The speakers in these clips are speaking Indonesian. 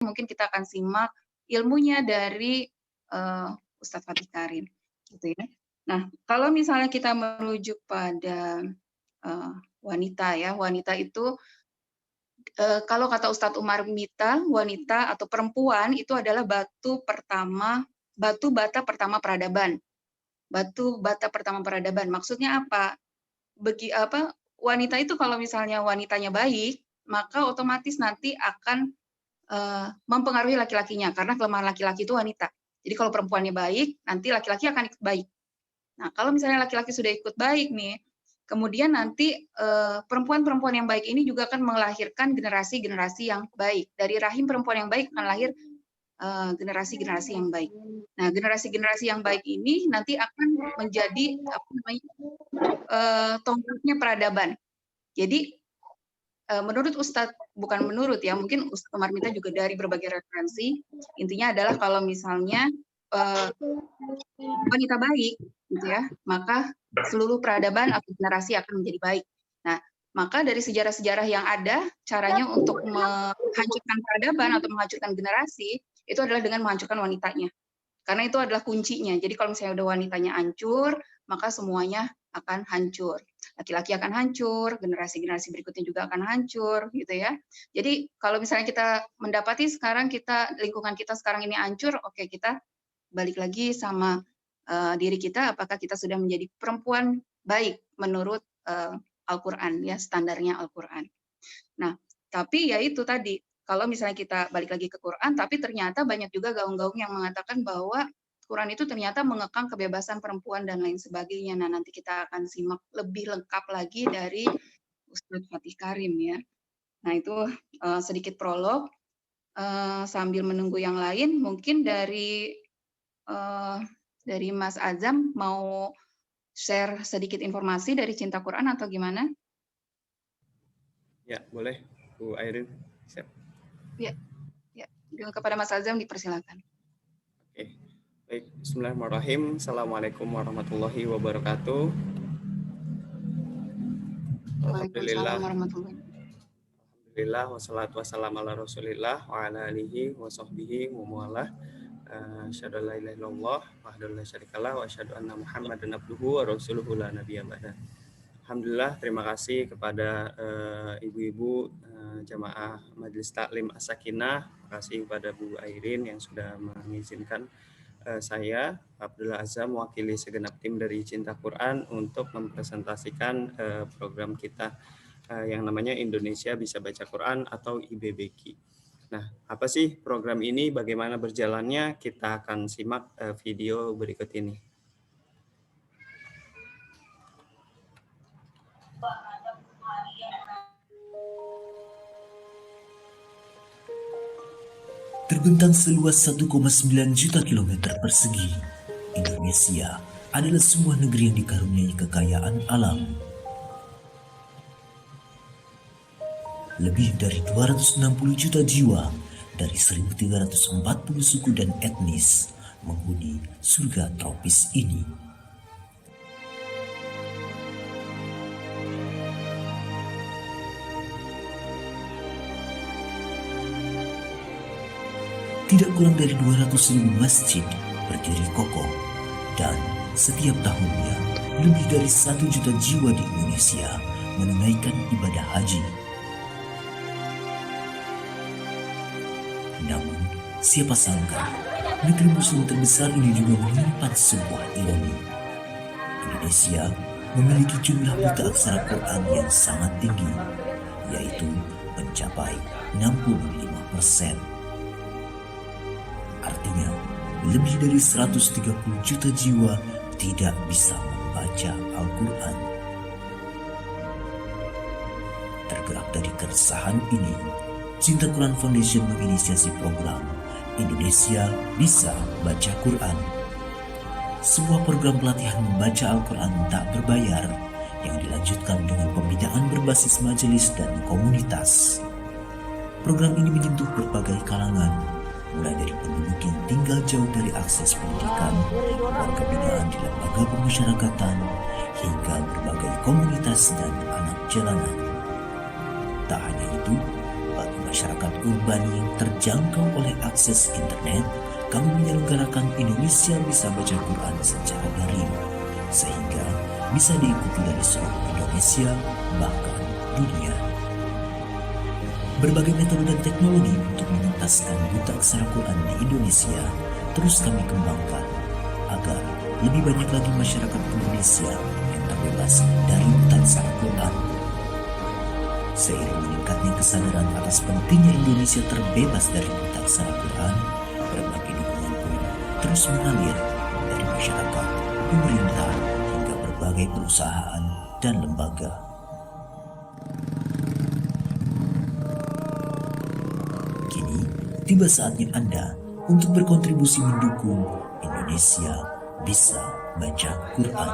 mungkin kita akan simak ilmunya dari Ustadz Fatih Karim, gitu ya. Nah, kalau misalnya kita merujuk pada wanita ya, wanita itu kalau kata Ustadz Umar Mita, wanita atau perempuan itu adalah batu bata pertama peradaban. Batu bata pertama peradaban. Maksudnya apa? Wanita itu kalau misalnya wanitanya baik, maka otomatis nanti akan mempengaruhi laki-lakinya, karena kelemahan laki-laki itu wanita. Jadi kalau perempuannya baik, nanti laki-laki akan ikut baik. Nah, kalau misalnya laki-laki sudah ikut baik nih, kemudian nanti perempuan-perempuan yang baik ini juga akan melahirkan generasi-generasi yang baik. Dari rahim perempuan yang baik akan lahir generasi-generasi yang baik. Nah, generasi-generasi yang baik ini nanti akan menjadi tongkatnya peradaban. Jadi menurut Ustadz, bukan menurut ya, mungkin Ustadz Umar Mita juga dari berbagai referensi, intinya adalah kalau misalnya wanita baik, gitu ya, maka seluruh peradaban atau generasi akan menjadi baik. Nah, maka dari sejarah-sejarah yang ada, caranya untuk menghancurkan peradaban atau menghancurkan generasi, itu adalah dengan menghancurkan wanitanya. Karena itu adalah kuncinya. Jadi kalau misalnya udah wanitanya hancur, maka semuanya akan hancur. Laki-laki akan hancur, generasi-generasi berikutnya juga akan hancur, gitu ya. Jadi kalau misalnya kita mendapati sekarang lingkungan kita sekarang ini hancur, oke, kita balik lagi sama diri kita, apakah kita sudah menjadi perempuan baik menurut Al-Quran, ya, standarnya Al-Quran. Nah, tapi ya itu tadi, kalau misalnya kita balik lagi ke Quran, tapi ternyata banyak juga gaung-gaung yang mengatakan bahwa Quran itu ternyata mengekang kebebasan perempuan dan lain sebagainya. Nah, nanti kita akan simak lebih lengkap lagi dari Ustadz Fatih Karim ya. Nah, itu sedikit prolog. Sambil menunggu yang lain, mungkin dari Mas Azam mau share sedikit informasi dari Cinta Quran atau gimana? Ya, boleh, Bu Airin. Siap. Ya, kepada Mas Azam dipersilakan. Oke. Baik, bismillahirrahmanirrahim. Assalamualaikum warahmatullahi wabarakatuh. Waalaikumsalam warahmatullahi wabarakatuh. Alhamdulillah, wassalatu wassalamu ala rasulillah wa ala alihi wa sahbihi wa mu'alah. Asyhadu an la ilaha illallah wahdahu la syarikalah wa asyhadu anna Muhammadan abduhu wa rasuluhu la nabiyya ba'da. Alhamdulillah, terima kasih kepada ibu-ibu jamaah Majelis Taklim As-Sakinah. Terima kasih kepada Bu Airin yang sudah mengizinkan saya, Abdullah Azam, mewakili segenap tim dari Cinta Quran untuk mempresentasikan program kita yang namanya Indonesia Bisa Baca Quran atau IBBQ. Nah, apa sih program ini? Bagaimana berjalannya? Kita akan simak video berikut ini. Terbentang seluas 1,9 juta kilometer persegi, Indonesia adalah sebuah negeri yang dikaruniai kekayaan alam. Lebih dari 260 juta jiwa dari 1.340 suku dan etnis menghuni surga tropis ini. Tidak kurang dari 200.000 masjid berdiri kokoh, dan setiap tahunnya lebih dari 1 juta jiwa di Indonesia menunaikan ibadah haji. Namun, siapa sangka negeri muslim terbesar ini juga menyimpan sebuah ironi. Indonesia memiliki jumlah buta aksara Quran yang sangat tinggi, yaitu mencapai 65%. Artinya, lebih dari 130 juta jiwa tidak bisa membaca Al-Quran. Tergerak dari keresahan ini, Cinta Quran Foundation menginisiasi program Indonesia Bisa Baca Quran. Sebuah program pelatihan membaca Al-Quran tak berbayar yang dilanjutkan dengan pembinaan berbasis majelis dan komunitas. Program ini menyentuh berbagai kalangan, mulai dari penduduk yang tinggal jauh dari akses pendidikan, warga binaan di lembaga pemasyarakatan, hingga berbagai komunitas dan anak jalanan. Tak hanya itu, bagi masyarakat urban yang terjangkau oleh akses internet, kami menyelenggarakan Indonesia Bisa Baca Quran secara daring, sehingga bisa diikuti dari seluruh Indonesia, bahkan dunia. Berbagai metode dan teknologi untuk menuntaskan buta aksara Quran di Indonesia terus kami kembangkan agar lebih banyak lagi masyarakat Indonesia yang terbebas dari buta aksara Quran. Seiring meningkatnya kesadaran atas pentingnya Indonesia terbebas dari buta aksara Quran, berbagai dukungan pun terus mengalir dari masyarakat, pemerintah, hingga berbagai perusahaan dan lembaga. Kini tiba saatnya Anda untuk berkontribusi mendukung Indonesia Bisa Baca Quran.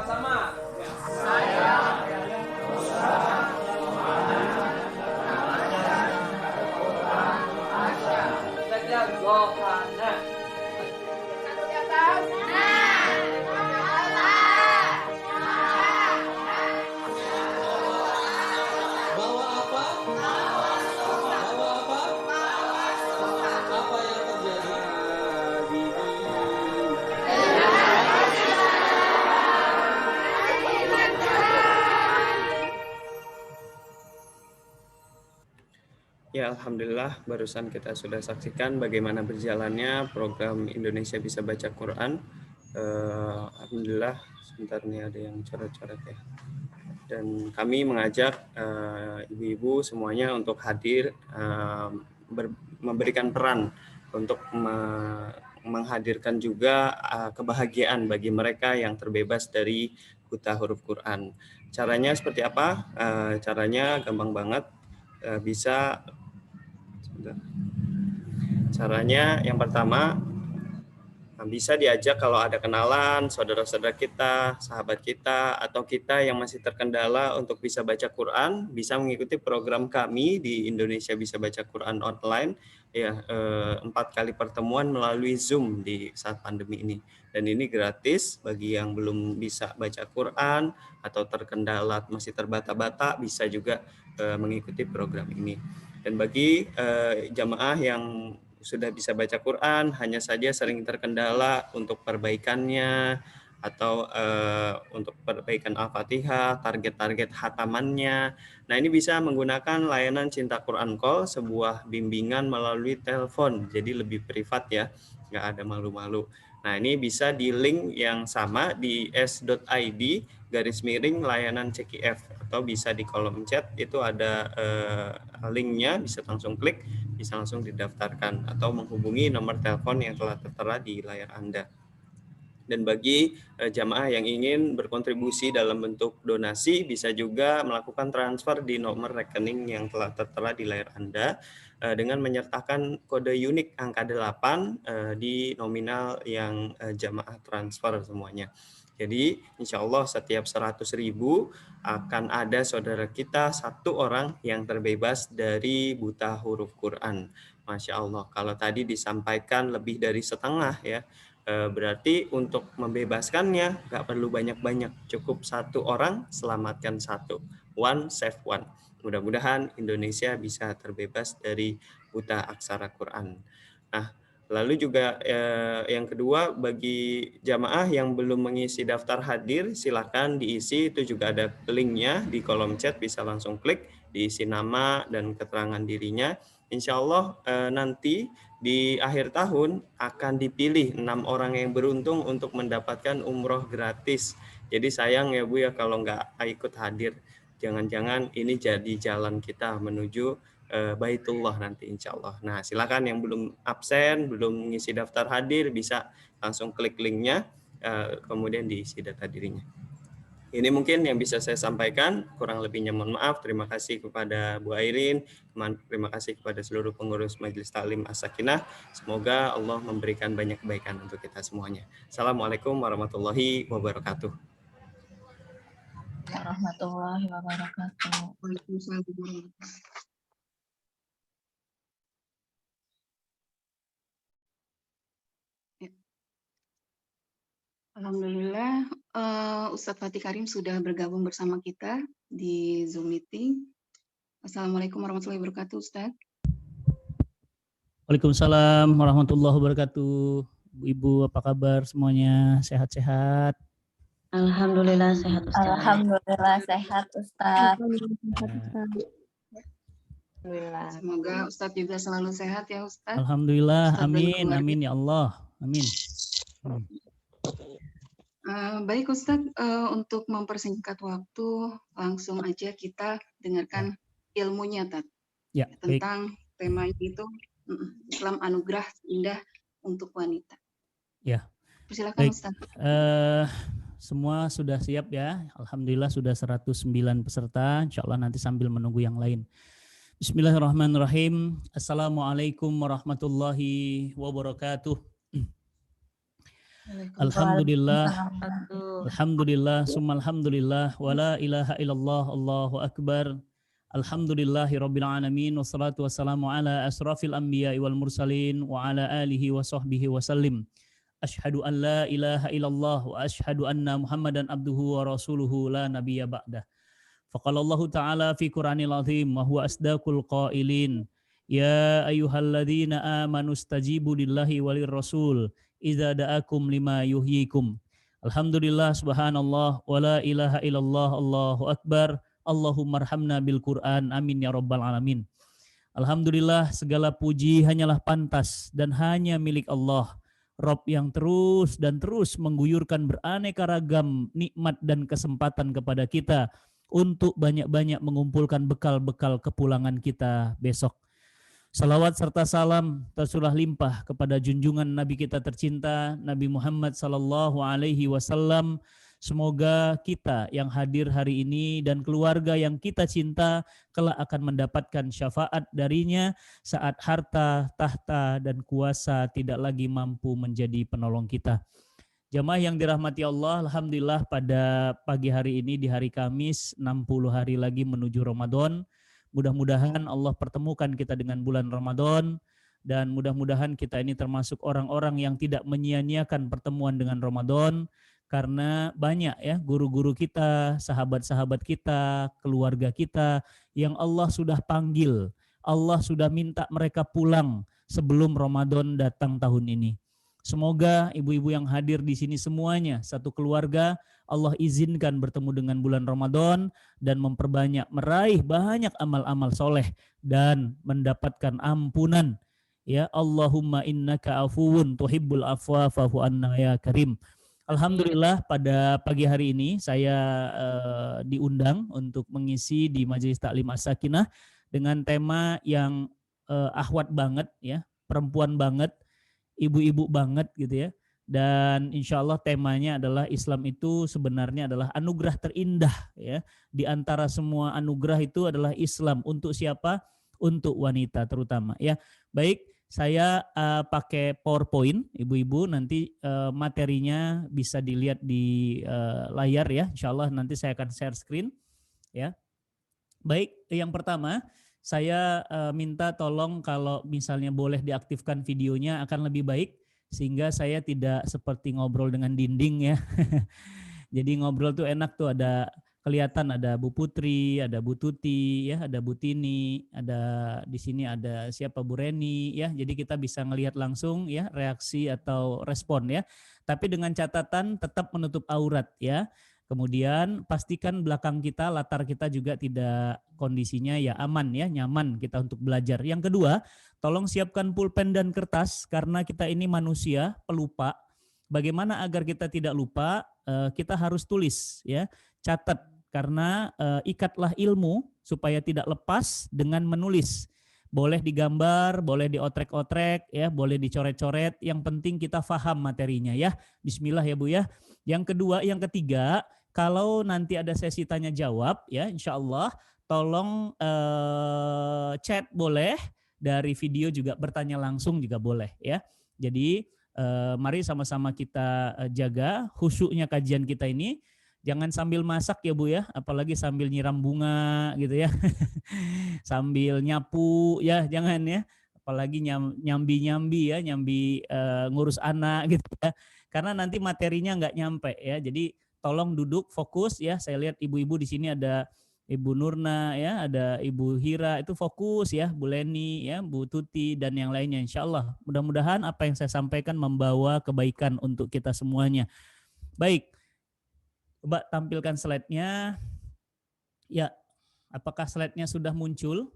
Ya, alhamdulillah barusan kita sudah saksikan bagaimana berjalannya program Indonesia Bisa Baca Quran. Alhamdulillah, sebentar nih ada yang coret-coret ya. Dan kami mengajak ibu-ibu semuanya untuk hadir, memberikan peran untuk menghadirkan juga kebahagiaan bagi mereka yang terbebas dari buta huruf Quran. Caranya seperti apa? Caranya gampang banget. Caranya yang pertama, bisa diajak kalau ada kenalan, saudara-saudara kita, sahabat kita, atau kita yang masih terkendala untuk bisa baca Quran, bisa mengikuti program kami di Indonesia Bisa Baca Quran online, ya 4 kali pertemuan melalui Zoom di saat pandemi ini. Dan ini gratis bagi yang belum bisa baca Quran atau terkendala masih terbata-bata, bisa juga mengikuti program ini. Dan bagi jamaah yang sudah bisa baca Quran, hanya saja sering terkendala untuk perbaikannya atau untuk perbaikan Al-Fatihah, target-target hatamannya. Nah, ini bisa menggunakan layanan Cinta Quran Call, sebuah bimbingan melalui telepon, jadi lebih privat ya, nggak ada malu-malu. Nah, ini bisa di link yang sama di s.id/layanan CQF, atau bisa di kolom chat, itu ada linknya, bisa langsung klik, bisa langsung didaftarkan atau menghubungi nomor telepon yang telah tertera di layar Anda. Dan bagi jamaah yang ingin berkontribusi dalam bentuk donasi, bisa juga melakukan transfer di nomor rekening yang telah tertera di layar Anda dengan menyertakan kode unik angka 8 di nominal yang jamaah transfer semuanya. Jadi insya Allah setiap 100.000 akan ada saudara kita 1 orang yang terbebas dari buta huruf Quran. Masya Allah, kalau tadi disampaikan lebih dari setengah ya, berarti untuk membebaskannya nggak perlu banyak-banyak, cukup 1 orang selamatkan 1, one save one. Mudah-mudahan Indonesia bisa terbebas dari buta aksara Quran. Nah, lalu juga yang kedua, bagi jamaah yang belum mengisi daftar hadir, silakan diisi, itu juga ada linknya di kolom chat, bisa langsung klik, diisi nama dan keterangan dirinya. Insya Allah nanti di akhir tahun akan dipilih 6 orang yang beruntung untuk mendapatkan umroh gratis. Jadi sayang ya Bu ya kalau nggak ikut hadir. Jangan-jangan ini jadi jalan kita menuju Baitullah nanti insya Allah. Nah silakan yang belum absen, belum ngisi daftar hadir, bisa langsung klik linknya, kemudian diisi data dirinya. Ini mungkin yang bisa saya sampaikan, kurang lebihnya mohon maaf. Terima kasih kepada Bu Airin, terima kasih kepada seluruh pengurus Majelis Taklim As-Sakinah. Semoga Allah memberikan banyak kebaikan untuk kita semuanya. Assalamualaikum warahmatullahi wabarakatuh. Warahmatullahi wabarakatuh. Waalaikumsalam. Alhamdulillah, Ustadz Fatih Karim sudah bergabung bersama kita di Zoom meeting. Assalamualaikum warahmatullahi wabarakatuh, Ustadz. Waalaikumsalam warahmatullahi wabarakatuh. Ibu apa kabar semuanya? Sehat-sehat? Alhamdulillah sehat Ustaz. Alhamdulillah sehat Ustaz. Alhamdulillah. Semoga Ustadz juga selalu sehat ya Ustadz. Alhamdulillah, Ustadz dan amin, keluarga. amin ya Allah, amin. Baik Ustadz, untuk mempersingkat waktu, langsung aja kita dengarkan ilmunya Tat. Ya, baik. Tentang tema itu, Islam anugerah indah untuk wanita. Ya. Persilakan Baik. Ustadz. Semua sudah siap ya. Alhamdulillah sudah 109 peserta. Insya Allah nanti sambil menunggu yang lain. Bismillahirrahmanirrahim. Assalamualaikum warahmatullahi wabarakatuh. Alhamdulillah. Alhamdulillah. Summa alhamdulillah. Wa la ilaha illallah. Allahu akbar. Alhamdulillahi rabbil alamin. Wassalatu wassalamu ala asrafil anbiya wal mursalin. Wa ala alihi wa sahbihi wa sallim. Ashhadu an la ilaha illallah wa ashhadu anna Muhammadan abduhu wa rasuluhu la nabiyya ba'dah. Faqala Allah Ta'ala fi Qur'anil azim wa huwa asdaqul qailin. Ya ayyuhalladzina amanu stajibu lillahi walir rasul idza da'akum lima yuhyikum. Alhamdulillah subhanallah wa la ilaha illallah Allahu akbar. Allahumma arhamna bil Qur'an. Amin ya rabbal alamin. Alhamdulillah segala puji hanyalah pantas dan hanya milik Allah. Rob yang terus dan terus mengguyurkan beraneka ragam nikmat dan kesempatan kepada kita untuk banyak-banyak mengumpulkan bekal-bekal kepulangan kita besok. Salawat serta salam tersurah limpah kepada junjungan Nabi kita tercinta, Nabi Muhammad sallallahu alaihi wasallam. Semoga kita yang hadir hari ini dan keluarga yang kita cinta kelak akan mendapatkan syafaat darinya saat harta, tahta, dan kuasa tidak lagi mampu menjadi penolong kita. Jamaah yang dirahmati Allah, alhamdulillah pada pagi hari ini di hari Kamis 60 hari lagi menuju Ramadan. Mudah-mudahan Allah pertemukan kita dengan bulan Ramadan dan mudah-mudahan kita ini termasuk orang-orang yang tidak menyia-nyiakan pertemuan dengan Ramadan karena banyak ya guru-guru kita, sahabat-sahabat kita, keluarga kita yang Allah sudah panggil. Allah sudah minta mereka pulang sebelum Ramadan datang tahun ini. Semoga ibu-ibu yang hadir di sini semuanya satu keluarga Allah izinkan bertemu dengan bulan Ramadan dan memperbanyak meraih banyak amal-amal soleh dan mendapatkan ampunan. Ya Allahumma innaka afuwun tuhibbul afwa fa'fu anna ya karim. Alhamdulillah pada pagi hari ini saya diundang untuk mengisi di Majelis Taklim As-Sakinah dengan tema yang ahwat banget ya, perempuan banget, ibu-ibu banget gitu ya. Dan insya Allah temanya adalah Islam itu sebenarnya adalah anugerah terindah ya. Di antara semua anugerah itu adalah Islam. Untuk siapa? Untuk wanita terutama ya. Baik, saya pakai PowerPoint, ibu-ibu nanti materinya bisa dilihat di layar ya. Insya Allah nanti saya akan share screen ya. Baik, yang pertama saya minta tolong kalau misalnya boleh diaktifkan videonya akan lebih baik sehingga saya tidak seperti ngobrol dengan dinding ya. Jadi ngobrol tuh enak tuh ada kelihatan ada Bu Putri, ada Bu Tuti ya, ada Bu Tini, ada di sini ada siapa Bu Reni ya. Jadi kita bisa ngelihat langsung ya reaksi atau respon ya. Tapi dengan catatan tetap menutup aurat ya. Kemudian pastikan belakang kita, latar kita juga tidak kondisinya ya aman ya, nyaman kita untuk belajar. Yang kedua, tolong siapkan pulpen dan kertas karena kita ini manusia pelupa. Bagaimana agar kita tidak lupa? Kita harus tulis ya, catat karena ikatlah ilmu supaya tidak lepas dengan menulis. Boleh digambar, boleh diotrek-otrek ya, boleh dicoret-coret. Yang penting kita paham materinya ya. Bismillah ya Bu ya. Yang kedua, yang ketiga, kalau nanti ada sesi tanya jawab ya insya Allah tolong chat boleh, dari video juga bertanya langsung juga boleh ya. Jadi mari sama-sama kita jaga khusyuknya kajian kita ini. Jangan sambil masak ya Bu ya, apalagi sambil nyiram bunga gitu ya. Sambil nyapu ya, jangan ya. Apalagi nyambi-nyambi ya, ngurus anak gitu ya. Karena nanti materinya nggak nyampe ya. Jadi tolong duduk fokus ya. Saya lihat ibu-ibu di sini ada Ibu Nurna ya, ada Ibu Hira itu fokus ya, Bu Leni ya, Bu Tuti dan yang lainnya insya Allah. Mudah-mudahan apa yang saya sampaikan membawa kebaikan untuk kita semuanya. Baik, coba tampilkan slide-nya. Ya, apakah slide-nya sudah muncul?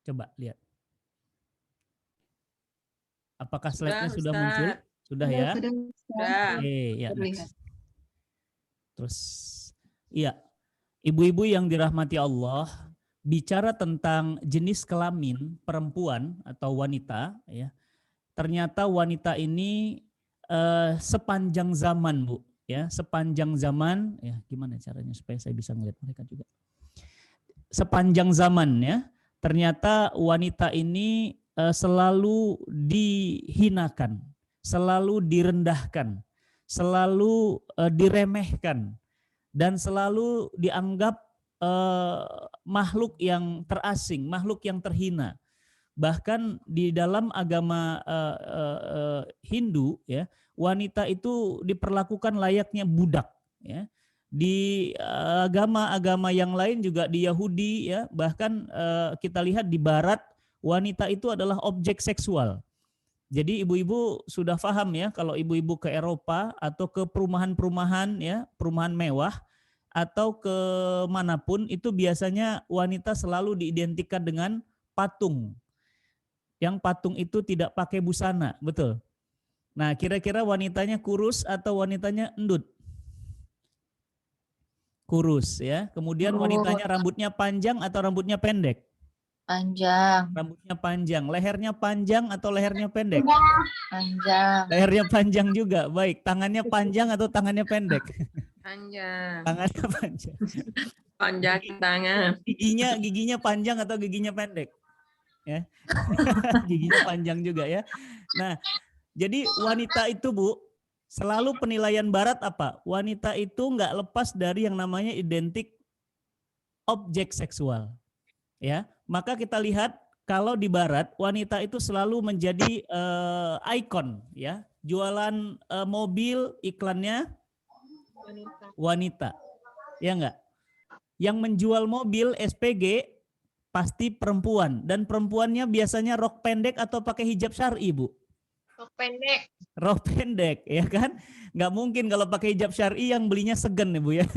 Coba lihat. Apakah slide-nya sudah muncul? Sudah ya? Sudah. Oke, ya. Terlihat. Terus, iya, ibu-ibu yang dirahmati Allah, bicara tentang jenis kelamin perempuan atau wanita, ya, ternyata wanita ini sepanjang zaman, Bu, ya, sepanjang zaman, ya, gimana caranya supaya saya bisa ngeliat mereka juga. Sepanjang zaman, ya, ternyata wanita ini selalu dihinakan, selalu direndahkan, selalu diremehkan, dan selalu dianggap makhluk yang terasing, makhluk yang terhina. Bahkan di dalam agama Hindu, ya, wanita itu diperlakukan layaknya budak. Ya. Di agama-agama yang lain juga di Yahudi, ya, bahkan kita lihat di Barat, wanita itu adalah objek seksual. Jadi ibu-ibu sudah paham ya, kalau ibu-ibu ke Eropa atau ke perumahan-perumahan ya, perumahan mewah atau ke manapun itu biasanya wanita selalu diidentikan dengan patung. Yang patung itu tidak pakai busana, betul. Nah, kira-kira wanitanya kurus atau wanitanya endut? Kurus ya. Kemudian wanitanya rambutnya panjang atau rambutnya pendek? Panjang. Rambutnya panjang, lehernya panjang atau lehernya pendek? Panjang. Lehernya panjang juga, baik. Tangannya panjang atau tangannya pendek? Panjang. Tangannya panjang. Panjang tangan. Giginya panjang atau giginya pendek? Ya, giginya panjang juga ya. Nah, jadi wanita itu Bu, selalu penilaian Barat apa? Wanita itu nggak lepas dari yang namanya identik objek seksual. Ya, maka kita lihat kalau di Barat wanita itu selalu menjadi ikon ya, jualan mobil iklannya wanita, ya enggak? Yang menjual mobil SPG pasti perempuan dan perempuannya biasanya rok pendek atau pakai hijab syar'i, Bu. Rok pendek. Rok pendek, ya kan? Nggak mungkin kalau pakai hijab syar'i yang belinya segen nih, Bu ya.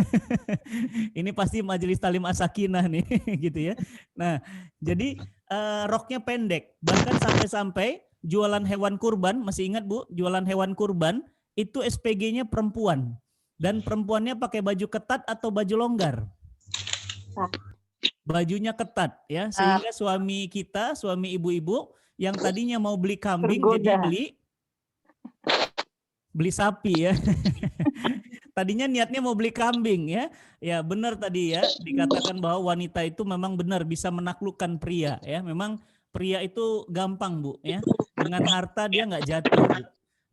Ini pasti Majelis Talim As-Sakinah nih, gitu ya. Nah, jadi roknya pendek. Bahkan sampai-sampai jualan hewan kurban, masih ingat Bu, jualan hewan kurban itu SPG-nya perempuan. Dan perempuannya pakai baju ketat atau baju longgar? Bajunya ketat ya, sehingga suami kita, suami ibu-ibu yang tadinya mau beli kambing jadi beli sapi ya. Tadinya niatnya mau beli kambing ya. Ya benar tadi ya, dikatakan bahwa wanita itu memang benar bisa menaklukkan pria ya. Memang pria itu gampang Bu ya. Dengan harta dia nggak jatuh, Bu.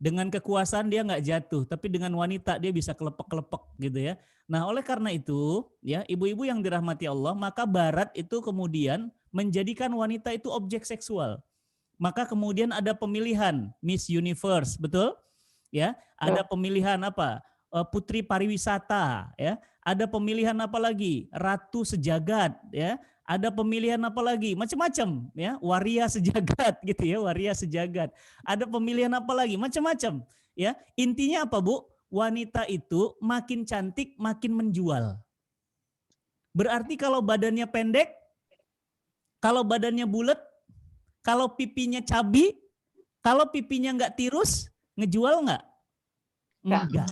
Dengan kekuasaan dia nggak jatuh, tapi dengan wanita dia bisa kelepek-kelepek gitu ya. Nah, oleh karena itu, ya, ibu-ibu yang dirahmati Allah, maka Barat itu kemudian menjadikan wanita itu objek seksual. Maka kemudian ada pemilihan Miss Universe, betul? Ya, ada pemilihan apa? Putri pariwisata, ya. Ada pemilihan apa lagi? Ratu sejagat, ya. Ada pemilihan apa lagi? Macam-macam, ya. Waria sejagat gitu ya, waria sejagat. Ada pemilihan apa lagi? Macam-macam, ya. Intinya apa, Bu? Wanita itu makin cantik, makin menjual. Berarti kalau badannya pendek, kalau badannya bulat, kalau pipinya cabi, kalau pipinya nggak tirus, ngejual nggak? Enggak.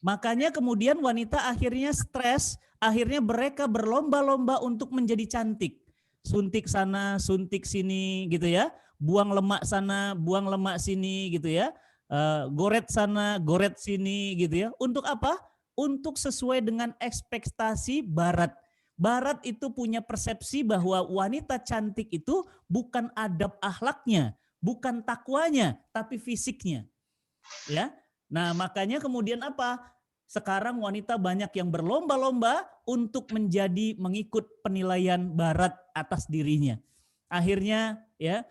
Makanya kemudian wanita akhirnya stres, akhirnya mereka berlomba-lomba untuk menjadi cantik. Suntik sana, suntik sini gitu ya. Buang lemak sana, buang lemak sini gitu ya. Goret sana, goret sini gitu ya. Untuk apa? Untuk sesuai dengan ekspektasi Barat. Barat itu punya persepsi bahwa wanita cantik itu bukan adab akhlaknya, bukan takwanya, tapi fisiknya. Ya. Nah, makanya kemudian apa? Sekarang wanita banyak yang berlomba-lomba untuk mengikut penilaian Barat atas dirinya. Akhirnya ya,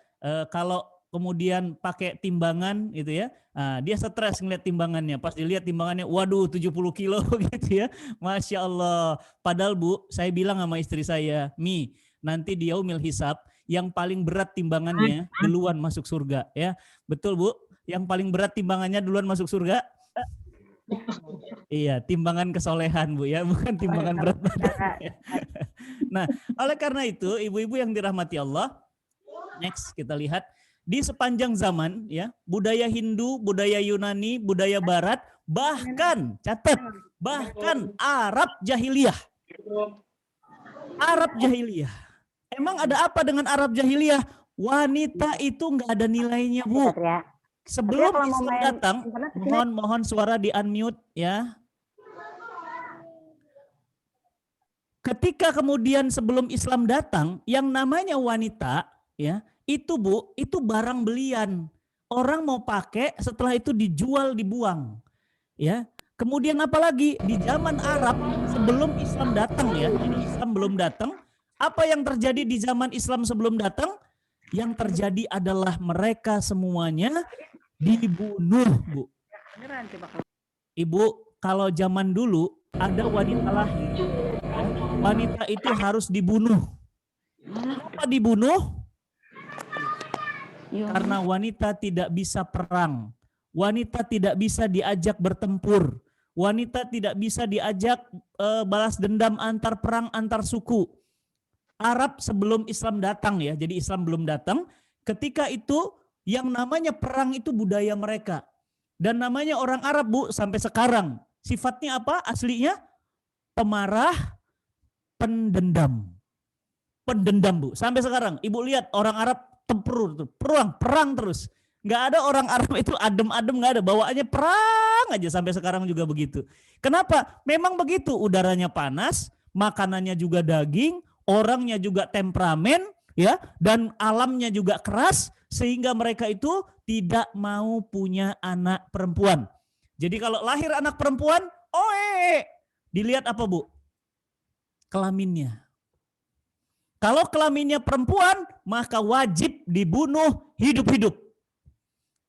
kalau kemudian pakai timbangan gitu ya. Nah, dia stres ngeliat timbangannya. Pas dilihat timbangannya, waduh 70 kilo gitu ya. Masya Allah. Padahal Bu, saya bilang sama istri saya, Mi, nanti di yaumil hisab yang paling berat timbangannya duluan masuk surga ya. Betul Bu? Yang paling berat timbangannya duluan masuk surga? Iya, timbangan kesolehan Bu ya, bukan timbangan berat badan. Nah, oleh karena itu ibu-ibu yang dirahmati Allah, next kita lihat di sepanjang zaman ya, budaya Hindu, budaya Yunani, budaya Barat, bahkan catat, bahkan Arab jahiliyah. Arab jahiliyah. Emang ada apa dengan Arab jahiliyah? Wanita itu nggak ada nilainya Bu. Sebelum Islam datang, mohon suara di unmute ya. Ketika kemudian sebelum Islam datang, yang namanya wanita ya, itu Bu, itu barang belian. Orang mau pakai, setelah itu dijual, dibuang. Ya. Kemudian apalagi di zaman Arab sebelum Islam datang ya, jadi Islam belum datang. Apa yang terjadi di zaman Islam sebelum datang? Yang terjadi adalah mereka semuanya dibunuh, Bu. Ibu, kalau zaman dulu ada wanita lahir, wanita itu harus dibunuh. Kenapa dibunuh? Karena wanita tidak bisa perang. Wanita tidak bisa diajak bertempur. Wanita tidak bisa diajak balas dendam antar perang, antar suku. Arab sebelum Islam datang ya, jadi Islam belum datang. Ketika itu yang namanya perang itu budaya mereka. Dan namanya orang Arab Bu sampai sekarang. Sifatnya apa aslinya? Pemarah, pendendam. Pendendam Bu. Sampai sekarang Ibu lihat orang Arab tempur, perang terus. Nggak ada orang Arab itu adem-adem, nggak ada. Bawaannya perang aja sampai sekarang juga begitu. Kenapa? Memang begitu, udaranya panas, makanannya juga daging, orangnya juga temperamen, ya, dan alamnya juga keras, sehingga mereka itu tidak mau punya anak perempuan. Jadi kalau lahir anak perempuan, dilihat apa Bu? Kelaminnya. Kalau kelaminnya perempuan, maka wajib dibunuh hidup-hidup.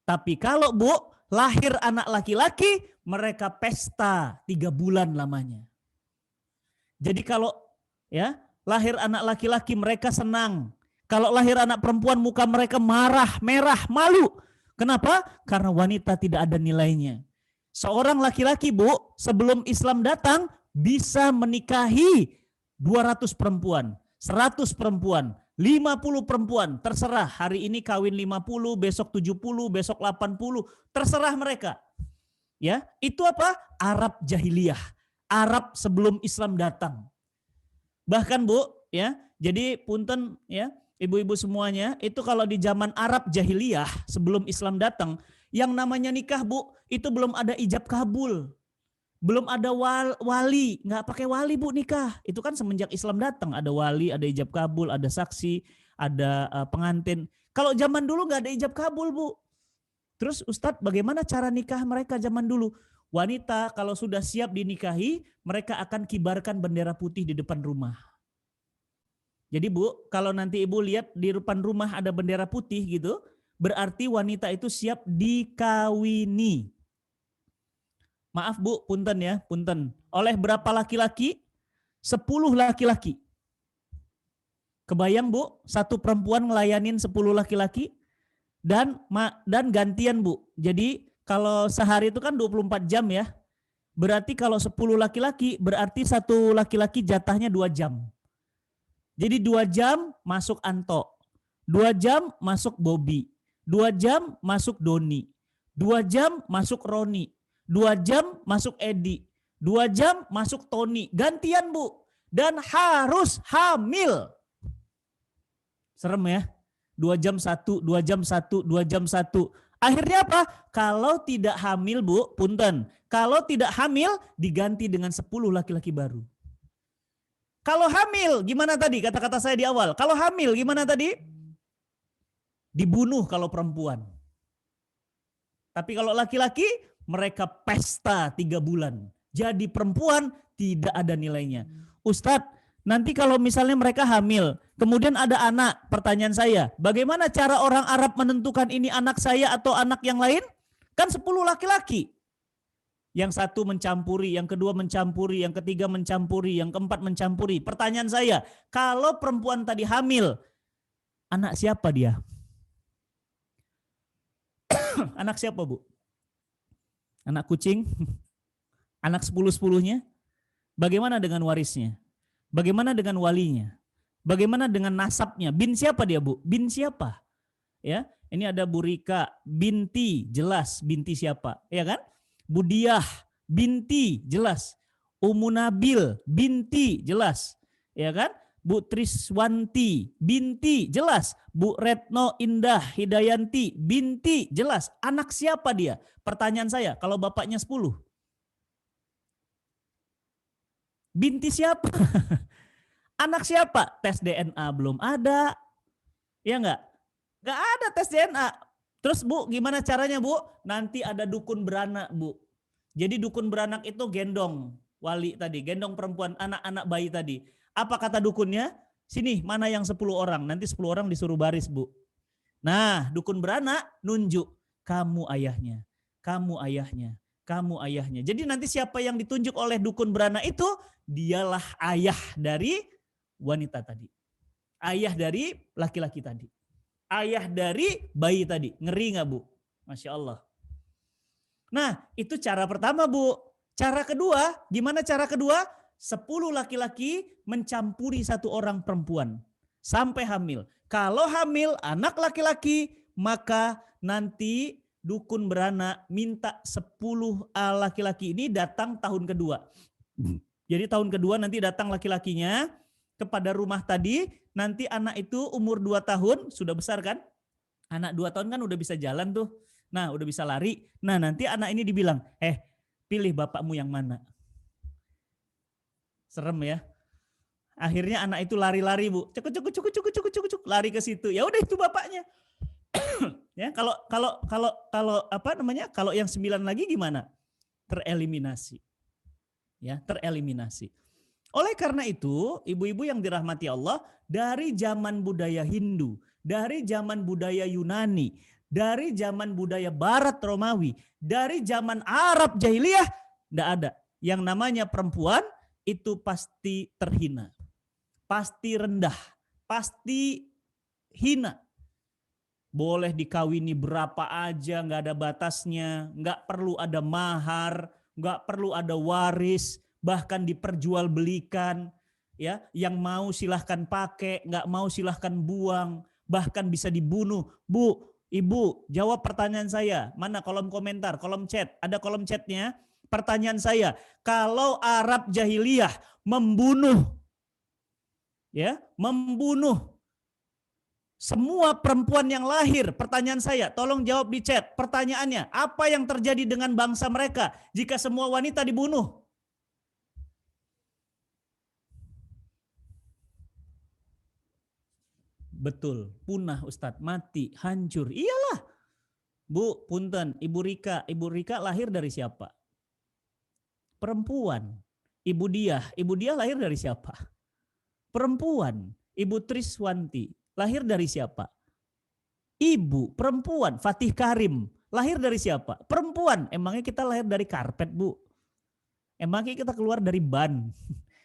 Tapi kalau Bu, lahir anak laki-laki, mereka pesta 3 bulan lamanya. Jadi kalau ya lahir anak laki-laki mereka senang. Kalau lahir anak perempuan muka mereka marah, merah, malu. Kenapa? Karena wanita tidak ada nilainya. Seorang laki-laki Bu, sebelum Islam datang bisa menikahi 200 perempuan. 100 perempuan, 50 perempuan, terserah. Hari ini kawin 50, besok 70, besok 80, terserah mereka. Ya, itu apa? Arab jahiliyah. Arab sebelum Islam datang. Bahkan Bu, ya. Jadi punten ya, ibu-ibu semuanya, itu kalau di zaman Arab jahiliyah sebelum Islam datang, yang namanya nikah Bu, itu belum ada ijab kabul. Belum ada wali, nggak pakai wali Bu nikah. Itu kan semenjak Islam datang ada wali, ada ijab kabul, ada saksi, ada pengantin. Kalau zaman dulu nggak ada ijab kabul Bu. Terus Ustadz bagaimana cara nikah mereka zaman dulu? Wanita kalau sudah siap dinikahi, mereka akan kibarkan bendera putih di depan rumah. Jadi Bu, kalau nanti Ibu lihat di depan rumah ada bendera putih gitu, berarti wanita itu siap dikawini. Maaf Bu, punten ya, punten. Oleh berapa laki-laki? 10 laki-laki. Kebayang Bu, satu perempuan ngelayanin 10 laki-laki dan gantian Bu. Jadi kalau sehari itu kan 24 jam ya. Berarti kalau 10 laki-laki berarti satu laki-laki jatahnya 2 jam. Jadi 2 jam masuk Anto, 2 jam masuk Bobby, 2 jam masuk Doni, 2 jam masuk Roni, 2 jam masuk Edi, 2 jam masuk Tony, gantian Bu, dan harus hamil. Serem ya, 2 jam 1, 2 jam 1, 2 jam 1. Akhirnya apa? Kalau tidak hamil Bu, punten, kalau tidak hamil diganti dengan 10 laki-laki baru. Kalau hamil, gimana tadi kata-kata saya di awal? Kalau hamil gimana tadi? Dibunuh kalau perempuan. Tapi kalau laki-laki, mereka pesta 3 bulan. Jadi perempuan tidak ada nilainya. Ustadz, nanti kalau misalnya mereka hamil, kemudian ada anak, pertanyaan saya, bagaimana cara orang Arab menentukan ini anak saya atau anak yang lain? Kan 10 laki-laki. Yang satu mencampuri, yang kedua mencampuri, yang ketiga mencampuri, yang keempat mencampuri. Pertanyaan saya, kalau perempuan tadi hamil, anak siapa dia? Anak siapa, Bu? Anak kucing? Anak 10-10-nya? Bagaimana dengan warisnya? Bagaimana dengan walinya? Bagaimana dengan nasabnya? Bin siapa dia, Bu? Bin siapa? Ya, ini ada Bu Rika binti, jelas binti siapa? Ya kan? Budiah binti, jelas. Ummu Nabil binti, jelas. Ya kan? Bu Triswanti binti, jelas. Bu Retno Indah Hidayanti binti, jelas. Anak siapa dia? Pertanyaan saya, kalau bapaknya 10. Binti siapa? Anak siapa? Tes DNA belum ada. Ya enggak? Enggak ada tes DNA. Terus Bu, gimana caranya Bu? Nanti ada dukun beranak Bu. Jadi dukun beranak itu gendong wali tadi, gendong perempuan, anak-anak bayi tadi. Apa kata dukunnya? Sini, mana yang 10 orang? Nanti 10 orang disuruh baris, Bu. Nah, dukun beranak nunjuk, kamu ayahnya, kamu ayahnya, kamu ayahnya. Jadi nanti siapa yang ditunjuk oleh dukun beranak itu, dialah ayah dari wanita tadi. Ayah dari laki-laki tadi. Ayah dari bayi tadi. Ngeri nggak, Bu? Masya Allah. Nah, itu cara pertama, Bu. Cara kedua, gimana cara kedua? 10 laki-laki mencampuri 1 orang perempuan sampai hamil. Kalau hamil anak laki-laki, maka nanti dukun beranak minta 10 laki-laki ini datang tahun kedua. Jadi tahun kedua nanti datang laki-lakinya kepada rumah tadi, nanti anak itu umur 2 tahun, sudah besar kan? Anak 2 tahun kan udah bisa jalan tuh. Nah, udah bisa lari. Nah, nanti anak ini dibilang, pilih bapakmu yang mana? Serem ya. Akhirnya anak itu lari-lari, Bu. Cuk, lari ke situ. Ya udah itu bapaknya. Ya, kalau apa namanya? Kalau yang 9 lagi gimana? Tereliminasi. Ya, tereliminasi. Oleh karena itu, ibu-ibu yang dirahmati Allah, dari zaman budaya Hindu, dari zaman budaya Yunani, dari zaman budaya Barat Romawi, dari zaman Arab Jahiliyah, enggak ada. Yang namanya perempuan itu pasti terhina, pasti rendah, pasti hina. Boleh dikawini berapa aja, nggak ada batasnya, nggak perlu ada mahar, nggak perlu ada waris, bahkan diperjualbelikan. Ya, yang mau silahkan pakai, nggak mau silahkan buang, bahkan bisa dibunuh. Bu, Ibu, jawab pertanyaan saya. Mana kolom komentar, kolom chat? Ada kolom chatnya. Pertanyaan saya, kalau Arab Jahiliyah membunuh semua perempuan yang lahir, pertanyaan saya, tolong jawab di chat. Pertanyaannya, apa yang terjadi dengan bangsa mereka jika semua wanita dibunuh? Betul, punah Ustadz, mati, hancur. Iyalah. Bu, punten, Ibu Rika lahir dari siapa? Perempuan. Ibu Diah lahir dari siapa? Perempuan. Ibu Triswanti lahir dari siapa? Ibu, perempuan. Fatih Karim lahir dari siapa? Perempuan. Emangnya kita lahir dari karpet, Bu? Emangnya kita keluar dari ban?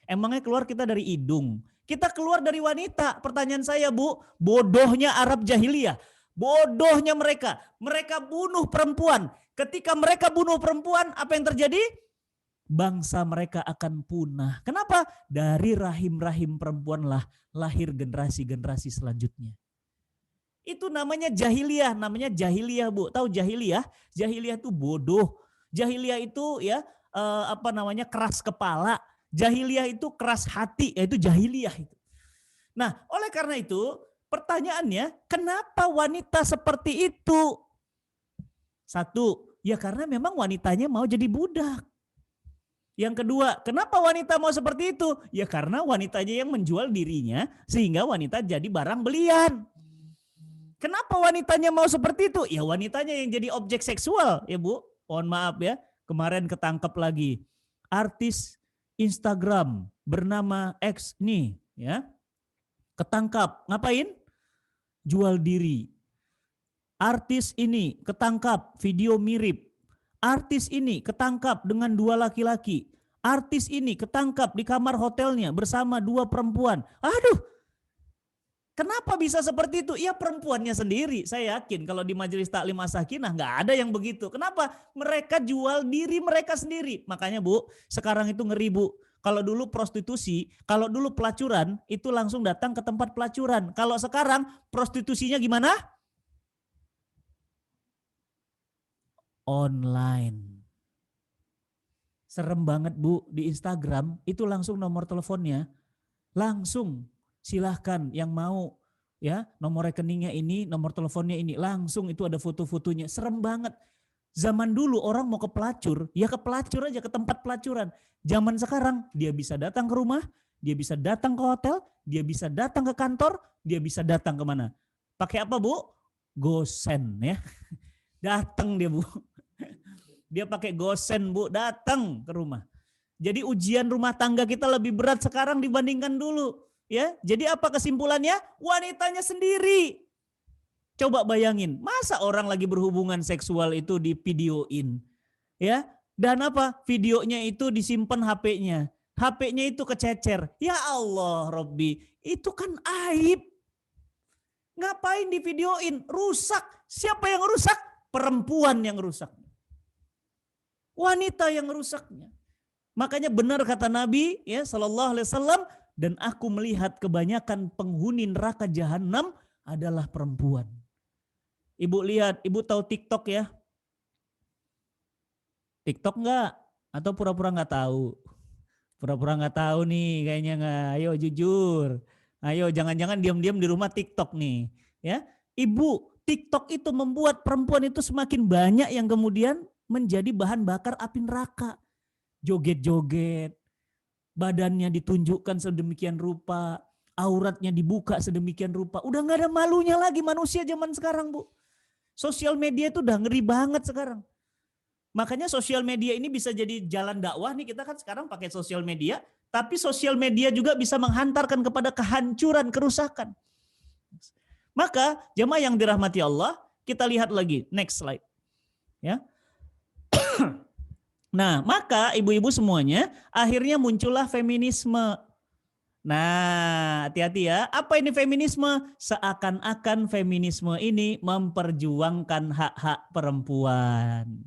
Emangnya keluar kita dari hidung? Kita keluar dari wanita. Pertanyaan saya, Bu, bodohnya Arab Jahiliyah. Bodohnya mereka. Mereka bunuh perempuan. Ketika mereka bunuh perempuan, apa yang terjadi? Bangsa mereka akan punah. Kenapa? Dari rahim-rahim perempuanlah lahir generasi-generasi selanjutnya. Itu namanya jahiliyah, Bu. Tahu jahiliyah? Jahiliyah itu bodoh. Jahiliyah itu keras kepala. Jahiliyah itu keras hati, yaitu jahiliyah itu. Nah, oleh karena itu, pertanyaannya, kenapa wanita seperti itu? 1, ya karena memang wanitanya mau jadi budak. Yang kedua, kenapa wanita mau seperti itu? Ya karena wanitanya yang menjual dirinya sehingga wanita jadi barang belian. Kenapa wanitanya mau seperti itu? Ya wanitanya yang jadi objek seksual, ya Bu. Mohon maaf ya, kemarin ketangkep lagi. Artis Instagram bernama X nih ya. Ketangkap, ngapain? Jual diri. Artis ini ketangkap video mirip. Artis ini ketangkap dengan 2 laki-laki. Artis ini ketangkap di kamar hotelnya bersama 2 perempuan. Aduh, kenapa bisa seperti itu? Ya perempuannya sendiri. Saya yakin kalau di majelis taklim as-sakinah nggak ada yang begitu. Kenapa? Mereka jual diri mereka sendiri. Makanya Bu, sekarang itu ngeri Bu. Kalau dulu prostitusi, kalau dulu pelacuran, itu langsung datang ke tempat pelacuran. Kalau sekarang prostitusinya gimana? Online. Serem banget Bu, di Instagram itu langsung nomor teleponnya. Langsung silahkan yang mau ya, nomor rekeningnya ini, nomor teleponnya ini. Langsung itu ada foto-fotonya. Serem banget. Zaman dulu orang mau ke pelacur, ya ke pelacur aja, ke tempat pelacuran. Zaman sekarang dia bisa datang ke rumah, dia bisa datang ke hotel, dia bisa datang ke kantor, dia bisa datang kemana. Pakai apa Bu? Gosen ya. Datang dia Bu. Dia pakai gosen Bu, datang ke rumah. Jadi ujian rumah tangga kita lebih berat sekarang dibandingkan dulu. Ya, jadi apa kesimpulannya? Wanitanya sendiri. Coba bayangin, masa orang lagi berhubungan seksual itu di videoin, ya? Dan apa? Videonya itu disimpan HP-nya. HP-nya itu kececer. Ya Allah, Robbi, itu kan aib. Ngapain di videoin? Rusak. Siapa yang rusak? Perempuan yang rusak. Wanita yang rusaknya. Makanya benar kata Nabi ya sallallahu alaihi wasallam, dan aku melihat kebanyakan penghuni neraka jahanam adalah perempuan. Ibu lihat, ibu tahu TikTok ya? TikTok enggak? Atau pura-pura enggak tahu? Pura-pura enggak tahu nih kayaknya enggak. Ayo jujur. Ayo jangan-jangan diam-diam di rumah TikTok nih. Ya, Ibu, TikTok itu membuat perempuan itu semakin banyak yang kemudian menjadi bahan bakar api neraka. Joget-joget, badannya ditunjukkan sedemikian rupa, auratnya dibuka sedemikian rupa. Udah enggak ada malunya lagi manusia zaman sekarang, Bu. Sosial media itu udah ngeri banget sekarang. Makanya sosial media ini bisa jadi jalan dakwah nih, kita kan sekarang pakai sosial media, tapi sosial media juga bisa menghantarkan kepada kehancuran, kerusakan. Maka jemaah yang dirahmati Allah, kita lihat lagi next slide. Ya. Nah, maka ibu-ibu semuanya akhirnya muncullah feminisme. Nah, hati-hati ya. Apa ini feminisme? Seakan-akan feminisme ini memperjuangkan hak-hak perempuan.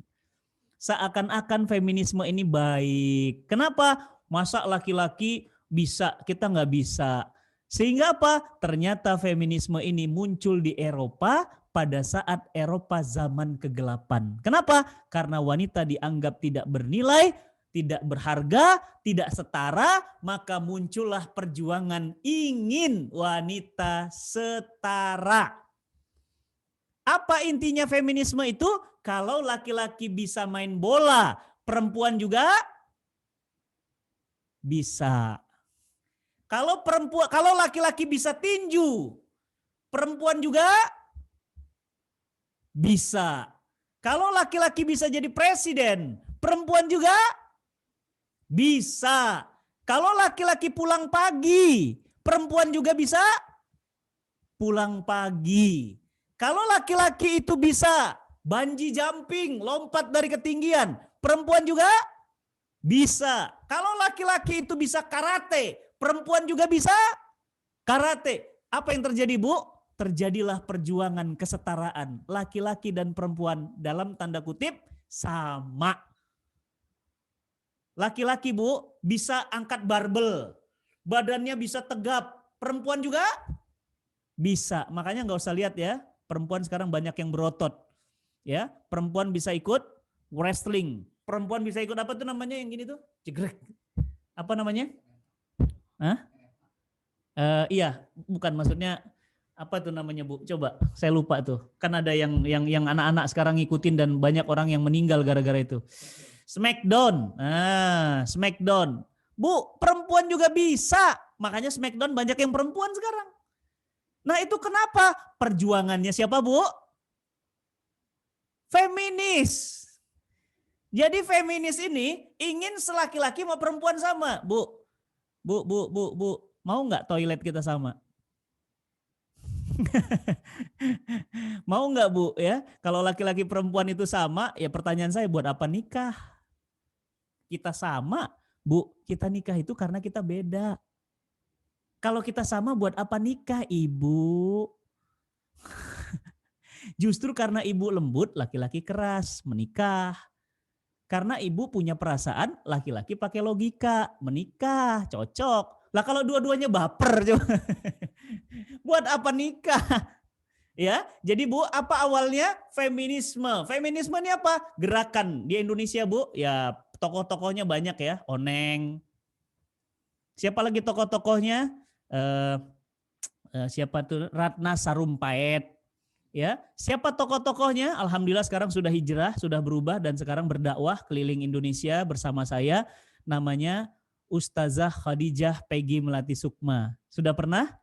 Seakan-akan feminisme ini baik. Kenapa? Masa laki-laki bisa, kita nggak bisa. Sehingga apa? Ternyata feminisme ini muncul di Eropa pada saat Eropa zaman kegelapan. Kenapa? Karena wanita dianggap tidak bernilai, tidak berharga, tidak setara, maka muncullah perjuangan ingin wanita setara. Apa intinya feminisme itu? Kalau laki-laki bisa main bola, perempuan juga bisa. Kalau laki-laki bisa tinju, perempuan juga bisa. Kalau laki-laki bisa jadi presiden, perempuan juga bisa. Kalau laki-laki pulang pagi, perempuan juga bisa pulang pagi. Kalau laki-laki itu bisa bungee jumping, lompat dari ketinggian, perempuan juga bisa. Kalau laki-laki itu bisa karate, perempuan juga bisa karate. Apa yang terjadi, Bu? Terjadilah perjuangan kesetaraan. Laki-laki dan perempuan dalam tanda kutip sama. Laki-laki, Bu, bisa angkat barbel. Badannya bisa tegap. Perempuan juga bisa. Makanya nggak usah lihat ya. Perempuan sekarang banyak yang berotot. Ya, perempuan bisa ikut wrestling. Perempuan bisa ikut apa tuh namanya yang gini tuh? Jegrek. Apa namanya? Hah? Iya, bukan, maksudnya apa tuh namanya, Bu? Coba, saya lupa tuh. Kan ada yang anak-anak sekarang ngikutin dan banyak orang yang meninggal gara-gara itu. Smackdown. Nah, Smackdown. Bu, perempuan juga bisa. Makanya Smackdown banyak yang perempuan sekarang. Nah, itu kenapa? Perjuangannya siapa, Bu? Feminis. Jadi feminis ini ingin selaki-laki sama perempuan sama, Bu. Bu, mau nggak toilet kita sama? Mau nggak Bu ya? Kalau laki-laki perempuan itu sama, ya pertanyaan saya buat apa nikah? Kita sama, Bu. Kita nikah itu karena kita beda. Kalau kita sama buat apa nikah, Ibu? Justru karena ibu lembut, laki-laki keras, menikah. Karena ibu punya perasaan, laki-laki pakai logika, menikah, cocok. Lah kalau dua-duanya baper, coba. Buat apa nikah? Ya, jadi Bu, apa awalnya? Feminisme. Feminisme ini apa? Gerakan di Indonesia, Bu. Ya, tokoh-tokohnya banyak ya. Oneng. Siapa lagi tokoh-tokohnya? Siapa tuh? Ratna Sarumpait. Ya, siapa tokoh-tokohnya? Alhamdulillah sekarang sudah hijrah, sudah berubah dan sekarang berdakwah keliling Indonesia bersama saya. Namanya Ustazah Khadijah Peggy Melati Sukma. Sudah pernah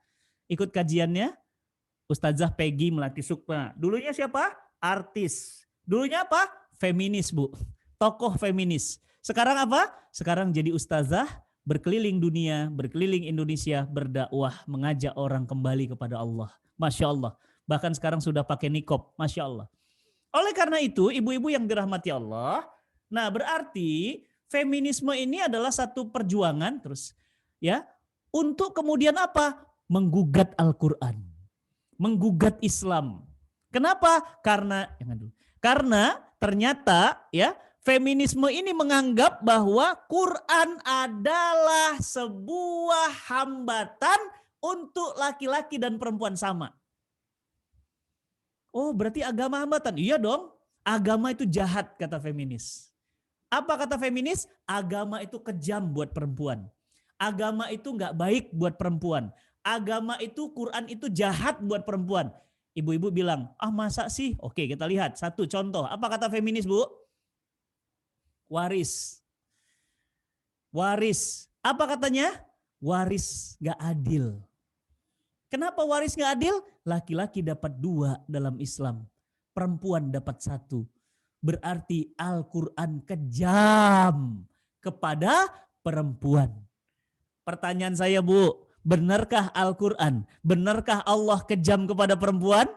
ikut kajiannya? Ustazah Peggy Melati Sukma. Dulunya siapa? Artis. Dulunya apa? Feminis, Bu. Tokoh feminis. Sekarang apa? Sekarang jadi ustazah, berkeliling dunia, berkeliling Indonesia, berdakwah, mengajak orang kembali kepada Allah. Masya Allah. Bahkan sekarang sudah pakai nikob. Masya Allah. Oleh karena itu, ibu-ibu yang dirahmati Allah, nah berarti feminisme ini adalah satu perjuangan terus ya untuk kemudian apa? Menggugat Al-Quran, menggugat Islam. Kenapa? Karena ternyata ya feminisme ini menganggap bahwa Quran adalah sebuah hambatan untuk laki-laki dan perempuan sama. Oh, berarti agama hambatan. Iya dong. Agama itu jahat, kata feminis. Apa kata feminis? Agama itu kejam buat perempuan. Agama itu nggak baik buat perempuan. Agama itu, Quran itu jahat buat perempuan. Ibu-ibu bilang, masa sih? Oke, kita lihat satu contoh. Apa kata feminis, Bu? Waris. Waris. Apa katanya? Waris nggak adil. Kenapa waris nggak adil? Laki-laki dapat 2 dalam Islam, perempuan dapat 1. Berarti Al-Quran kejam kepada perempuan. Pertanyaan saya, Bu, benarkah Al-Quran, benarkah Allah kejam kepada perempuan?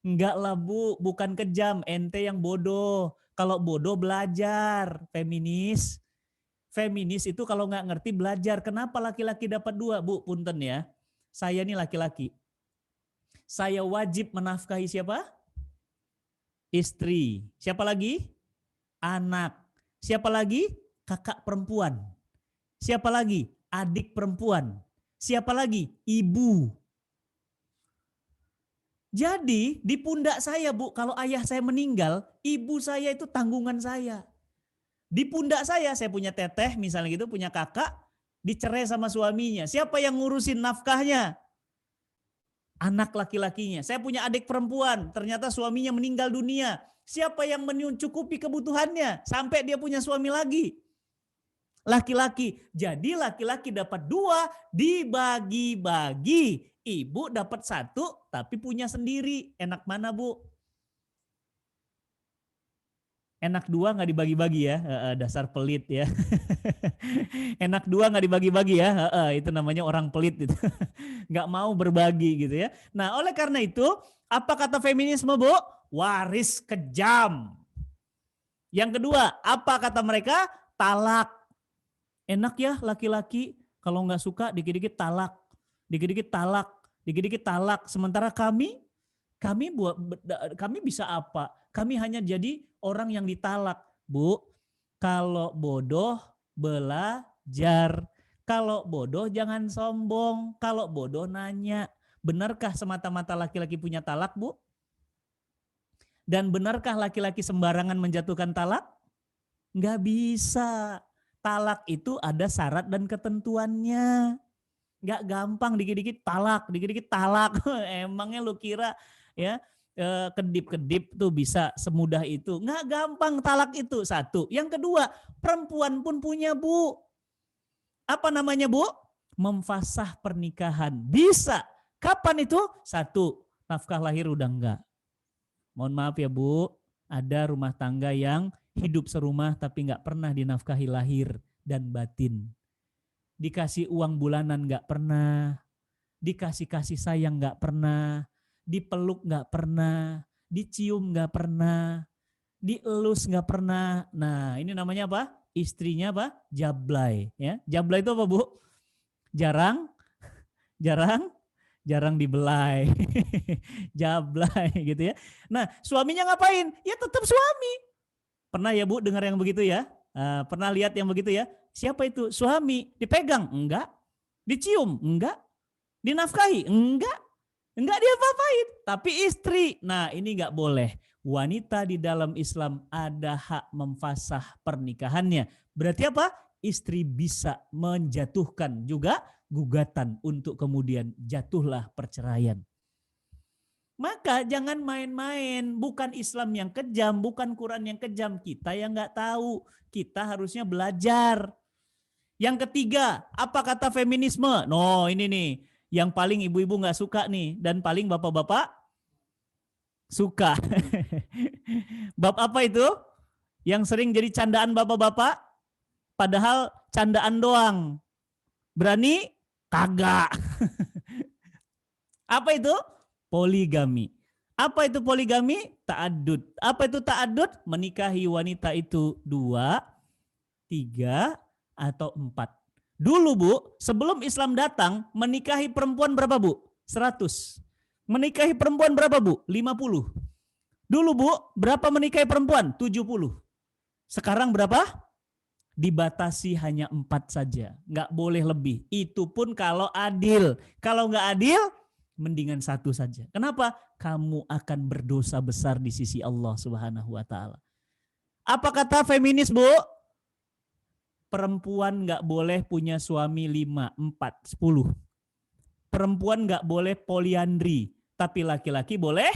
Enggak lah, Bu, bukan kejam, ente yang bodoh. Kalau bodoh belajar, feminis. Feminis itu kalau nggak ngerti belajar. Kenapa laki-laki dapat 2, Bu? Punten ya. Saya ini laki-laki. Saya wajib menafkahi siapa? Istri. Siapa lagi? Anak. Siapa lagi? Kakak perempuan. Siapa lagi? Adik perempuan. Siapa lagi? Ibu. Jadi di pundak saya, Bu, kalau ayah saya meninggal, ibu saya itu tanggungan saya. Di pundak saya punya teteh misalnya gitu, punya kakak, dicerai sama suaminya. Siapa yang ngurusin nafkahnya? Anak laki-lakinya. Saya punya adik perempuan, ternyata suaminya meninggal dunia. Siapa yang mencukupi kebutuhannya sampai dia punya suami lagi? Laki-laki. Jadi laki-laki dapat 2, dibagi-bagi. Ibu dapat 1 tapi punya sendiri. Enak mana, Bu? Enak 2 nggak dibagi-bagi ya, dasar pelit ya. Enak 2 nggak dibagi-bagi ya, itu namanya orang pelit itu. Nggak mau berbagi gitu ya. Nah, oleh karena itu, apa kata feminisme, Bu? Waris kejam. Yang kedua, apa kata mereka? Talak. Enak ya laki-laki kalau nggak suka dikit-dikit talak, dikit-dikit talak, dikit-dikit talak. Sementara kami bisa apa? Kami hanya jadi orang yang ditalak. Bu, kalau bodoh belajar. Kalau bodoh jangan sombong. Kalau bodoh nanya. Benarkah semata-mata laki-laki punya talak, Bu? Dan benarkah laki-laki sembarangan menjatuhkan talak? Nggak bisa. Talak itu ada syarat dan ketentuannya. Nggak gampang dikit-dikit talak, dikit-dikit talak. Emangnya lu kira ya kedip-kedip tuh bisa semudah itu? Nggak gampang talak itu, 1. Yang kedua, perempuan pun punya, Bu. Apa namanya, Bu? Memfasah pernikahan. Bisa. Kapan itu? 1, nafkah lahir udah enggak. Mohon maaf ya, Bu, ada rumah tangga yang hidup serumah tapi nggak pernah dinafkahi lahir dan batin. dikasih uang bulanan nggak pernah, dikasih kasih sayang nggak pernah, dipeluk nggak pernah, dicium nggak pernah, dielus nggak pernah. Nah, ini namanya apa? Istrinya apa? Jablay. Ya, jablay itu apa, Bu? Jarang dibelai. Jablay gitu ya. Nah, suaminya ngapain? Ya tetap suami. Pernah ya Bu dengar yang begitu ya? Pernah lihat yang begitu ya? Siapa itu? Suami. Dipegang? Enggak. Dicium? Enggak. Dinafkahi? Enggak. Enggak diapa-apain. Tapi istri. Nah, ini enggak boleh. Wanita di dalam Islam ada hak memfasah pernikahannya. Berarti apa? Istri bisa menjatuhkan juga gugatan untuk kemudian jatuhlah perceraian. Maka jangan main-main, bukan Islam yang kejam, bukan Quran yang kejam, kita yang nggak tahu, kita harusnya belajar. Yang ketiga, apa kata feminisme? No, ini nih, yang paling ibu-ibu nggak suka nih, dan paling bapak-bapak suka. Bab apa itu? Yang sering jadi candaan bapak-bapak, padahal candaan doang. Berani? Kagak. Apa itu? Poligami. Apa itu poligami? Ta'adud. Apa itu ta'adud? Menikahi wanita itu 2, 3, atau 4. Dulu Bu, sebelum Islam datang, menikahi perempuan berapa Bu? 100. Menikahi perempuan berapa Bu? 50. Dulu Bu, berapa menikahi perempuan? 70. Sekarang berapa? Dibatasi hanya 4 saja. Nggak boleh lebih. Itu pun kalau adil. Kalau nggak adil, mendingan 1 saja. Kenapa? Kamu akan berdosa besar di sisi Allah Subhanahu wa Ta'ala. Apa kata feminis Bu? Perempuan nggak boleh punya suami 5, 4, 10. Perempuan nggak boleh poliandri, tapi laki-laki boleh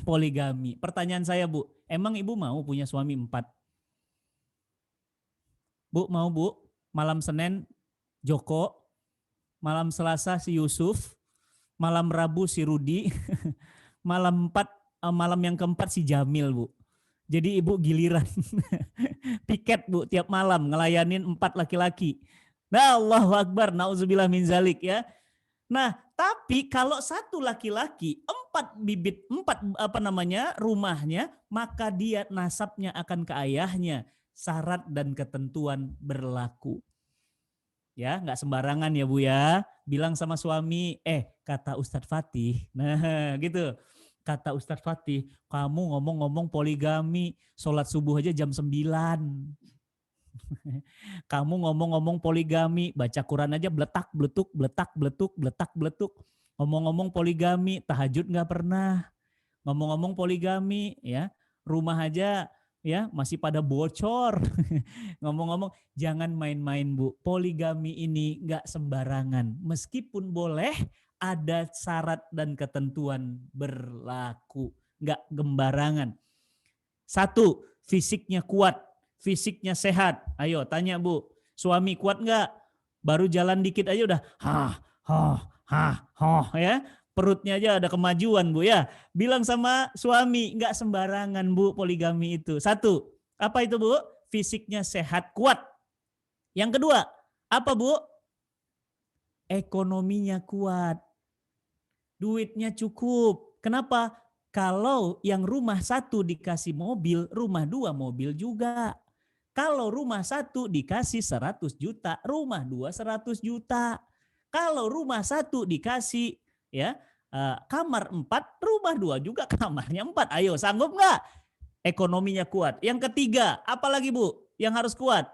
poligami. Pertanyaan saya Bu, emang Ibu mau punya suami 4? Bu, mau Bu? Malam Senin Joko, malam Selasa si Yusuf, malam Rabu si Rudi, malam yang keempat si Jamil Bu. Jadi Ibu giliran piket Bu tiap malam ngelayanin 4 laki-laki. Nah, Allahu Akbar, nauzubillah min zalik ya. Nah, tapi kalau 1 laki-laki, 4 bibit, 4 rumahnya, maka dia nasabnya akan ke ayahnya. Syarat dan ketentuan berlaku. Ya, nggak sembarangan ya Bu ya. Bilang sama suami, kata Ustadz Fatih. Nah, gitu. Kata Ustadz Fatih, kamu ngomong-ngomong poligami, sholat subuh aja jam 9. Kamu ngomong-ngomong poligami, baca Quran aja bletak-bletuk, bletak-bletuk, bletak-bletuk. Ngomong-ngomong poligami, tahajud nggak pernah. Ngomong-ngomong poligami, ya rumah aja ya masih pada bocor. Ngomong-ngomong, jangan main-main Bu. Poligami ini nggak sembarangan. Meskipun boleh, ada syarat dan ketentuan berlaku. Nggak gembarangan. 1, fisiknya kuat, fisiknya sehat. Ayo tanya Bu, suami kuat nggak? Baru jalan dikit aja udah ya. Perutnya aja ada kemajuan Bu ya. Bilang sama suami, nggak sembarangan Bu poligami itu. 1, apa itu Bu? Fisiknya sehat, kuat. Yang kedua, apa Bu? Ekonominya kuat. Duitnya cukup. Kenapa? Kalau yang rumah 1 dikasih mobil, rumah 2 mobil juga. Kalau rumah 1 dikasih 100 juta, rumah 2 100 juta. Kalau rumah 1 dikasih ya kamar 4, rumah 2 juga kamarnya 4. Ayo, sanggup nggak? Ekonominya kuat. Yang ketiga, apa lagi Bu yang harus kuat?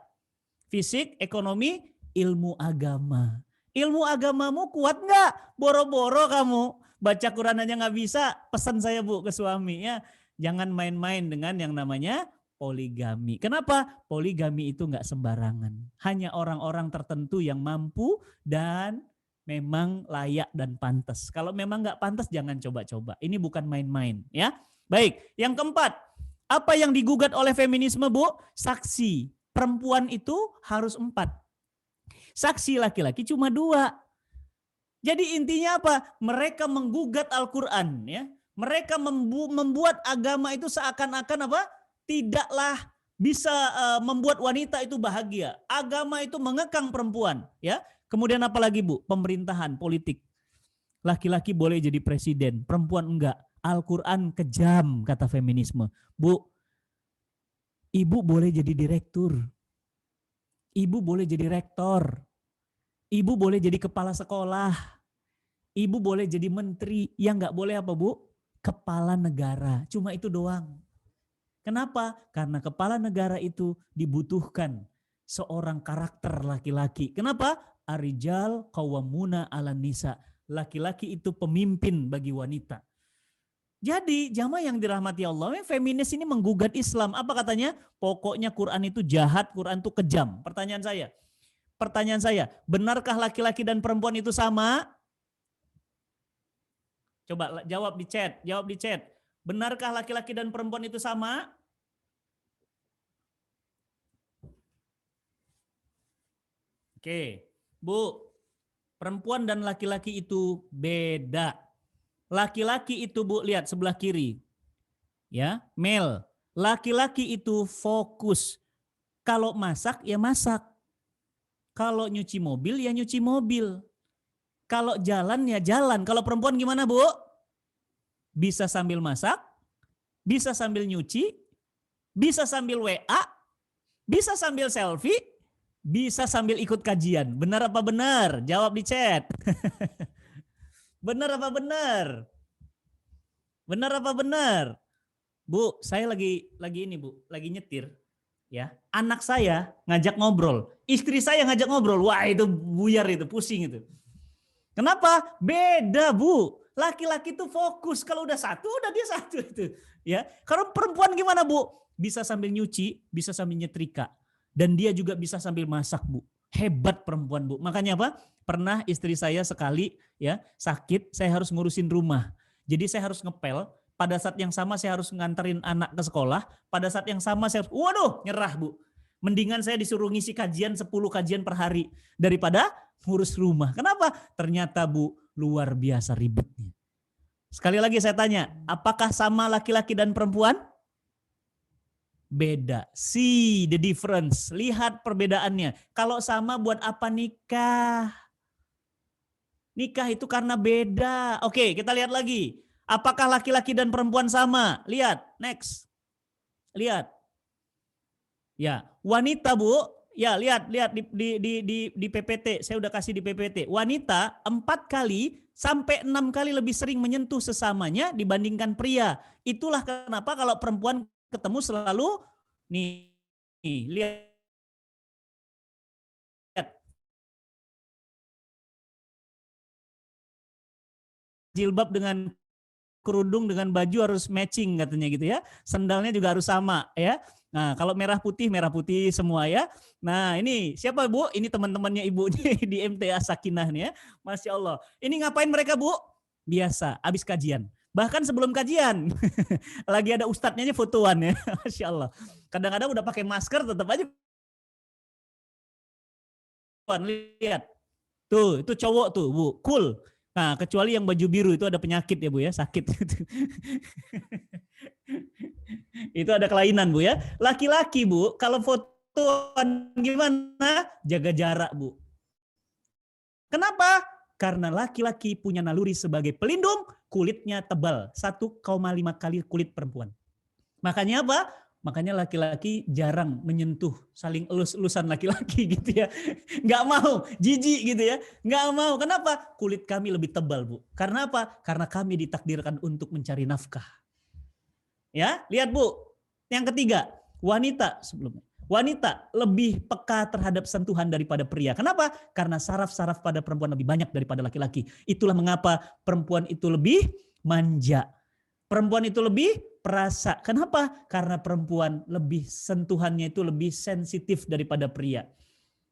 Fisik, ekonomi, ilmu agama. Ilmu agamamu kuat nggak? Boro-boro kamu baca Quran aja nggak bisa. Pesan saya Bu ke suami ya, jangan main-main dengan yang namanya poligami. Kenapa? Poligami itu nggak sembarangan. Hanya orang-orang tertentu yang mampu dan memang layak dan pantas. Kalau memang nggak pantas jangan coba-coba. Ini bukan main-main ya. Baik, yang keempat, apa yang digugat oleh feminisme Bu? Saksi. Perempuan itu harus 4. Saksi laki-laki cuma 2. Jadi intinya apa? Mereka menggugat Al-Quran ya. Mereka membuat agama itu seakan-akan apa? Tidaklah bisa membuat wanita itu bahagia. Agama itu mengekang perempuan, ya. Kemudian apa lagi, Bu? Pemerintahan, politik. Laki-laki boleh jadi presiden, perempuan enggak. Al-Quran kejam, kata feminisme. Bu, ibu boleh jadi direktur. Ibu boleh jadi rektor. Ibu boleh jadi kepala sekolah. Ibu boleh jadi menteri. Yang enggak boleh apa, Bu? Kepala negara. Cuma itu doang. Kenapa? Karena kepala negara itu dibutuhkan seorang karakter laki-laki. Kenapa? Ar-rijal qawwamuna 'alan nisa. Laki-laki itu pemimpin bagi wanita. Jadi jamaah yang dirahmati Allah, feminis ini menggugat Islam. Apa katanya? Pokoknya Quran itu jahat, Quran itu kejam. Pertanyaan saya, benarkah laki-laki dan perempuan itu sama? Coba jawab di chat. Benarkah laki-laki dan perempuan itu sama? Oke, Bu, perempuan dan laki-laki itu beda. Laki-laki itu, Bu, lihat sebelah kiri. Ya, male. Laki-laki itu fokus. Kalau masak, ya masak. Kalau nyuci mobil, ya nyuci mobil. Kalau jalan, ya jalan. Kalau perempuan gimana, Bu? Bisa sambil masak, bisa sambil nyuci, bisa sambil WA, bisa sambil selfie, bisa sambil ikut kajian. Benar apa benar? Jawab di chat. Benar apa benar? Benar apa benar? Bu, saya lagi ini, Bu, lagi nyetir. Ya, anak saya ngajak ngobrol, istri saya ngajak ngobrol. Wah, itu buyar itu, pusing itu. Kenapa? Beda, Bu. Laki-laki itu fokus, kalau udah satu, udah dia satu itu. Ya, kalau perempuan gimana, Bu? Bisa sambil nyuci, bisa sambil nyetrika, dan dia juga bisa sambil masak, Bu. Hebat perempuan, Bu. Makanya apa? Pernah istri saya sekali ya sakit, saya harus ngurusin rumah. Jadi saya harus ngepel. Pada saat yang sama saya harus nganterin anak ke sekolah. Pada saat yang sama saya harus, waduh, nyerah, Bu. Mendingan saya disuruh ngisi kajian 10 kajian per hari daripada ngurus rumah. Kenapa? Ternyata, Bu, luar biasa ribetnya. Sekali lagi saya tanya, apakah sama laki-laki dan perempuan? Beda. See the difference. Lihat perbedaannya. Kalau sama buat apa nikah? Nikah itu karena beda. Oke, kita lihat lagi. Apakah laki-laki dan perempuan sama? Lihat, next. Lihat. Ya, wanita, Bu. Ya, lihat di PPT. Saya udah kasih di PPT. Wanita 4 kali sampai 6 kali lebih sering menyentuh sesamanya dibandingkan pria. Itulah kenapa kalau perempuan ketemu selalu nih lihat jilbab dengan kerudung dengan baju harus matching katanya gitu ya. Sendalnya juga harus sama ya. Nah, kalau merah putih semua ya. Nah, ini siapa, Bu? Ini teman-temannya Ibu di MTA Sakinah nih ya. Masya Allah. Ini ngapain mereka, Bu? Biasa, habis kajian. Bahkan sebelum kajian. Lagi ada ustadznya aja fotoan ya. Masya Allah. Kadang-kadang udah pakai masker tetap aja. Lihat. Tuh, itu cowok tuh, Bu. Cool. Nah, kecuali yang baju biru itu ada penyakit ya, Bu ya, sakit. Itu ada kelainan, Bu ya. Laki-laki, Bu, kalau fotoan gimana? Jaga jarak, Bu. Kenapa? Karena laki-laki punya naluri sebagai pelindung, kulitnya tebal, 1,5 kali kulit perempuan. Makanya apa? Makanya laki-laki jarang menyentuh, saling elus-elusan laki-laki gitu ya. Nggak mau, jijik gitu ya. Nggak mau, kenapa? Kulit kami lebih tebal, Bu. Karena apa? Karena kami ditakdirkan untuk mencari nafkah. Ya, lihat, Bu. Yang ketiga, wanita sebelumnya. Wanita lebih peka terhadap sentuhan daripada pria. Kenapa? Karena saraf-saraf pada perempuan lebih banyak daripada laki-laki. Itulah mengapa perempuan itu lebih manja. Perempuan itu lebih perasa. Kenapa? Karena perempuan lebih sentuhannya itu lebih sensitif daripada pria.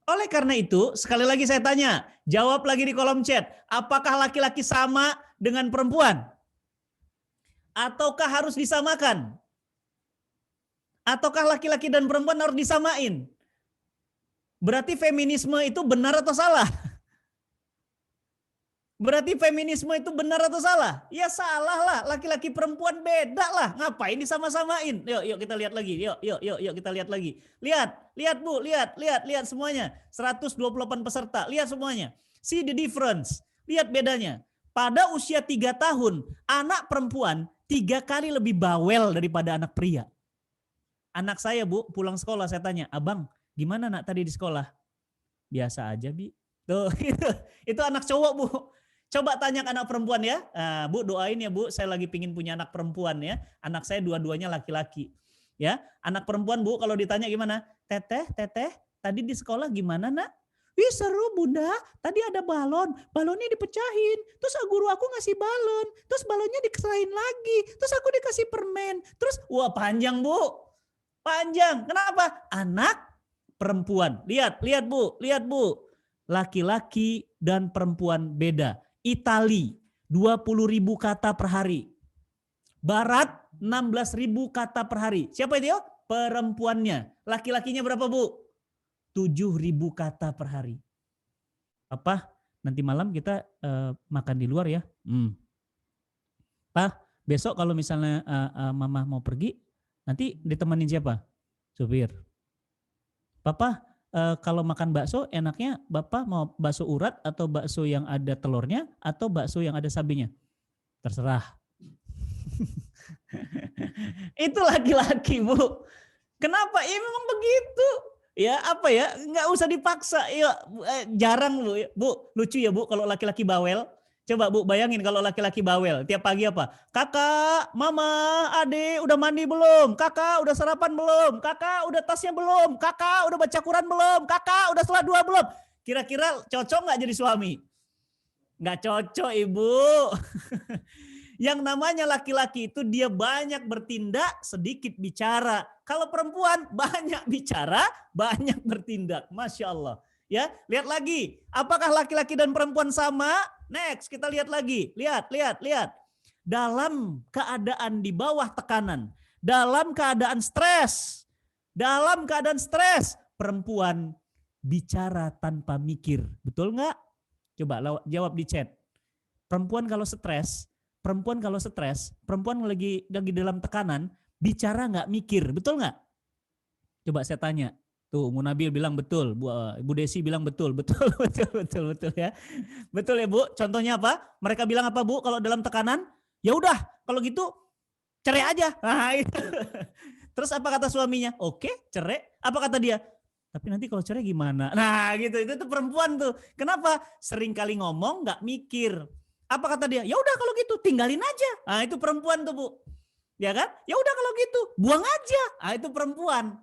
Oleh karena itu, sekali lagi saya tanya, jawab lagi di kolom chat. Apakah laki-laki sama dengan perempuan? Ataukah harus disamakan? Ataukah laki-laki dan perempuan harus disamain? Berarti feminisme itu benar atau salah? Berarti feminisme itu benar atau salah? Ya salah lah, laki-laki perempuan beda lah. Ngapain disama-samain? Yuk kita lihat lagi. Yuk kita lihat lagi. Lihat Bu, lihat semuanya. 128 peserta, lihat semuanya. See the difference. Lihat bedanya. Pada usia 3 tahun, anak perempuan 3 kali lebih bawel daripada anak pria. Anak saya Bu, pulang sekolah saya tanya, "Abang, gimana nak tadi di sekolah?" "Biasa aja, Bi." Tuh, itu anak cowok Bu. Coba tanya ke anak perempuan ya. Bu doain ya Bu, saya lagi pingin punya anak perempuan ya. Anak saya dua-duanya laki-laki. Ya, anak perempuan Bu kalau ditanya gimana? Teteh, tadi di sekolah gimana nak? "Wih seru Bunda, tadi ada balonnya dipecahin, terus guru aku ngasih balon, terus balonnya dikerahin lagi, terus aku dikasih permen, terus wah panjang Bu, panjang. Kenapa? Anak perempuan. Lihat Bu, laki-laki dan perempuan beda. Itali 20.000 kata per hari, Barat 16.000 kata per hari. Siapa itu? Perempuannya. Laki-lakinya berapa Bu? 7.000 kata per hari. Apa? Nanti malam kita makan di luar ya. Pak, besok kalau misalnya Mama mau pergi, nanti ditemenin siapa? Supir. Papa, kalau makan bakso enaknya Bapak mau bakso urat atau bakso yang ada telurnya atau bakso yang ada sabenya? Terserah. Itu laki-laki Bu. Kenapa? Ya memang begitu. Ya apa ya, nggak usah dipaksa. Ya, jarang Bu, lucu ya Bu kalau laki-laki bawel. Coba Bu bayangin kalau laki-laki bawel, tiap pagi apa? "Kakak, Mama, Adik udah mandi belum? Kakak udah sarapan belum? Kakak udah tasnya belum? Kakak udah baca Quran belum? Kakak udah sholat 2 belum?" Kira-kira cocok nggak jadi suami? Nggak cocok Ibu. Yang namanya laki-laki itu dia banyak bertindak, sedikit bicara. Kalau perempuan banyak bicara, banyak bertindak. Masya Allah. Ya, lihat lagi. Apakah laki-laki dan perempuan sama? Next, kita lihat lagi. Lihat. Dalam keadaan di bawah tekanan, dalam keadaan stres, perempuan bicara tanpa mikir. Betul nggak? Coba jawab di chat. Perempuan kalau stres, perempuan lagi dalam tekanan, bicara nggak mikir, betul nggak? Coba saya tanya. Tuh, Munabil bilang betul, Bu Desi bilang betul ya. Betul ya Bu? Contohnya apa? Mereka bilang apa Bu kalau dalam tekanan? Ya udah, kalau gitu cerai aja. Nah, itu. Terus apa kata suaminya? Oke, cerai. Apa kata dia? Tapi nanti kalau cerai gimana? Nah, gitu. Itu perempuan tuh. Kenapa? Sering kali ngomong nggak mikir. Apa kata dia? Ya udah kalau gitu tinggalin aja. Nah, itu perempuan tuh Bu. Ya kan? Ya udah kalau gitu buang aja. Nah, itu perempuan.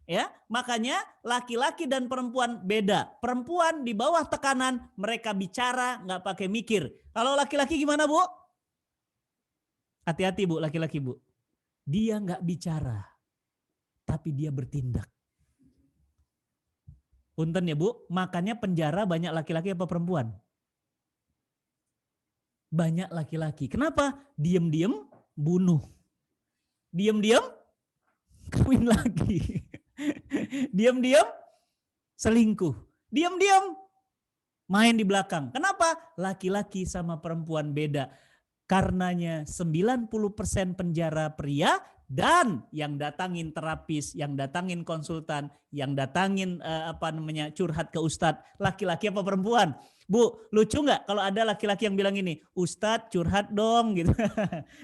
Ya, makanya laki-laki dan perempuan beda. Perempuan di bawah tekanan mereka bicara nggak pakai mikir. Kalau laki-laki gimana Bu? Hati-hati Bu, laki-laki Bu. Dia nggak bicara, tapi dia bertindak. Punten ya Bu, makanya penjara banyak laki-laki apa perempuan? Banyak laki-laki. Kenapa? Diam-diam bunuh. Diam-diam kawin lagi. Diam-diam selingkuh. Diam-diam main di belakang. Kenapa? Laki-laki sama perempuan beda. Karenanya 90% penjara pria dan yang datangin terapis, yang datangin konsultan, yang datangin curhat ke ustadz, laki-laki apa perempuan? Bu, lucu nggak kalau ada laki-laki yang bilang ini, "Ustadz curhat dong," gitu.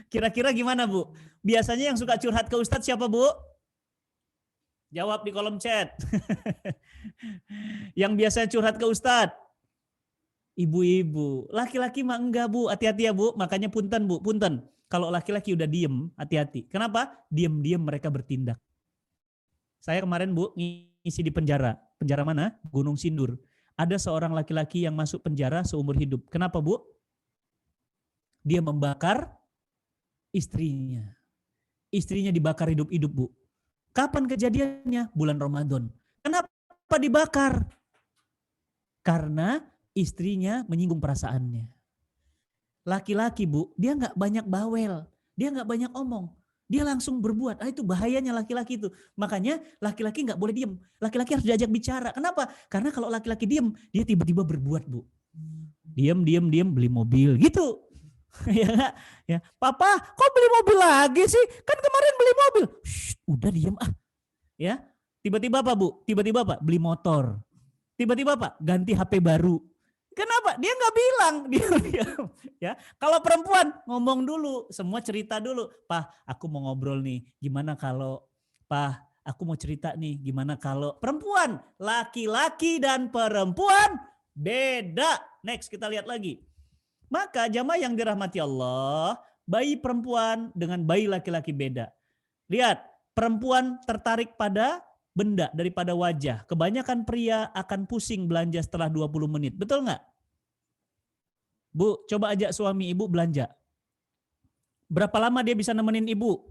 Kira-kira gimana Bu? Biasanya yang suka curhat ke ustadz siapa Bu? Jawab di kolom chat. Yang biasa curhat ke ustadz, ibu-ibu. Laki-laki mah enggak Bu, hati-hati ya Bu. Makanya punten Bu, punten. Kalau laki-laki udah diem, hati-hati. Kenapa? Diem-diem mereka bertindak. Saya kemarin Bu ngisi di penjara. Penjara mana? Gunung Sindur. Ada seorang laki-laki yang masuk penjara seumur hidup. Kenapa Bu? Dia membakar istrinya. Istrinya dibakar hidup-hidup Bu. Kapan kejadiannya? Bulan Ramadan. Kenapa dibakar? Karena istrinya menyinggung perasaannya. Laki-laki Bu, dia nggak banyak bawel, dia nggak banyak omong, dia langsung berbuat. Itu bahayanya laki-laki itu. Makanya laki-laki nggak boleh diem, laki-laki harus diajak bicara. Kenapa? Karena kalau laki-laki diem, dia tiba-tiba berbuat Bu. Diam beli mobil gitu. Ya nggak? Ya, papa kok beli mobil lagi sih? Kan kemarin beli mobil. Shh, udah diam ah. Ya, tiba-tiba apa Bu? Tiba-tiba apa? Beli motor. Tiba-tiba apa? Ganti HP baru. Kenapa? Dia nggak bilang. Dia ya. Kalau perempuan ngomong dulu, semua cerita dulu. Pak, aku mau ngobrol nih. Gimana kalau aku mau cerita nih. Gimana kalau perempuan? Laki-laki dan perempuan beda. Next kita lihat lagi. Maka jamaah yang dirahmati Allah, bayi perempuan dengan bayi laki-laki beda. Lihat, perempuan tertarik pada benda daripada wajah. Kebanyakan pria akan pusing belanja setelah 20 menit. Betul nggak? Bu, coba ajak suami ibu belanja. Berapa lama dia bisa nemenin ibu?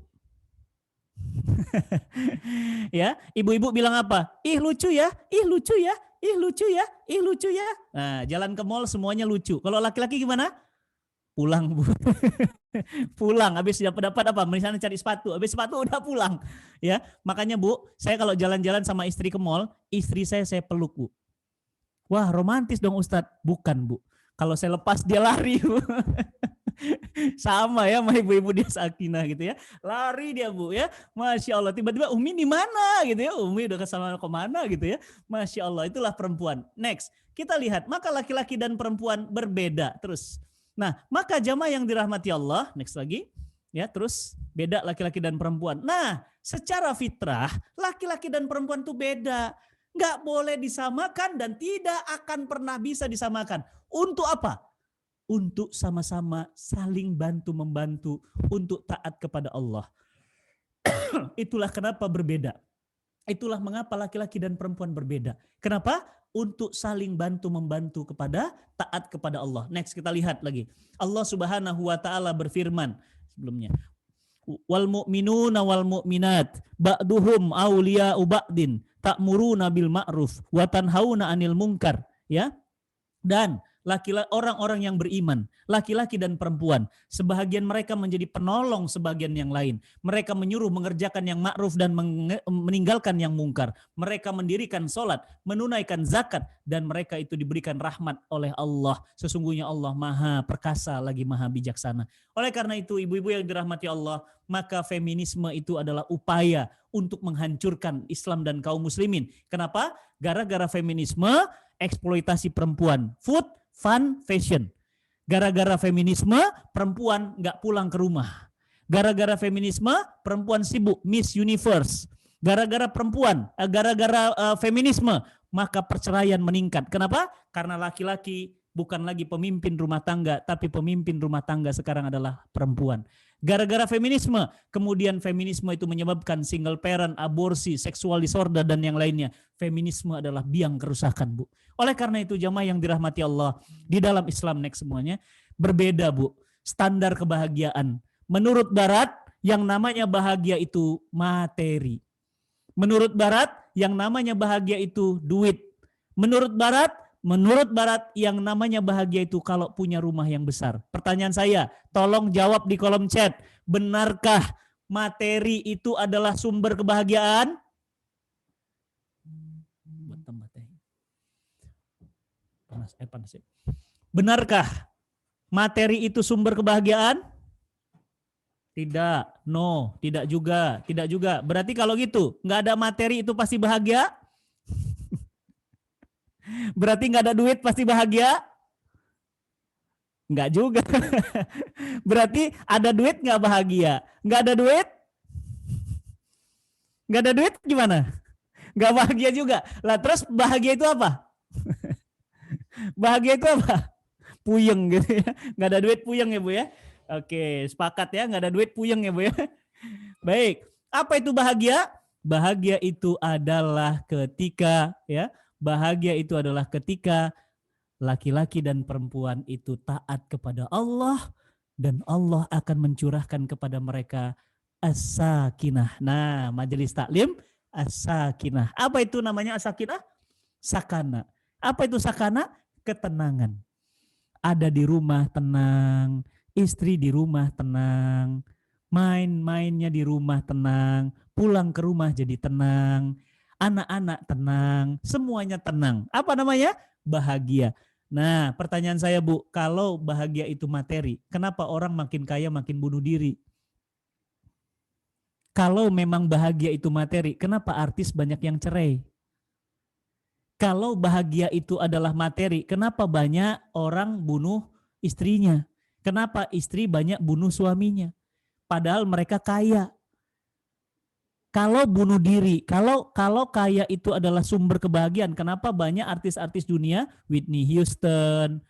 Ya, ibu-ibu bilang apa? Ih lucu ya, ih lucu ya, ih lucu ya, ih lucu ya. Nah, jalan ke mall semuanya lucu. Kalau laki-laki gimana? Pulang Bu. Pulang habis dapat apa? Misalnya cari sepatu, habis sepatu udah pulang. Ya, makanya Bu, saya kalau jalan-jalan sama istri ke mall, istri saya peluk Bu. Wah, romantis dong Ustadz. Bukan Bu. Kalau saya lepas dia lari Bu. Sama ya sama ibu-ibu dia Sakinah gitu ya. Lari dia Bu ya. Masya Allah. Tiba-tiba Umi di mana gitu ya. Umi udah kesana kemana gitu ya. Masya Allah, itulah perempuan. Next, kita lihat. Maka laki-laki dan perempuan berbeda. Terus. Nah, maka jamaah yang dirahmati Allah. Next lagi. Ya, terus beda laki-laki dan perempuan. Nah, secara fitrah laki-laki dan perempuan itu beda. Nggak boleh disamakan dan tidak akan pernah bisa disamakan. Untuk apa? Untuk sama-sama saling bantu-membantu untuk taat kepada Allah. Itulah kenapa berbeda. Itulah mengapa laki-laki dan perempuan berbeda. Kenapa? Untuk saling bantu-membantu kepada taat kepada Allah. Next kita lihat lagi. Allah Subhanahu wa taala berfirman sebelumnya. Wal mu'minuna wal mu'minat ba'duhum awliya'u ba'din ta'muruna bil ma'ruf wa tanhauna 'anil munkar, ya. Dan orang-orang yang beriman, laki-laki dan perempuan, sebahagian mereka menjadi penolong sebagian yang lain. Mereka menyuruh mengerjakan yang ma'ruf dan meninggalkan yang mungkar. Mereka mendirikan sholat, menunaikan zakat, dan mereka itu diberikan rahmat oleh Allah. Sesungguhnya Allah maha perkasa lagi maha bijaksana. Oleh karena itu ibu-ibu yang dirahmati Allah, maka feminisme itu adalah upaya untuk menghancurkan Islam dan kaum muslimin. Kenapa? Gara-gara feminisme, eksploitasi perempuan, food, fun, fashion. Gara-gara feminisme, perempuan nggak pulang ke rumah. Gara-gara feminisme, perempuan sibuk Miss Universe. Gara-gara feminisme, maka perceraian meningkat. Kenapa? Karena laki-laki bukan lagi pemimpin rumah tangga, tapi pemimpin rumah tangga sekarang adalah perempuan. Gara-gara feminisme, kemudian feminisme itu menyebabkan single parent, aborsi, seksual disorder, dan yang lainnya. Feminisme adalah biang kerusakan, Bu. Oleh karena itu jamaah yang dirahmati Allah, di dalam Islam next semuanya, berbeda Bu, standar kebahagiaan. Menurut Barat, yang namanya bahagia itu materi. Menurut Barat, yang namanya bahagia itu duit. Menurut Barat yang namanya bahagia itu kalau punya rumah yang besar. Pertanyaan saya, tolong jawab di kolom chat. Benarkah materi itu adalah sumber kebahagiaan? Panas. Benarkah materi itu sumber kebahagiaan? Tidak, no, tidak juga. Berarti kalau gitu, nggak ada materi itu pasti bahagia? Berarti nggak ada duit pasti bahagia? Nggak juga. Berarti ada duit nggak bahagia? Nggak ada duit? Nggak ada duit gimana? Nggak bahagia juga. Lah terus bahagia itu apa? Bahagia itu apa? Puyeng gitu ya. Nggak ada duit puyeng ya Bu ya. Oke, sepakat ya. Nggak ada duit puyeng ya Bu ya. Baik. Apa itu bahagia? Bahagia itu adalah ketika ya. Bahagia itu adalah ketika laki-laki dan perempuan itu taat kepada Allah dan Allah akan mencurahkan kepada mereka as-sakinah. Nah, majelis taklim as-sakinah. Apa itu namanya as-sakinah? Sakana. Apa itu sakana? Ketenangan. Ada di rumah tenang, istri di rumah tenang, main-mainnya di rumah tenang, pulang ke rumah jadi tenang. Anak-anak tenang, semuanya tenang. Apa namanya? Bahagia. Nah, pertanyaan saya Bu, kalau bahagia itu materi, kenapa orang makin kaya makin bunuh diri? Kalau memang bahagia itu materi, kenapa artis banyak yang cerai? Kalau bahagia itu adalah materi, kenapa banyak orang bunuh istrinya? Kenapa istri banyak bunuh suaminya? Padahal mereka kaya. Kalau bunuh diri, kalau kaya itu adalah sumber kebahagiaan, kenapa banyak artis-artis dunia, Whitney Houston,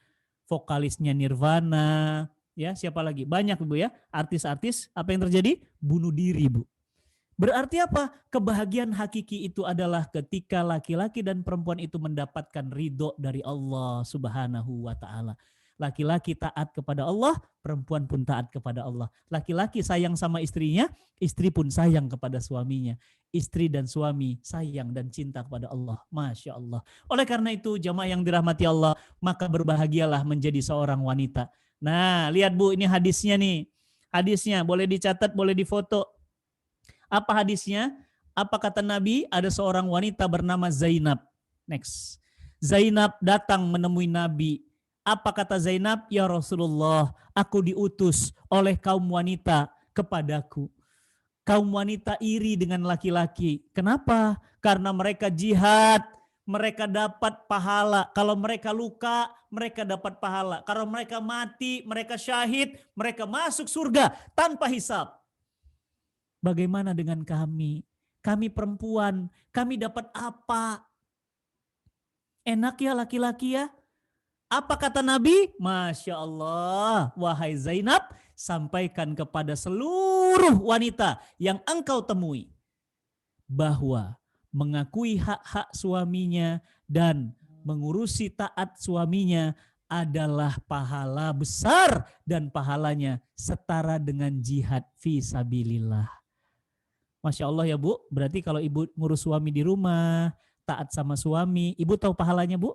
vokalisnya Nirvana, ya siapa lagi? Banyak Bu ya, artis-artis apa yang terjadi? Bunuh diri Bu. Berarti apa? Kebahagiaan hakiki itu adalah ketika laki-laki dan perempuan itu mendapatkan ridho dari Allah Subhanahu wa Ta'ala. Laki-laki taat kepada Allah, perempuan pun taat kepada Allah. Laki-laki sayang sama istrinya, istri pun sayang kepada suaminya. Istri dan suami sayang dan cinta kepada Allah. Masya Allah. Oleh karena itu jamaah yang dirahmati Allah, maka berbahagialah menjadi seorang wanita. Nah lihat Bu, ini hadisnya nih. Hadisnya boleh dicatat, boleh difoto. Apa hadisnya? Apa kata Nabi? Ada seorang wanita bernama Zainab. Next. Zainab datang menemui Nabi. Apa kata Zainab? Ya Rasulullah, aku diutus oleh kaum wanita kepadaku. Kaum wanita iri dengan laki-laki. Kenapa? Karena mereka jihad, mereka dapat pahala. Kalau mereka luka, mereka dapat pahala. Kalau mereka mati, mereka syahid, mereka masuk surga tanpa hisab. Bagaimana dengan kami? Kami perempuan, kami dapat apa? Enak ya laki-laki ya? Apa kata Nabi? Masya Allah, wahai Zainab, sampaikan kepada seluruh wanita yang engkau temui bahwa mengakui hak-hak suaminya dan mengurusi taat suaminya adalah pahala besar dan pahalanya setara dengan jihad fi sabilillah. Masya Allah ya Bu, berarti kalau ibu ngurus suami di rumah, taat sama suami, ibu tahu pahalanya Bu?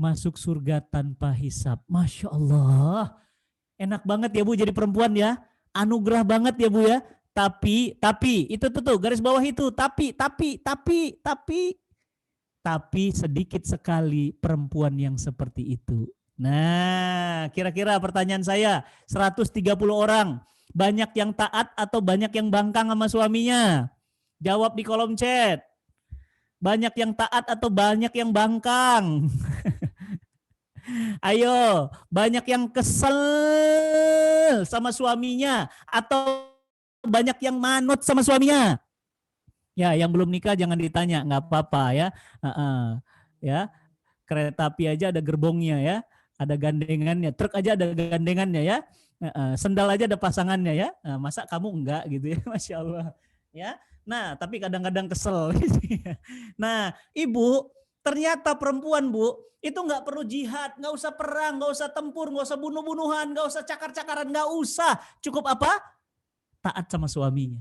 Masuk surga tanpa hisab. Masya Allah. Enak banget ya Bu jadi perempuan ya. Anugerah banget ya Bu ya. Tapi, itu tuh garis bawah itu. Tapi sedikit sekali perempuan yang seperti itu. Nah, kira-kira pertanyaan saya, 130 orang. Banyak yang taat atau banyak yang bangkang sama suaminya? Jawab di kolom chat. Banyak yang taat atau banyak yang bangkang? Ayo, banyak yang kesel sama suaminya atau banyak yang manut sama suaminya? Ya, yang belum nikah jangan ditanya, nggak apa-apa ya. Ya, kereta api aja ada gerbongnya ya, ada gandengannya, truk aja ada gandengannya ya, sendal aja ada pasangannya ya. Masa kamu enggak gitu ya, Masya Allah. Ya, nah tapi kadang-kadang kesel. Nah, ibu, ternyata perempuan Bu, itu nggak perlu jihad, nggak usah perang, nggak usah tempur, nggak usah bunuh-bunuhan, nggak usah cakar-cakaran, nggak usah. Cukup apa? Taat sama suaminya.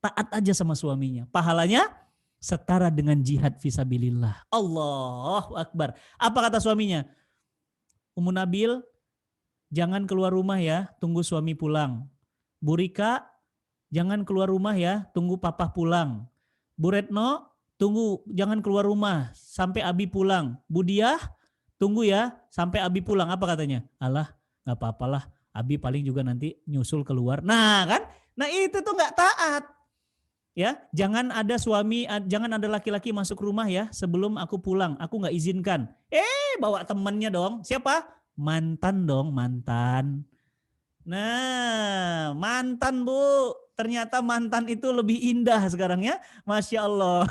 Taat aja sama suaminya. Pahalanya setara dengan jihad fisabilillah. Allahu Akbar. Apa kata suaminya? Ummu Nabil, jangan keluar rumah ya, tunggu suami pulang. Bu Rika, jangan keluar rumah ya, tunggu papa pulang. Bu Retno, tunggu, jangan keluar rumah sampai Abi pulang. Bu Diah, tunggu ya sampai Abi pulang. Apa katanya? Alah, nggak apa-apalah. Abi paling juga nanti nyusul keluar. Nah kan, nah itu tuh nggak taat. Ya, jangan ada suami, jangan ada laki-laki masuk rumah ya sebelum aku pulang. Aku nggak izinkan. Bawa temannya dong. Siapa? Mantan dong, mantan. Nah, mantan Bu. Ternyata mantan itu lebih indah sekarang ya. Masya Allah.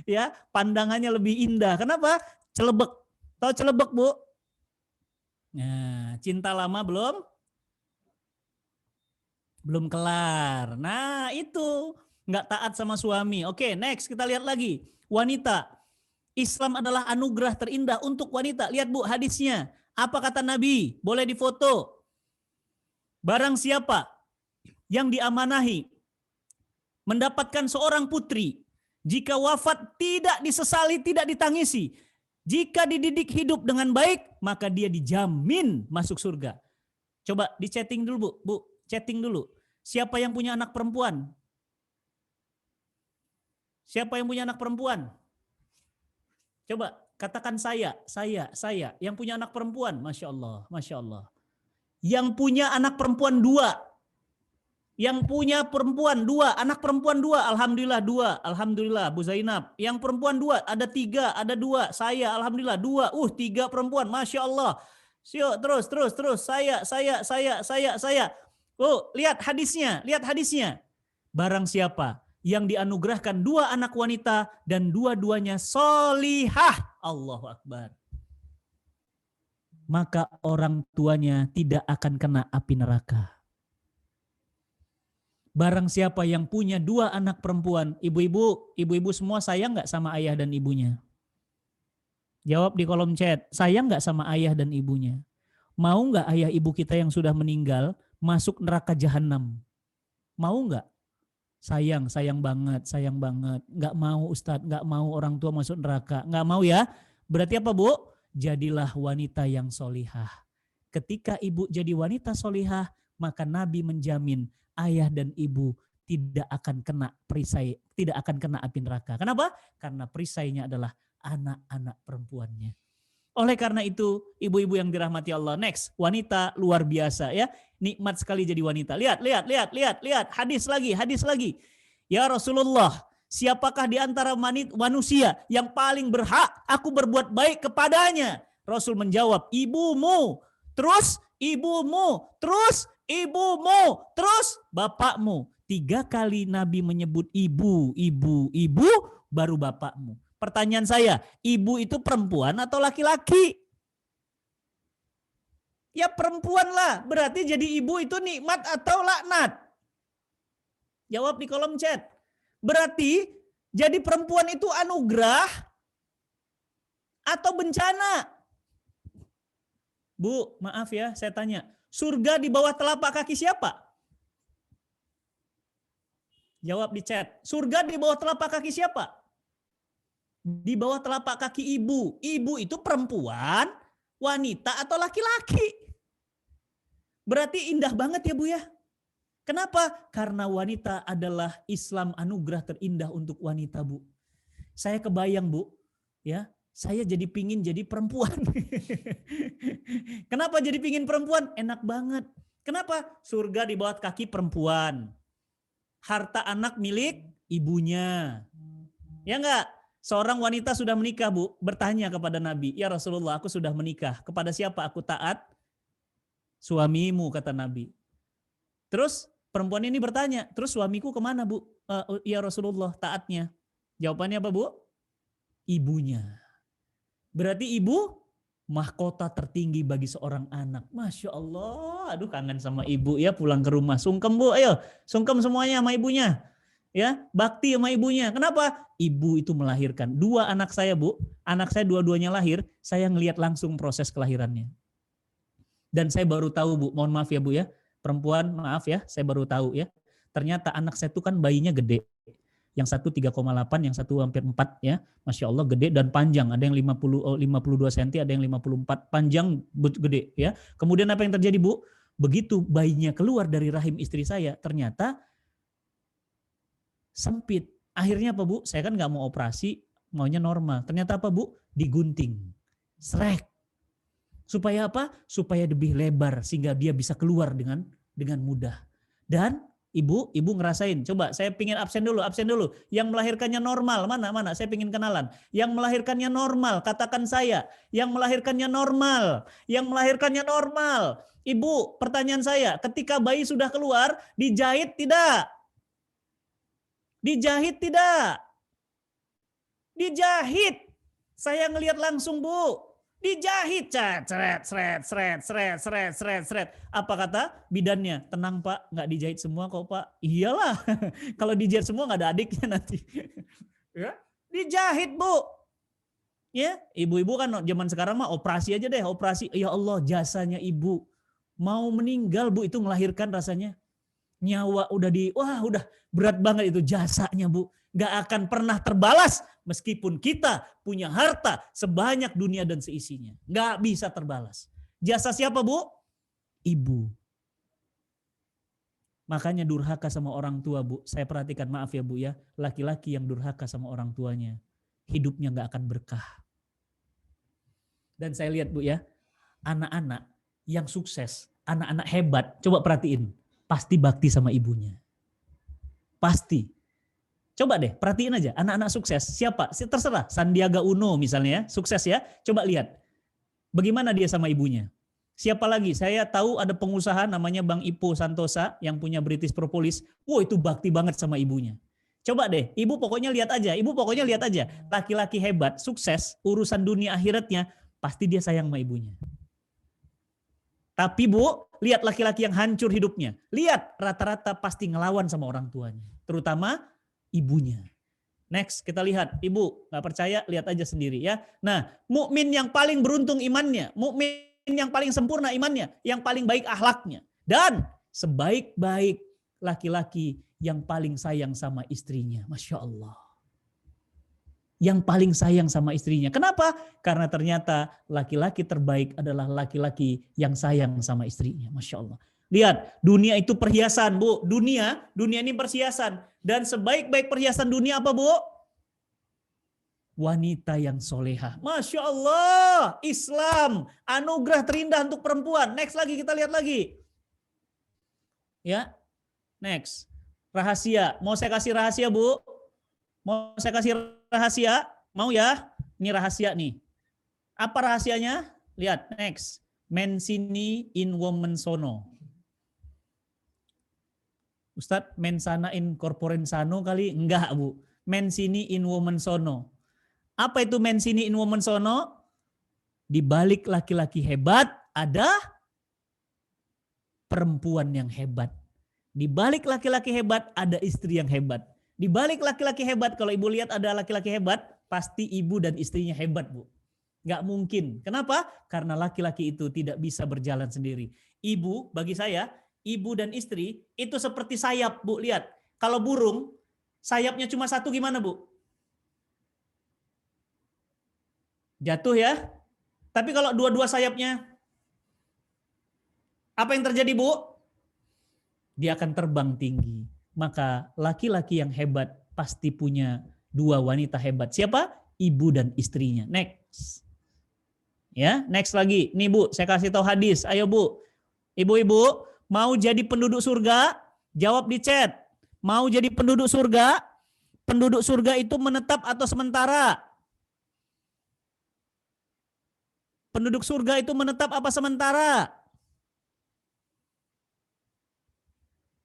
Ya, pandangannya lebih indah. Kenapa? Celebek. Tahu celebek Bu? Nah, cinta lama belum kelar. Nah, itu nggak taat sama suami. Oke, next kita lihat lagi. Wanita. Islam adalah anugerah terindah untuk wanita. Lihat Bu hadisnya. Apa kata Nabi? Boleh difoto. Barang siapa yang diamanahi mendapatkan seorang putri, jika wafat tidak disesali, tidak ditangisi. Jika dididik hidup dengan baik, maka dia dijamin masuk surga. Coba di chatting dulu Bu, chatting dulu. Siapa yang punya anak perempuan? Siapa yang punya anak perempuan? Coba Katakan saya. Yang punya anak perempuan, Masya Allah. Yang punya anak perempuan 2. Yang punya perempuan 2, anak perempuan 2, alhamdulillah 2, alhamdulillah Bu Zainab. Yang perempuan 2, ada 3, ada 2, saya alhamdulillah 2, 3 perempuan, Masya Allah. Yuk terus, saya. Lihat hadisnya. Barang siapa yang dianugerahkan 2 anak wanita dan dua-duanya solihah, Allahu Akbar, maka orang tuanya tidak akan kena api neraka. Barang siapa yang punya 2 anak perempuan, ibu-ibu semua sayang nggak sama ayah dan ibunya? Jawab di kolom chat, sayang nggak sama ayah dan ibunya? Mau nggak ayah ibu kita yang sudah meninggal masuk neraka jahanam? Mau nggak? Sayang banget. Nggak mau Ustadz, nggak mau orang tua masuk neraka. Nggak mau ya? Berarti apa Bu? Jadilah wanita yang solihah. Ketika ibu jadi wanita solihah, maka Nabi menjamin ayah dan ibu tidak akan kena perisai, tidak akan kena api neraka. Kenapa? Karena perisainya adalah anak-anak perempuannya. Oleh karena itu, ibu-ibu yang dirahmati Allah, next, wanita luar biasa ya. Nikmat sekali jadi wanita. Lihat. Hadis lagi. Ya Rasulullah, siapakah di antara manusia yang paling berhak aku berbuat baik kepadanya? Rasul menjawab, ibumu, terus ibumu, terus ibumu, terus bapakmu. 3 kali Nabi menyebut ibu, baru bapakmu. Pertanyaan saya, ibu itu perempuan atau laki-laki? Ya perempuan lah, berarti jadi ibu itu nikmat atau laknat? Jawab di kolom chat. Berarti jadi perempuan itu anugerah atau bencana? Bu, maaf ya, saya tanya. Surga di bawah telapak kaki siapa? Jawab di chat. Surga di bawah telapak kaki siapa? Di bawah telapak kaki ibu. Ibu itu perempuan, wanita atau laki-laki? Berarti indah banget ya Bu ya. Kenapa? Karena wanita adalah Islam anugerah terindah untuk wanita Bu. Saya kebayang Bu, ya. Saya jadi pingin jadi perempuan. Kenapa jadi pingin perempuan? Enak banget. Kenapa? Surga di bawah kaki perempuan. Harta anak milik ibunya. Ya enggak? Seorang wanita sudah menikah Bu, bertanya kepada Nabi, ya Rasulullah aku sudah menikah. Kepada siapa aku taat? Suamimu, kata Nabi. Terus perempuan ini bertanya, terus suamiku kemana Bu? Ya Rasulullah taatnya. Jawabannya apa Bu? Ibunya. Berarti ibu mahkota tertinggi bagi seorang anak. Masya Allah, aduh kangen sama ibu ya pulang ke rumah. Sungkem Bu, ayo sungkem semuanya sama ibunya. Ya, bakti sama ibunya. Kenapa? Ibu itu melahirkan. 2 anak saya Bu, anak saya dua-duanya lahir, saya ngelihat langsung proses kelahirannya. Dan saya baru tahu Bu, mohon maaf ya Bu ya, perempuan maaf ya, saya baru tahu ya. Ternyata anak saya itu kan bayinya gede. Yang satu 3,8, yang satu hampir 4 ya. Masya Allah gede dan panjang. Ada yang 52 cm, ada yang 54. Panjang gede ya. Kemudian apa yang terjadi Bu? Begitu bayinya keluar dari rahim istri saya, ternyata sempit. Akhirnya apa Bu? Saya kan nggak mau operasi, maunya normal. Ternyata apa Bu? Digunting. Srek. Supaya apa? Supaya lebih lebar sehingga dia bisa keluar dengan mudah. Dan Ibu ngerasain. Coba saya pingin absen dulu. Yang melahirkannya normal, mana? Saya pingin kenalan. Yang melahirkannya normal, katakan saya. Yang melahirkannya normal. Ibu, pertanyaan saya, ketika bayi sudah keluar, dijahit tidak? Dijahit. Saya ngelihat langsung Bu. Dijahit, seret. Apa kata bidannya? Tenang Pak, nggak dijahit semua kok Pak. Iyalah, kalau dijahit semua nggak ada adiknya nanti. Ya, dijahit Bu. Ya, ibu-ibu kan zaman sekarang mah operasi aja deh, operasi. Ya Allah, jasanya ibu. Mau meninggal Bu itu melahirkan rasanya. Nyawa udah berat banget itu jasanya Bu. Gak akan pernah terbalas meskipun kita punya harta sebanyak dunia dan seisinya. Gak bisa terbalas. Jasa siapa Bu? Ibu. Makanya durhaka sama orang tua Bu. Saya perhatikan, maaf ya Bu ya. Laki-laki yang durhaka sama orang tuanya, hidupnya gak akan berkah. Dan saya lihat Bu ya, anak-anak yang sukses, anak-anak hebat, coba perhatiin, pasti bakti sama ibunya. Pasti. Coba deh, perhatiin aja anak-anak sukses. Siapa? Terserah, Sandiaga Uno misalnya ya, sukses ya. Coba lihat, bagaimana dia sama ibunya. Siapa lagi? Saya tahu ada pengusaha namanya Bang Ipo Santosa yang punya British Propolis. Wah, itu bakti banget sama ibunya. Coba deh, ibu pokoknya lihat aja. Laki-laki hebat, sukses, urusan dunia akhiratnya, pasti dia sayang sama ibunya. Tapi Bu, lihat laki-laki yang hancur hidupnya. Lihat, rata-rata pasti ngelawan sama orang tuanya. Terutama ibunya. Next, kita lihat. Ibu, nggak percaya, lihat aja sendiri ya. Nah, mukmin yang paling beruntung imannya, mukmin yang paling sempurna imannya, yang paling baik akhlaknya, dan sebaik-baik laki-laki yang paling sayang sama istrinya. Masya Allah. Yang paling sayang sama istrinya. Kenapa? Karena ternyata laki-laki terbaik adalah laki-laki yang sayang sama istrinya. Masya Allah. Lihat, dunia itu perhiasan, Bu. Dunia ini perhiasan. Dan sebaik-baik perhiasan dunia apa, Bu? Wanita yang soleha. Masya Allah, Islam, anugerah terindah untuk perempuan. Next lagi, kita lihat lagi. Ya, next. Rahasia, mau saya kasih rahasia Bu? Mau saya kasih rahasia? Mau ya? Ini rahasia nih. Apa rahasianya? Lihat, next. Mensini in woman sono. Ustadz, mensana in corporen sano kali? Enggak Bu. Mensini in woman sono. Apa itu mensini in woman sono? Di balik laki-laki hebat ada perempuan yang hebat. Di balik laki-laki hebat ada istri yang hebat. Di balik laki-laki hebat, kalau ibu lihat ada laki-laki hebat, pasti ibu dan istrinya hebat Bu. Nggak mungkin. Kenapa? Karena laki-laki itu tidak bisa berjalan sendiri. Ibu, bagi saya, ibu dan istri itu seperti sayap Bu. Lihat, kalau burung, sayapnya cuma satu gimana Bu? Jatuh ya. Tapi kalau dua-dua sayapnya, apa yang terjadi Bu? Dia akan terbang tinggi. Maka laki-laki yang hebat pasti punya dua wanita hebat. Siapa? Ibu dan istrinya. Next. Ya, next lagi. Nih Bu, saya kasih tahu hadis. Ayo Bu. Ibu-ibu, mau jadi penduduk surga? Jawab di chat. Mau jadi penduduk surga? Penduduk surga itu menetap atau sementara? Penduduk surga itu menetap apa sementara?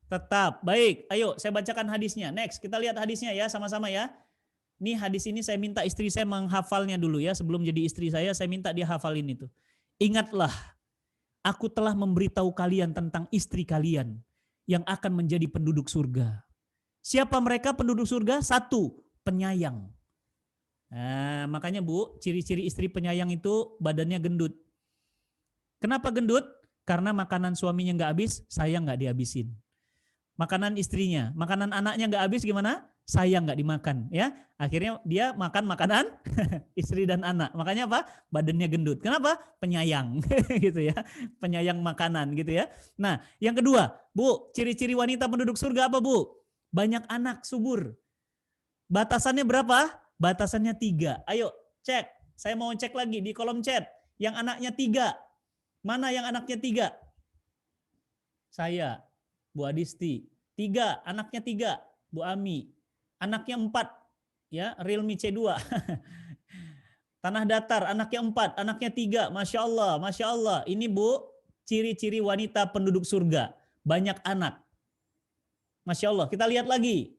Tetap. Baik, ayo saya bacakan hadisnya. Next, kita lihat hadisnya ya sama-sama ya. Nih hadis ini saya minta istri saya menghafalnya dulu ya. Sebelum jadi istri saya minta dia hafalin itu. Ingatlah, aku telah memberitahu kalian tentang istri kalian yang akan menjadi penduduk surga. Siapa mereka penduduk surga? Satu, penyayang. Nah, makanya Bu, ciri-ciri istri penyayang itu badannya gendut. Kenapa gendut? Karena makanan suaminya nggak habis, sayang nggak dihabisin. Makanan istrinya, makanan anaknya nggak habis gimana? Sayang nggak dimakan, ya. Akhirnya dia makan makanan istri dan anak. Makanya apa? Badannya gendut. Kenapa? Penyayang, gitu ya. Penyayang makanan, gitu ya. Nah, yang kedua, Bu, ciri-ciri wanita penduduk surga apa Bu? Banyak anak subur. Batasannya berapa? Batasannya 3. Ayo cek. Saya mau cek lagi di kolom chat. Yang anaknya 3. Mana yang anaknya 3? Saya, Bu Adisti. 3, anaknya 3. Bu Ami. Anaknya 4. Ya, Realme C2. Tanah Datar, anaknya 4. Anaknya 3. Masya Allah, Masya Allah. Ini Bu, ciri-ciri wanita penduduk surga. Banyak anak. Masya Allah. Kita lihat lagi.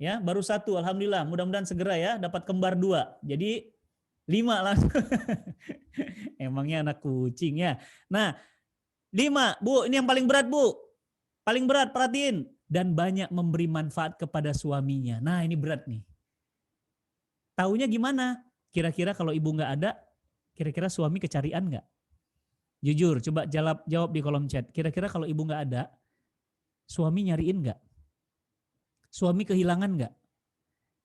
Ya, baru 1, alhamdulillah. Mudah-mudahan segera ya dapat kembar 2. Jadi 5 langsung. Emangnya anak kucing ya. Nah, 5, Bu, ini yang paling berat Bu. Paling berat, perhatiin. Dan banyak memberi manfaat kepada suaminya. Nah, ini berat nih. Taunya gimana? Kira-kira kalau ibu nggak ada, kira-kira suami kecarian nggak? Jujur, coba jawab di kolom chat. Kira-kira kalau ibu nggak ada, suami nyariin nggak? Suami kehilangan nggak?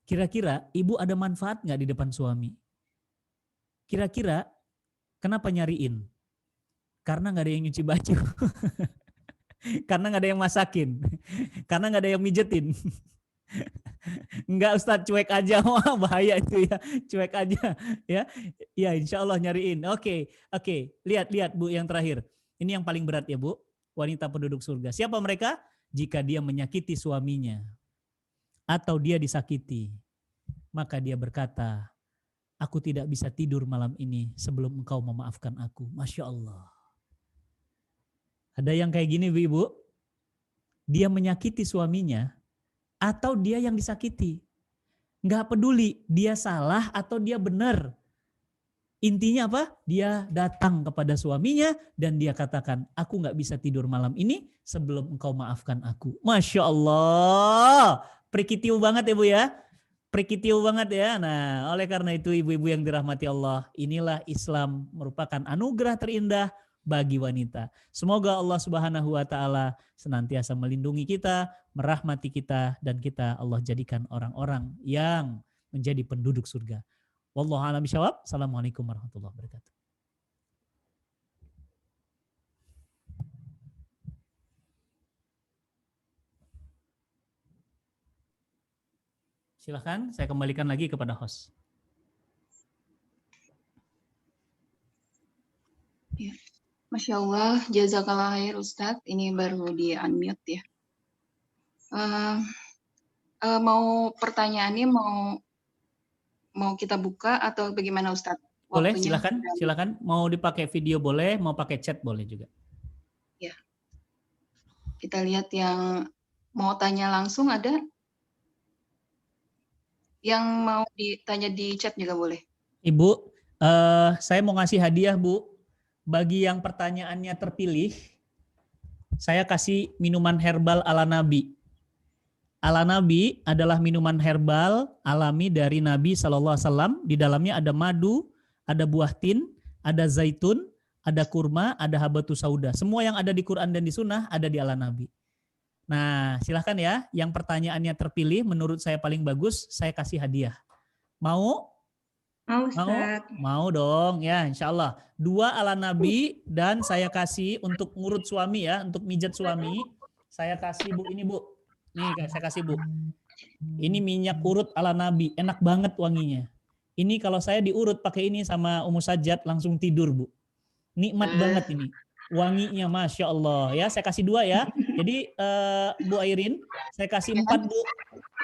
Kira-kira ibu ada manfaat nggak di depan suami? Kira-kira kenapa nyariin? Karena nggak ada yang nyuci baju. Karena nggak ada yang masakin. Karena nggak ada yang mijetin. Enggak Ustadz, cuek aja. Wah, bahaya itu ya. Cuek aja ya. Ya, insya Allah nyariin. Oke. Lihat Bu yang terakhir. Ini yang paling berat ya Bu. Wanita penduduk surga. Siapa mereka? Jika dia menyakiti suaminya atau dia disakiti, maka dia berkata, aku tidak bisa tidur malam ini sebelum engkau memaafkan aku. Masya Allah. Ada yang kayak gini Ibu. Dia menyakiti suaminya atau dia yang disakiti. Nggak peduli dia salah atau dia benar. Intinya apa? Dia datang kepada suaminya dan dia katakan, aku nggak bisa tidur malam ini sebelum engkau maafkan aku. Masya Allah. Prikitiu banget ya Bu ya. Prikitiu banget ya. Nah, oleh karena itu ibu-ibu yang dirahmati Allah, inilah Islam merupakan anugerah terindah bagi wanita. Semoga Allah Subhanahu wa taala senantiasa melindungi kita, merahmati kita, dan kita Allah jadikan orang-orang yang menjadi penduduk surga. Wallahu a'lam bishawab. Assalamualaikum warahmatullahi wabarakatuh. Silahkan, saya kembalikan lagi kepada host. Ya. Masya Allah, jazakallah khair Ustadz. Ini baru di unmute ya. Mau pertanyaannya mau kita buka atau bagaimana Ustadz? Boleh, Waktunya silakan. Mau dipakai video boleh, mau pakai chat boleh juga. Ya. Kita lihat yang mau tanya langsung ada? Yang mau ditanya di chat juga boleh. Ibu, saya mau ngasih hadiah Bu. Bagi yang pertanyaannya terpilih, saya kasih minuman herbal ala Nabi. Ala Nabi adalah minuman herbal alami dari Nabi SAW. Di dalamnya ada madu, ada buah tin, ada zaitun, ada kurma, ada habatus sauda. Semua yang ada di Quran dan di Sunnah ada di ala Nabi. Nah, silahkan ya. Yang pertanyaannya terpilih, menurut saya paling bagus, saya kasih hadiah. Mau? Mau dong ya, insya Allah. 2 ala Nabi dan saya kasih untuk ngurut suami ya, untuk mijat suami. Saya kasih Bu, ini Bu. Nih saya kasih Bu. Ini minyak urut ala Nabi, enak banget wanginya. Ini kalau saya diurut pakai ini sama Ummu Sajjad langsung tidur Bu. Nikmat banget ini. Wanginya Masya Allah ya, saya kasih 2 ya. Jadi Bu Airin, saya kasih 4 Bu.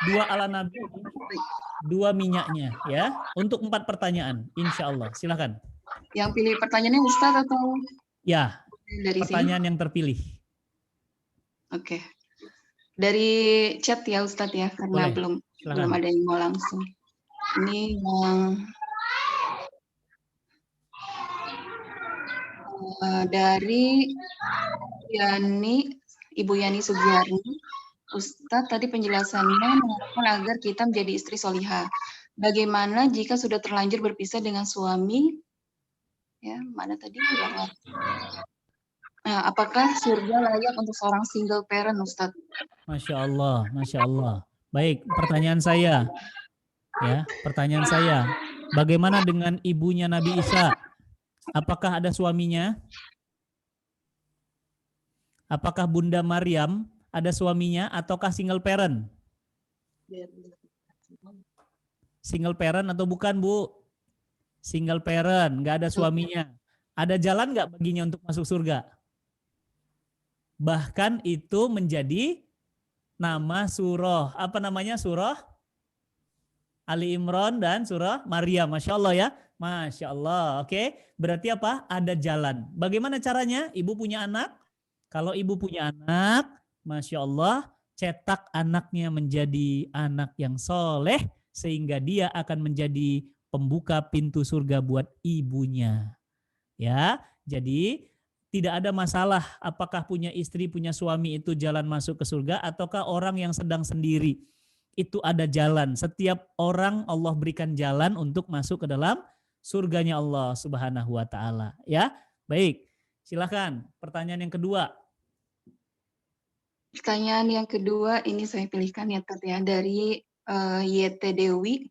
2 ala Nabi, 2 minyaknya ya. Untuk 4 pertanyaan, insya Allah. Silakan. Yang pilih pertanyaannya Ustadz atau? Ya, dari pertanyaan sini? yang terpilih. Oke. Dari chat ya Ustadz ya, karena Boleh. belum ada yang mau langsung. Ini yang dari Ibu Yani Sugiyarni. Ustadz tadi penjelasannya mengatakan agar kita menjadi istri solihah. Bagaimana jika sudah terlanjur berpisah dengan suami? Ya, mana tadi? Nah, apakah surga layak untuk seorang single parent, Ustadz? Masya Allah, Masya Allah. Baik, pertanyaan saya. Ya, pertanyaan saya. Bagaimana dengan ibunya Nabi Isa? Apakah ada suaminya? Apakah Bunda Maryam ada suaminya ataukah single parent? Single parent atau bukan Bu? Single parent, nggak ada suaminya. Ada jalan nggak baginya untuk masuk surga? Bahkan itu menjadi nama surah. Apa namanya surah? Ali Imran dan surah Maryam. Masya Allah ya. Masya Allah. Oke. Berarti apa? Ada jalan. Bagaimana caranya? Ibu punya anak? Kalau ibu punya anak, Masya Allah, cetak anaknya menjadi anak yang soleh, sehingga dia akan menjadi pembuka pintu surga buat ibunya. Ya, jadi tidak ada masalah apakah punya istri, punya suami itu jalan masuk ke surga, ataukah orang yang sedang sendiri. Itu ada jalan. Setiap orang Allah berikan jalan untuk masuk ke dalam surganya Allah Subhanahu wa taala. Ya, baik. Silakan pertanyaan yang kedua. Pertanyaan yang kedua ini saya pilihkan ya Tat ya, dari YT Dewi.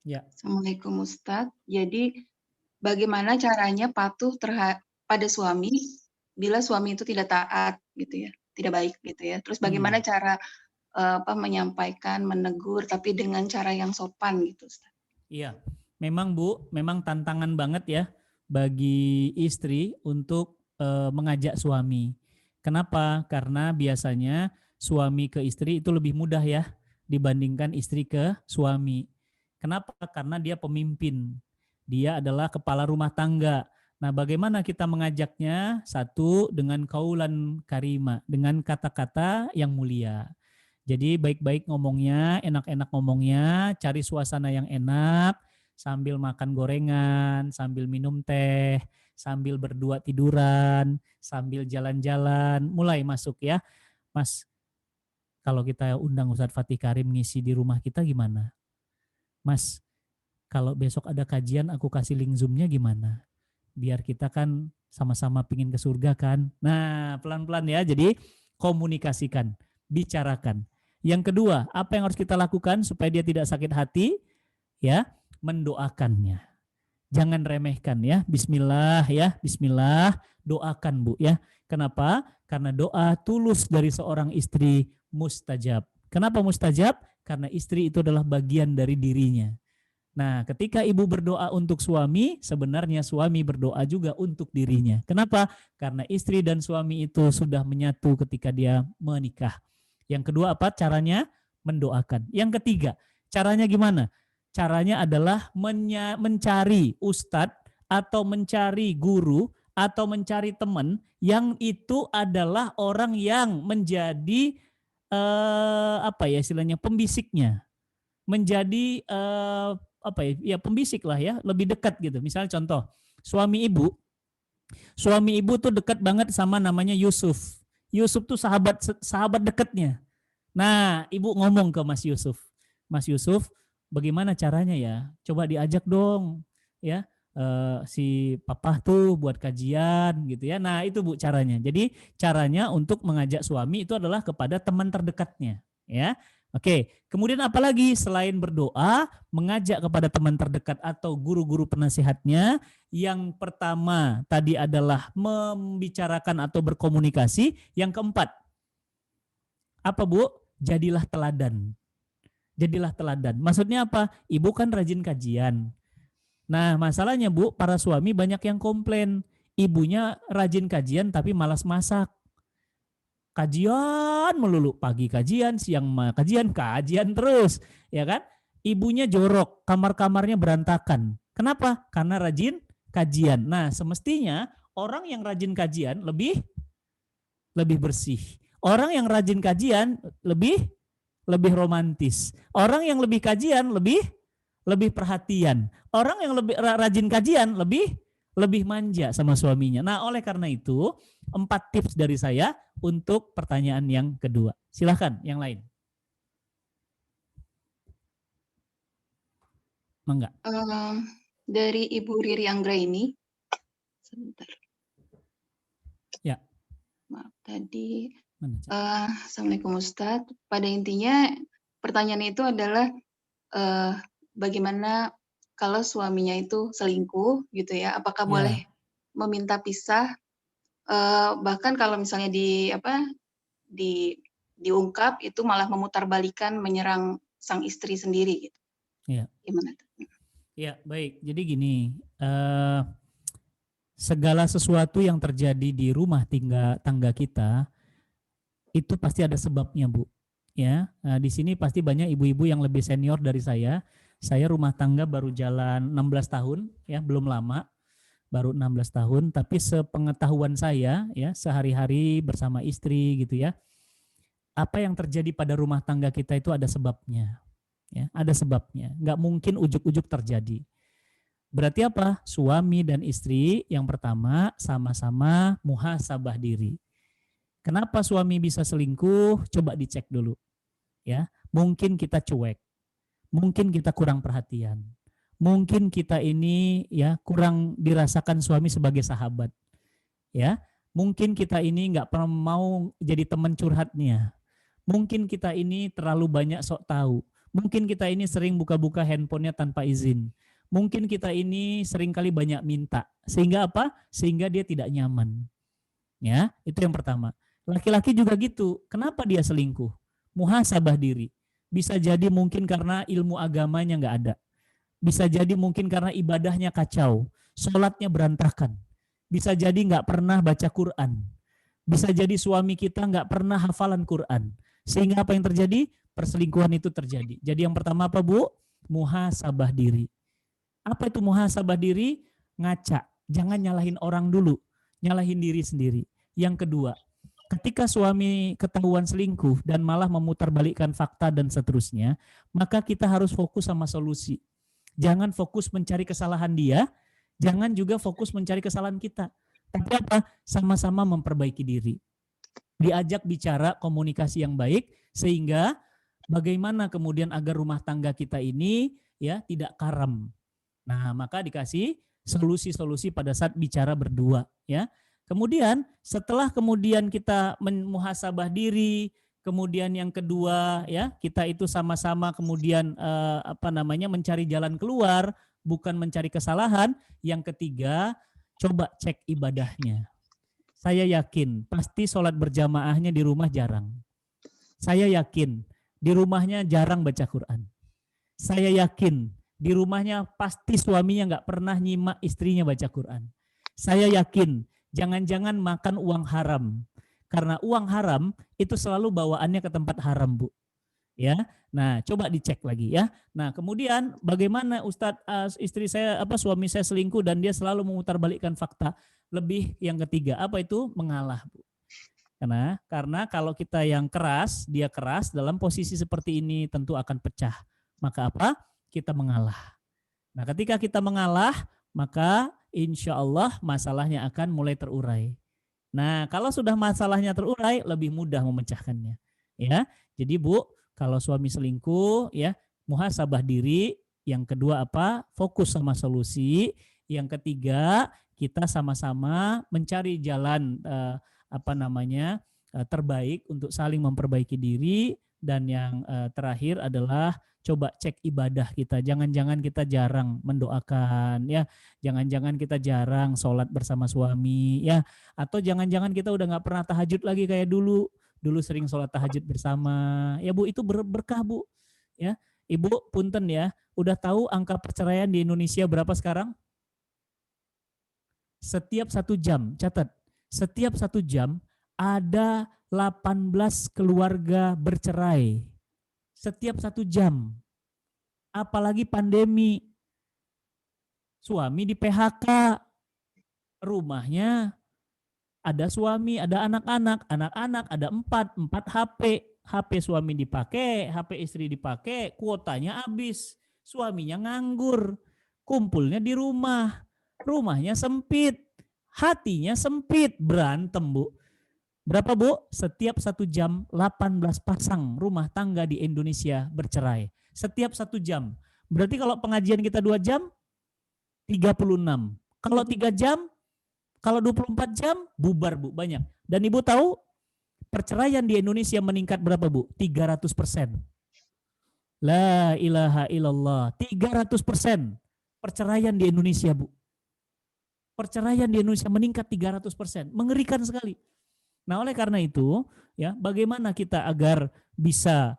Ya. Assalamualaikum Ustadz. Jadi bagaimana caranya patuh pada suami bila suami itu tidak taat gitu ya, tidak baik gitu ya. Terus bagaimana cara menyampaikan, menegur, tapi dengan cara yang sopan gitu, Ustaz. Iya, memang Bu, memang tantangan banget ya bagi istri untuk mengajak suami. Kenapa? Karena biasanya suami ke istri itu lebih mudah ya dibandingkan istri ke suami. Kenapa? Karena dia pemimpin. Dia adalah kepala rumah tangga. Nah, bagaimana kita mengajaknya? Satu, dengan kaulan karima, dengan kata-kata yang mulia. Jadi baik-baik ngomongnya, enak-enak ngomongnya, cari suasana yang enak, sambil makan gorengan, sambil minum teh, sambil berdua tiduran, sambil jalan-jalan, mulai masuk ya. Mas, kalau kita undang Ustadz Fatih Karim ngisi di rumah kita gimana? Mas, kalau besok ada kajian aku kasih link Zoom-nya gimana? Biar kita kan sama-sama pingin ke surga kan. Nah, pelan-pelan ya, jadi komunikasikan, bicarakan. Yang kedua, apa yang harus kita lakukan supaya dia tidak sakit hati? Ya, mendoakannya. Jangan remehkan ya. Bismillah ya, bismillah, doakan Bu ya. Kenapa? Karena doa tulus dari seorang istri mustajab. Kenapa mustajab? Karena istri itu adalah bagian dari dirinya. Nah, ketika ibu berdoa untuk suami, sebenarnya suami berdoa juga untuk dirinya. Kenapa? Karena istri dan suami itu sudah menyatu ketika dia menikah. Yang kedua apa? Caranya mendoakan. Yang ketiga, caranya gimana? Caranya adalah mencari ustadz atau mencari guru atau mencari teman yang itu adalah orang yang menjadi istilahnya pembisiknya, menjadi pembisik lah ya, lebih dekat gitu. Misalnya contoh, suami ibu tuh dekat banget sama namanya Yusuf. Yusuf tuh sahabat dekatnya. Nah, ibu ngomong ke Mas Yusuf, bagaimana caranya ya? Coba diajak dong, ya si papa tuh buat kajian gitu ya. Nah, itu Bu caranya. Jadi caranya untuk mengajak suami itu adalah kepada teman terdekatnya, ya. Oke, kemudian apalagi selain berdoa, mengajak kepada teman terdekat atau guru-guru penasihatnya. Yang pertama tadi adalah membicarakan atau berkomunikasi. Yang keempat, apa Bu? Jadilah teladan. Jadilah teladan. Maksudnya apa? Ibu kan rajin kajian. Nah, masalahnya Bu, para suami banyak yang komplain. Ibunya rajin kajian tapi malas masak. Kajian melulu, pagi kajian, siang kajian terus, ya kan? Ibunya jorok, kamar-kamarnya berantakan. Kenapa? Karena rajin kajian. Nah, semestinya orang yang rajin kajian lebih bersih. Orang yang rajin kajian lebih romantis. Orang yang lebih kajian lebih perhatian. Orang yang lebih rajin kajian lebih manja sama suaminya. Nah, oleh karena itu 4 tips dari saya untuk pertanyaan yang kedua. Silahkan yang lain. Mangga. Dari Ibu Riri Anggraini. Sebentar. Ya. Maaf tadi. Assalamualaikum Ustadz. Pada intinya pertanyaan itu adalah bagaimana kalau suaminya itu selingkuh gitu ya? Apakah boleh meminta pisah? Bahkan kalau misalnya diungkap itu malah memutarbalikan menyerang sang istri sendiri gitu. Iya. Gimana? Ya, baik. Jadi gini, segala sesuatu yang terjadi di rumah tangga kita itu pasti ada sebabnya, Bu. Ya, di sini pasti banyak ibu-ibu yang lebih senior dari saya. Saya rumah tangga baru jalan 16 tahun, ya, belum lama. Baru 16 tahun, tapi sepengetahuan saya ya, sehari-hari bersama istri gitu ya. Apa yang terjadi pada rumah tangga kita itu ada sebabnya. Ya, ada sebabnya. Nggak mungkin ujuk-ujuk terjadi. Berarti apa? Suami dan istri yang pertama sama-sama muhasabah diri. Kenapa suami bisa selingkuh? Coba dicek dulu. Ya, mungkin kita cuek. Mungkin kita kurang perhatian. Mungkin kita ini ya kurang dirasakan suami sebagai sahabat. Ya, mungkin kita ini nggak pernah mau jadi teman curhatnya. Mungkin kita ini terlalu banyak sok tahu. Mungkin kita ini sering buka-buka handphonenya tanpa izin. Mungkin kita ini sering kali banyak minta. Sehingga apa? Sehingga dia tidak nyaman. Ya, itu yang pertama. Laki-laki juga gitu. Kenapa dia selingkuh? muhasabah diri. Bisa jadi mungkin karena ilmu agamanya nggak ada. Bisa jadi mungkin karena ibadahnya kacau, sholatnya berantakan. Bisa jadi nggak pernah baca Quran. Bisa jadi suami kita nggak pernah hafalan Quran. Sehingga apa yang terjadi? Perselingkuhan itu terjadi. Jadi yang pertama apa, Bu? Muhasabah diri. Apa itu muhasabah diri? Ngaca. Jangan nyalahin orang dulu. Nyalahin diri sendiri. Yang kedua, ketika suami ketahuan selingkuh dan malah memutarbalikkan fakta dan seterusnya, maka kita harus fokus sama solusi. Jangan fokus mencari kesalahan dia, jangan juga fokus mencari kesalahan kita. Tapi apa? Sama-sama memperbaiki diri. Diajak bicara, komunikasi yang baik, sehingga bagaimana kemudian agar rumah tangga kita ini ya tidak karam. Nah, maka dikasih solusi-solusi pada saat bicara berdua, ya. Kemudian setelah kemudian kita muhasabah diri, kemudian yang kedua ya kita itu sama-sama kemudian mencari jalan keluar, bukan mencari kesalahan. Yang ketiga, coba cek ibadahnya. Saya yakin pasti sholat berjamaahnya di rumah jarang. Saya yakin di rumahnya jarang baca Quran. Saya yakin di rumahnya pasti suaminya nggak pernah nyimak istrinya baca Quran. Saya yakin jangan-jangan makan uang haram. Karena uang haram itu selalu bawaannya ke tempat haram, Bu. Ya. Nah, coba dicek lagi ya. Nah, kemudian bagaimana Ustadz, suami saya selingkuh dan dia selalu memutarbalikkan fakta. Lebih yang ketiga, apa itu? Mengalah, Bu. Karena kalau kita yang keras, dia keras dalam posisi seperti ini tentu akan pecah. Maka apa? Kita mengalah. Nah, ketika kita mengalah, maka insya Allah masalahnya akan mulai terurai. Nah, kalau sudah masalahnya terurai, lebih mudah memecahkannya. Ya, jadi Bu, kalau suami selingkuh, ya muhasabah diri. Yang kedua apa? Fokus sama solusi. Yang ketiga, kita sama-sama mencari jalan terbaik untuk saling memperbaiki diri. Dan yang terakhir adalah coba cek ibadah kita. Jangan-jangan kita jarang mendoakan, ya. Jangan-jangan kita jarang sholat bersama suami, ya. Atau jangan-jangan kita udah nggak pernah tahajud lagi kayak dulu. Dulu sering sholat tahajud bersama. Ya Bu, itu berkah Bu. Ya, Ibu punten ya. Udah tahu angka perceraian di Indonesia berapa sekarang? Setiap 1 jam, catat. Setiap 1 jam ada 18 keluarga bercerai. Setiap 1 jam. Apalagi pandemi. Suami di PHK. Rumahnya ada suami, ada anak-anak. Anak-anak ada 4 HP. HP suami dipakai, HP istri dipakai, kuotanya habis. Suaminya nganggur. Kumpulnya di rumah. Rumahnya sempit. Hatinya sempit. Berantem, Bu. Berapa, Bu? Setiap 1 jam 18 pasang rumah tangga di Indonesia bercerai. Setiap 1 jam. Berarti kalau pengajian kita 2 jam, 36. Kalau 3 jam, kalau 24 jam, bubar, Bu, banyak. Dan Ibu tahu perceraian di Indonesia meningkat berapa, Bu? 300%. La ilaha illallah. 300% perceraian di Indonesia, Bu. Perceraian di Indonesia meningkat 300%. Mengerikan sekali. Nah, oleh karena itu, ya, bagaimana kita agar bisa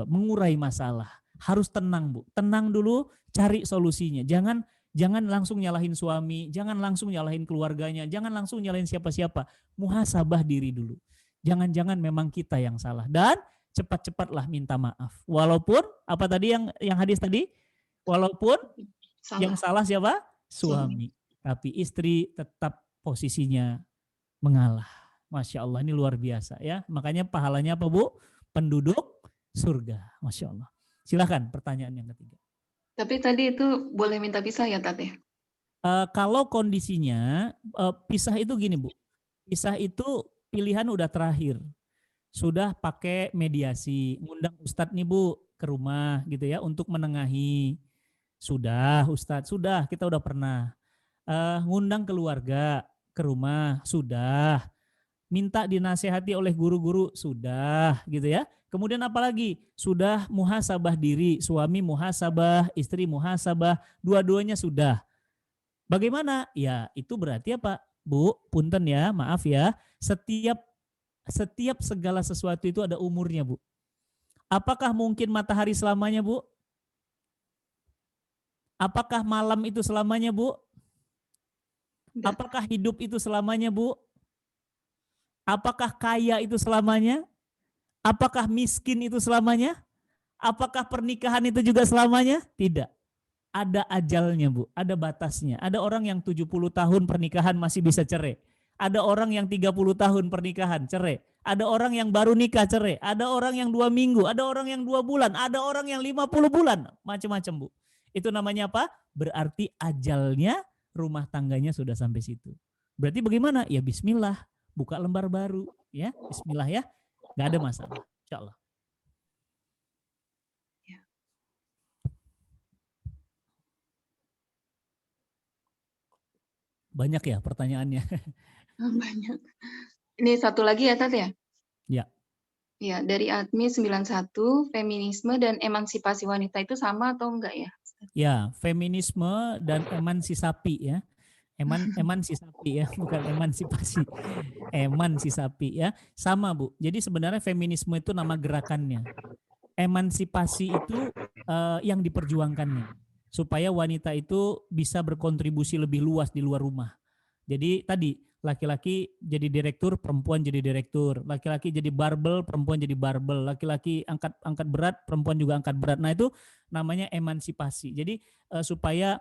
mengurai masalah? Harus tenang, Bu. Tenang dulu, cari solusinya. Jangan langsung nyalahin suami, jangan langsung nyalahin keluarganya, jangan langsung nyalahin siapa-siapa. Muhasabah diri dulu. Jangan-jangan memang kita yang salah. Dan cepat-cepatlah minta maaf. Walaupun apa tadi yang hadis tadi? Walaupun yang salah siapa? Suami. Tapi istri tetap posisinya mengalah. Masya Allah, ini luar biasa ya. Makanya pahalanya apa, Bu? Penduduk surga. Masya Allah. Silakan pertanyaan yang ketiga. Tapi tadi itu boleh minta pisah ya, Tat ya? Kalau kondisinya pisah itu gini, Bu. Pisah itu pilihan udah terakhir. Sudah pakai mediasi. Ngundang Ustadz nih, Bu, ke rumah gitu ya untuk menengahi. Sudah, Ustadz. Sudah, kita udah pernah. Ngundang keluarga ke rumah, sudah. Minta dinasehati oleh guru-guru, sudah gitu ya. Kemudian apalagi? Sudah muhasabah diri, suami muhasabah, istri muhasabah, dua-duanya sudah. Bagaimana? Ya itu berarti apa? Bu, punten ya, maaf ya. Setiap setiap segala sesuatu itu ada umurnya, Bu. Apakah mungkin matahari selamanya, Bu? Apakah malam itu selamanya, Bu? Apakah hidup itu selamanya, Bu? Apakah kaya itu selamanya? Apakah miskin itu selamanya? Apakah pernikahan itu juga selamanya? Tidak. Ada ajalnya, Bu. Ada batasnya. Ada orang yang 70 tahun pernikahan masih bisa cerai. Ada orang yang 30 tahun pernikahan cerai. Ada orang yang baru nikah cerai. Ada orang yang 2 minggu. Ada orang yang 2 bulan. Ada orang yang 50 bulan. Macam-macam, Bu. Itu namanya apa? Berarti ajalnya rumah tangganya sudah sampai situ. Berarti bagaimana? Ya bismillah. Buka lembar baru. Ya, bismillah ya. Nggak ada masalah. Insya Allah. Banyak ya pertanyaannya. Banyak. Ini satu lagi ya, Tat ya? Ya. Ya, dari Admi 91, feminisme dan emansipasi wanita itu sama atau enggak ya? Ya, feminisme dan emansipasi ya. Emansipasi ya, bukan emansipasi. Emansipasi ya. Sama, Bu. Jadi sebenarnya feminisme itu nama gerakannya. Emansipasi itu yang diperjuangkannya. Supaya wanita itu bisa berkontribusi lebih luas di luar rumah. Jadi tadi laki-laki jadi direktur, perempuan jadi direktur. Laki-laki jadi barbel, perempuan jadi barbel. Laki-laki angkat berat, perempuan juga angkat berat. Nah itu namanya emansipasi. Jadi supaya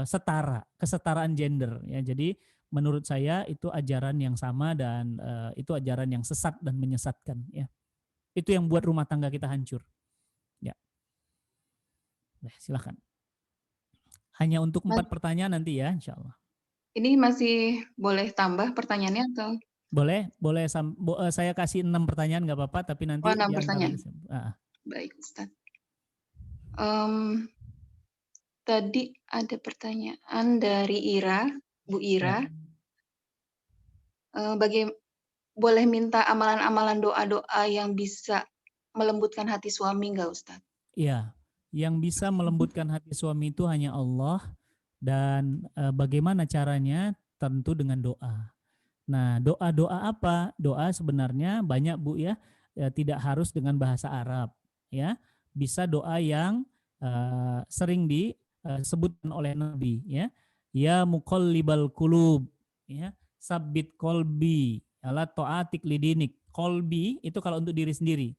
setara, kesetaraan gender ya. Jadi menurut saya itu ajaran yang sama dan itu ajaran yang sesat dan menyesatkan ya. Itu yang buat rumah tangga kita hancur. Ya. Silakan. Hanya untuk 4 pertanyaan nanti ya, insya Allah. Ini masih boleh tambah pertanyaannya atau? Boleh. Saya kasih 6 pertanyaan nggak apa-apa, tapi nanti. 6 pertanyaan. Baik, Ustaz. Tadi ada pertanyaan dari Ira, Bu Ira. Boleh minta amalan-amalan doa-doa yang bisa melembutkan hati suami nggak, Ustaz? Iya. Yang bisa melembutkan hati suami itu hanya Allah dan bagaimana caranya tentu dengan doa. Nah, doa-doa apa? Doa sebenarnya banyak, Bu ya. Tidak harus dengan bahasa Arab ya. Bisa doa yang sering disebutkan oleh Nabi ya. Ya muqallibal qulub ya, sabbit qalbi ala ta'atik lidinik. Qalbi itu kalau untuk diri sendiri.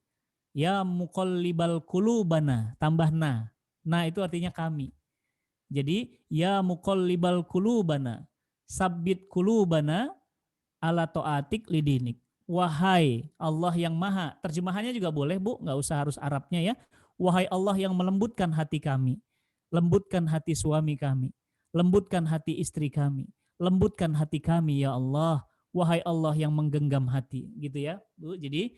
Ya muqallibal qulubana, tambah na. Na itu artinya kami. Jadi ya muqallibal qulubana, sabbit qulubana ala ta'atik lidinik. Wahai Allah yang maha, terjemahannya juga boleh, Bu, nggak usah harus Arabnya ya. Wahai Allah yang melembutkan hati kami, lembutkan hati suami kami, lembutkan hati istri kami, lembutkan hati kami ya Allah. Wahai Allah yang menggenggam hati, gitu ya, Bu. Jadi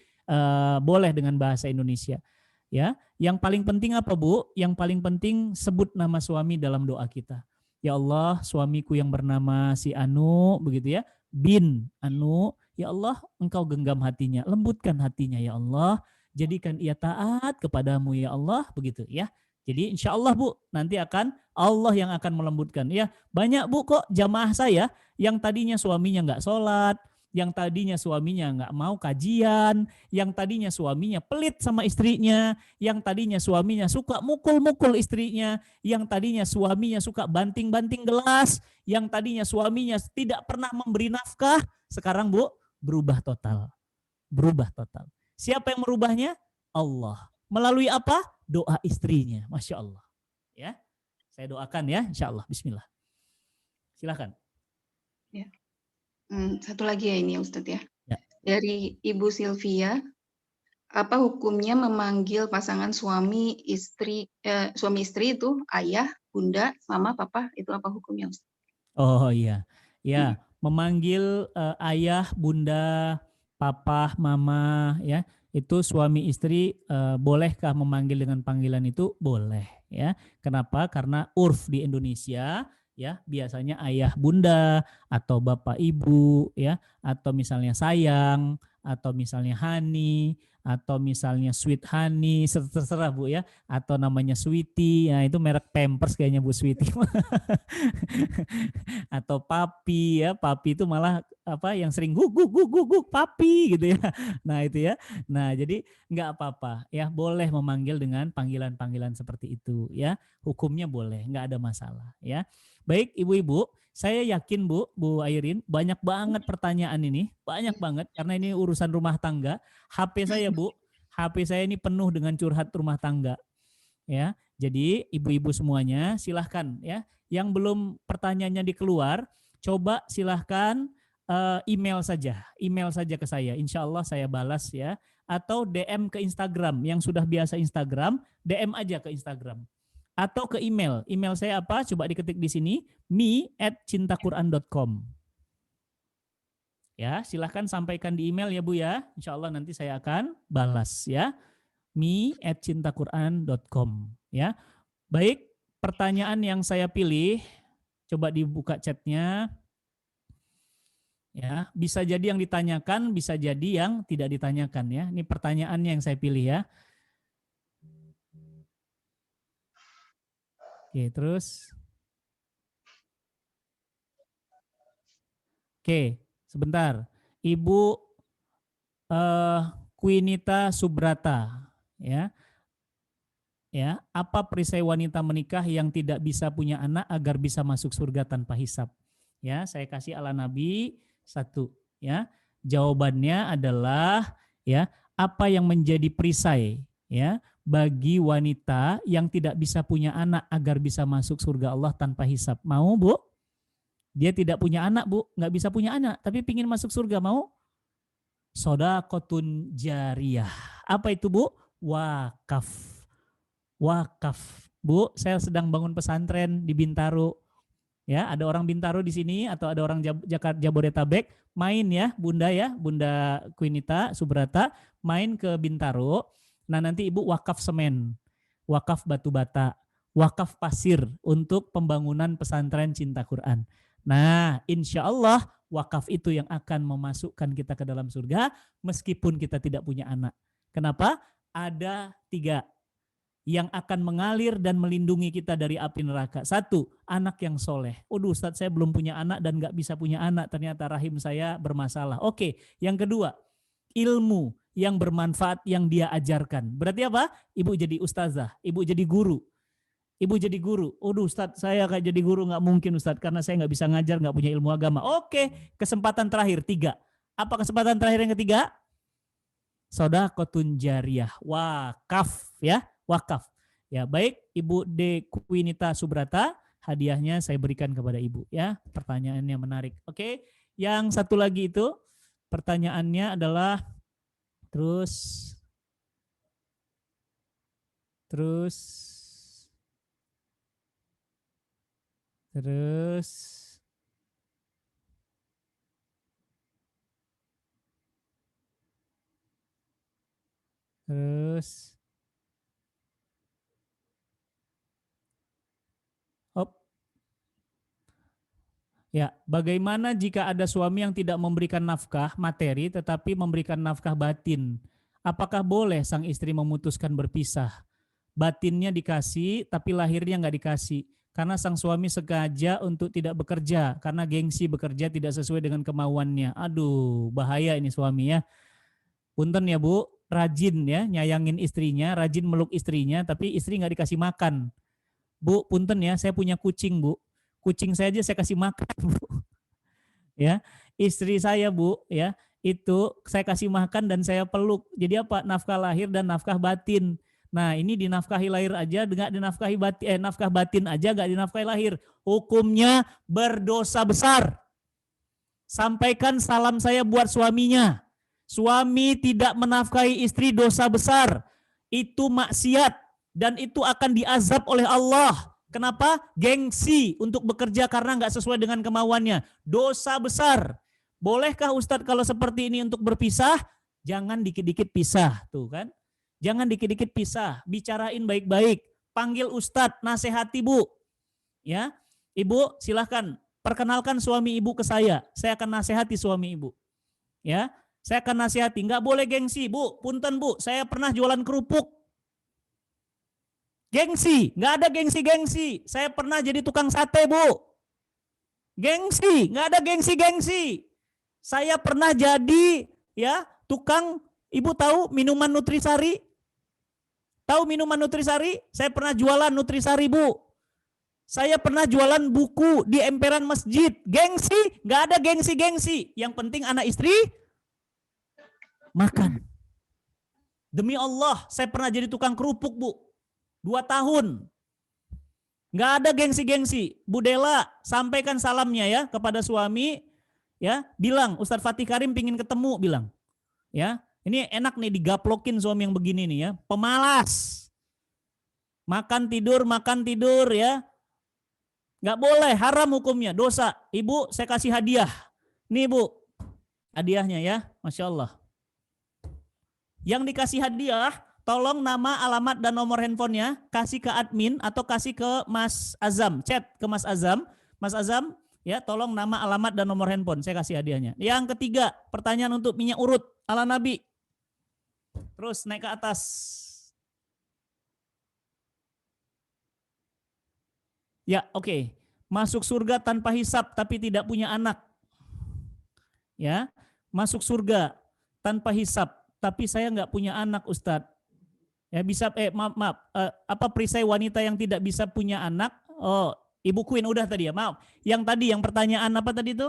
boleh dengan bahasa Indonesia. Ya, yang paling penting apa, Bu? Yang paling penting sebut nama suami dalam doa kita. Ya Allah, suamiku yang bernama si Anu, begitu ya, bin Anu. Ya Allah, Engkau genggam hatinya, lembutkan hatinya ya Allah. Jadikan ia taat kepadamu ya Allah, begitu ya. Jadi insya Allah, Bu, nanti akan Allah yang akan melembutkan. Ya, banyak, Bu, kok jamaah saya yang tadinya suaminya nggak sholat, yang tadinya suaminya nggak mau kajian, yang tadinya suaminya pelit sama istrinya, yang tadinya suaminya suka mukul-mukul istrinya, yang tadinya suaminya suka banting-banting gelas, yang tadinya suaminya tidak pernah memberi nafkah, sekarang, Bu, berubah total. Berubah total. Siapa yang merubahnya? Allah. Melalui apa? Doa istrinya. Masya Allah. Ya, saya doakan ya, insya Allah. Bismillah. Silakan. Ya. Satu lagi ya ini, Ustadz ya. Ya. Dari Ibu Sylvia, apa hukumnya memanggil pasangan suami istri itu ayah, bunda, mama, papa, itu apa hukumnya, Ustadz? Oh iya, ya, memanggil ayah, bunda, papa, mama, ya, itu suami istri bolehkah memanggil dengan panggilan itu? Boleh, ya. Kenapa? Karena urf di Indonesia, ya, biasanya ayah, bunda, atau bapak, ibu, ya, atau misalnya sayang, atau misalnya honey, atau misalnya sweet honey, terserah, Bu ya, atau namanya sweetie, ya itu merek Pampers kayaknya, Bu, sweetie. Atau papi, ya, papi itu malah yang sering guguk papi gitu ya. Nah itu ya. Nah jadi nggak apa-apa ya, boleh memanggil dengan panggilan-panggilan seperti itu ya. Hukumnya boleh, nggak ada masalah ya. Baik ibu-ibu, saya yakin Bu Airin banyak banget pertanyaan ini, banyak banget karena ini urusan rumah tangga. HP saya Bu, HP saya ini penuh dengan curhat rumah tangga ya. Jadi ibu-ibu semuanya silahkan ya. Yang belum pertanyaannya dikeluar, coba silahkan email saja ke saya. Insya Allah saya balas ya. Atau DM ke Instagram, yang sudah biasa Instagram, DM aja ke Instagram. Atau ke email. Email saya apa? Coba diketik di sini, mi@cintaquran.com. Ya, silahkan sampaikan di email ya Bu ya. Insya Allah nanti saya akan balas ya. mi@cintaquran.com ya. Baik, pertanyaan yang saya pilih, coba dibuka chatnya. Ya, bisa jadi yang ditanyakan, bisa jadi yang tidak ditanyakan ya. Ini pertanyaannya yang saya pilih ya. Oke, terus. Oke, sebentar. Ibu Quinita Subrata ya. Ya, apa perisai wanita menikah yang tidak bisa punya anak agar bisa masuk surga tanpa hisab? Ya, saya kasih ala Nabi 1 ya. Jawabannya adalah ya, apa yang menjadi perisai ya bagi wanita yang tidak bisa punya anak agar bisa masuk surga Allah tanpa hisab. Mau Bu? Dia tidak punya anak Bu, nggak bisa punya anak, tapi pingin masuk surga, mau? Sodaqotun jariyah. Apa itu Bu? Wakaf. Wakaf. Bu, saya sedang bangun pesantren di Bintaro. Ya, ada orang Bintaro di sini atau ada orang Jakarta Jabodetabek, main ya, Bunda Quinita Subrata, main ke Bintaro. Nah, nanti Ibu wakaf semen, wakaf batu bata, wakaf pasir untuk pembangunan pesantren Cinta Quran. Nah, insya Allah wakaf itu yang akan memasukkan kita ke dalam surga meskipun kita tidak punya anak. Kenapa? Ada 3 yang akan mengalir dan melindungi kita dari api neraka. 1, anak yang soleh. Ustadz saya belum punya anak dan gak bisa punya anak, ternyata rahim saya bermasalah. Oke, yang kedua, ilmu yang bermanfaat yang dia ajarkan. Berarti apa? Ibu jadi ustazah, ibu jadi guru. Ibu jadi guru. Ustadz saya gak jadi guru, gak mungkin Ustadz, karena saya gak bisa ngajar, gak punya ilmu agama. Oke, kesempatan terakhir 3. Apa kesempatan terakhir yang ketiga? Sodaqotun jariyah, wakaf ya. Wakaf. Ya, baik Ibu D. Quinita Subrata, hadiahnya saya berikan kepada Ibu ya. Pertanyaannya menarik. Oke, yang satu lagi itu pertanyaannya adalah terus ya, bagaimana jika ada suami yang tidak memberikan nafkah materi tetapi memberikan nafkah batin? Apakah boleh sang istri memutuskan berpisah? Batinnya dikasih tapi lahirnya nggak dikasih. Karena sang suami sengaja untuk tidak bekerja karena gengsi bekerja tidak sesuai dengan kemauannya. Aduh, bahaya ini suami ya. Punten ya Bu, rajin ya nyayangin istrinya, rajin meluk istrinya, tapi istri nggak dikasih makan. Bu, punten ya, saya punya kucing Bu. Kucing saya aja saya kasih makan Bu. Ya, istri saya Bu ya, itu saya kasih makan dan saya peluk. Jadi apa? Nafkah lahir dan nafkah batin. Nah, ini dinafkahi lahir aja, enggak dinafkahi batin, nafkah batin aja enggak dinafkahi lahir. Hukumnya berdosa besar. Sampaikan salam saya buat suaminya. Suami tidak menafkahi istri dosa besar. Itu maksiat dan itu akan diazab oleh Allah. Kenapa? Gengsi untuk bekerja karena enggak sesuai dengan kemauannya. Dosa besar. Bolehkah Ustadz kalau seperti ini untuk berpisah? Jangan dikit-dikit pisah, tuh kan? Jangan dikit-dikit pisah, bicarain baik-baik, panggil Ustadz, nasihati Bu. Ya, Ibu silahkan perkenalkan suami Ibu ke saya akan nasihati suami Ibu. Ya, saya akan nasihati, nggak boleh gengsi Bu, punten Bu, saya pernah jualan kerupuk. Gengsi, nggak ada gengsi-gengsi, saya pernah jadi tukang sate Bu. Gengsi, nggak ada gengsi-gengsi. Saya pernah jadi ya tukang, Ibu tahu minuman Nutrisari? Tahu minuman Nutrisari? Saya pernah jualan Nutrisari, Bu. Saya pernah jualan buku di emperan masjid. Gengsi? Nggak ada gengsi-gengsi. Yang penting anak istri makan. Demi Allah, saya pernah jadi tukang kerupuk, Bu. 2 tahun. Nggak ada gengsi-gengsi. Bu Dela, sampaikan salamnya ya kepada suami. Ya, bilang Ustadz Fatih Karim pingin ketemu, bilang. Ya, ini enak nih digaplokin suami yang begini nih ya. Pemalas. Makan tidur ya. Nggak boleh, haram hukumnya, dosa. Ibu, saya kasih hadiah. Nih Bu, hadiahnya ya, Masya Allah. Yang dikasih hadiah, tolong nama, alamat, dan nomor handphonenya kasih ke admin atau kasih ke Mas Azam. Chat ke Mas Azam. Mas Azam, ya tolong nama, alamat, dan nomor handphone. Saya kasih hadiahnya. Yang ketiga, pertanyaan untuk minyak urut ala Nabi. Terus naik ke atas. Ya, oke. Masuk surga tanpa hisap tapi tidak punya anak. Ya, masuk surga tanpa hisap tapi saya nggak punya anak, Ustadz. Ya bisa, maaf, apa perisai wanita yang tidak bisa punya anak? Oh, Ibu Queen udah tadi ya, maaf. Yang tadi, yang pertanyaan apa tadi itu?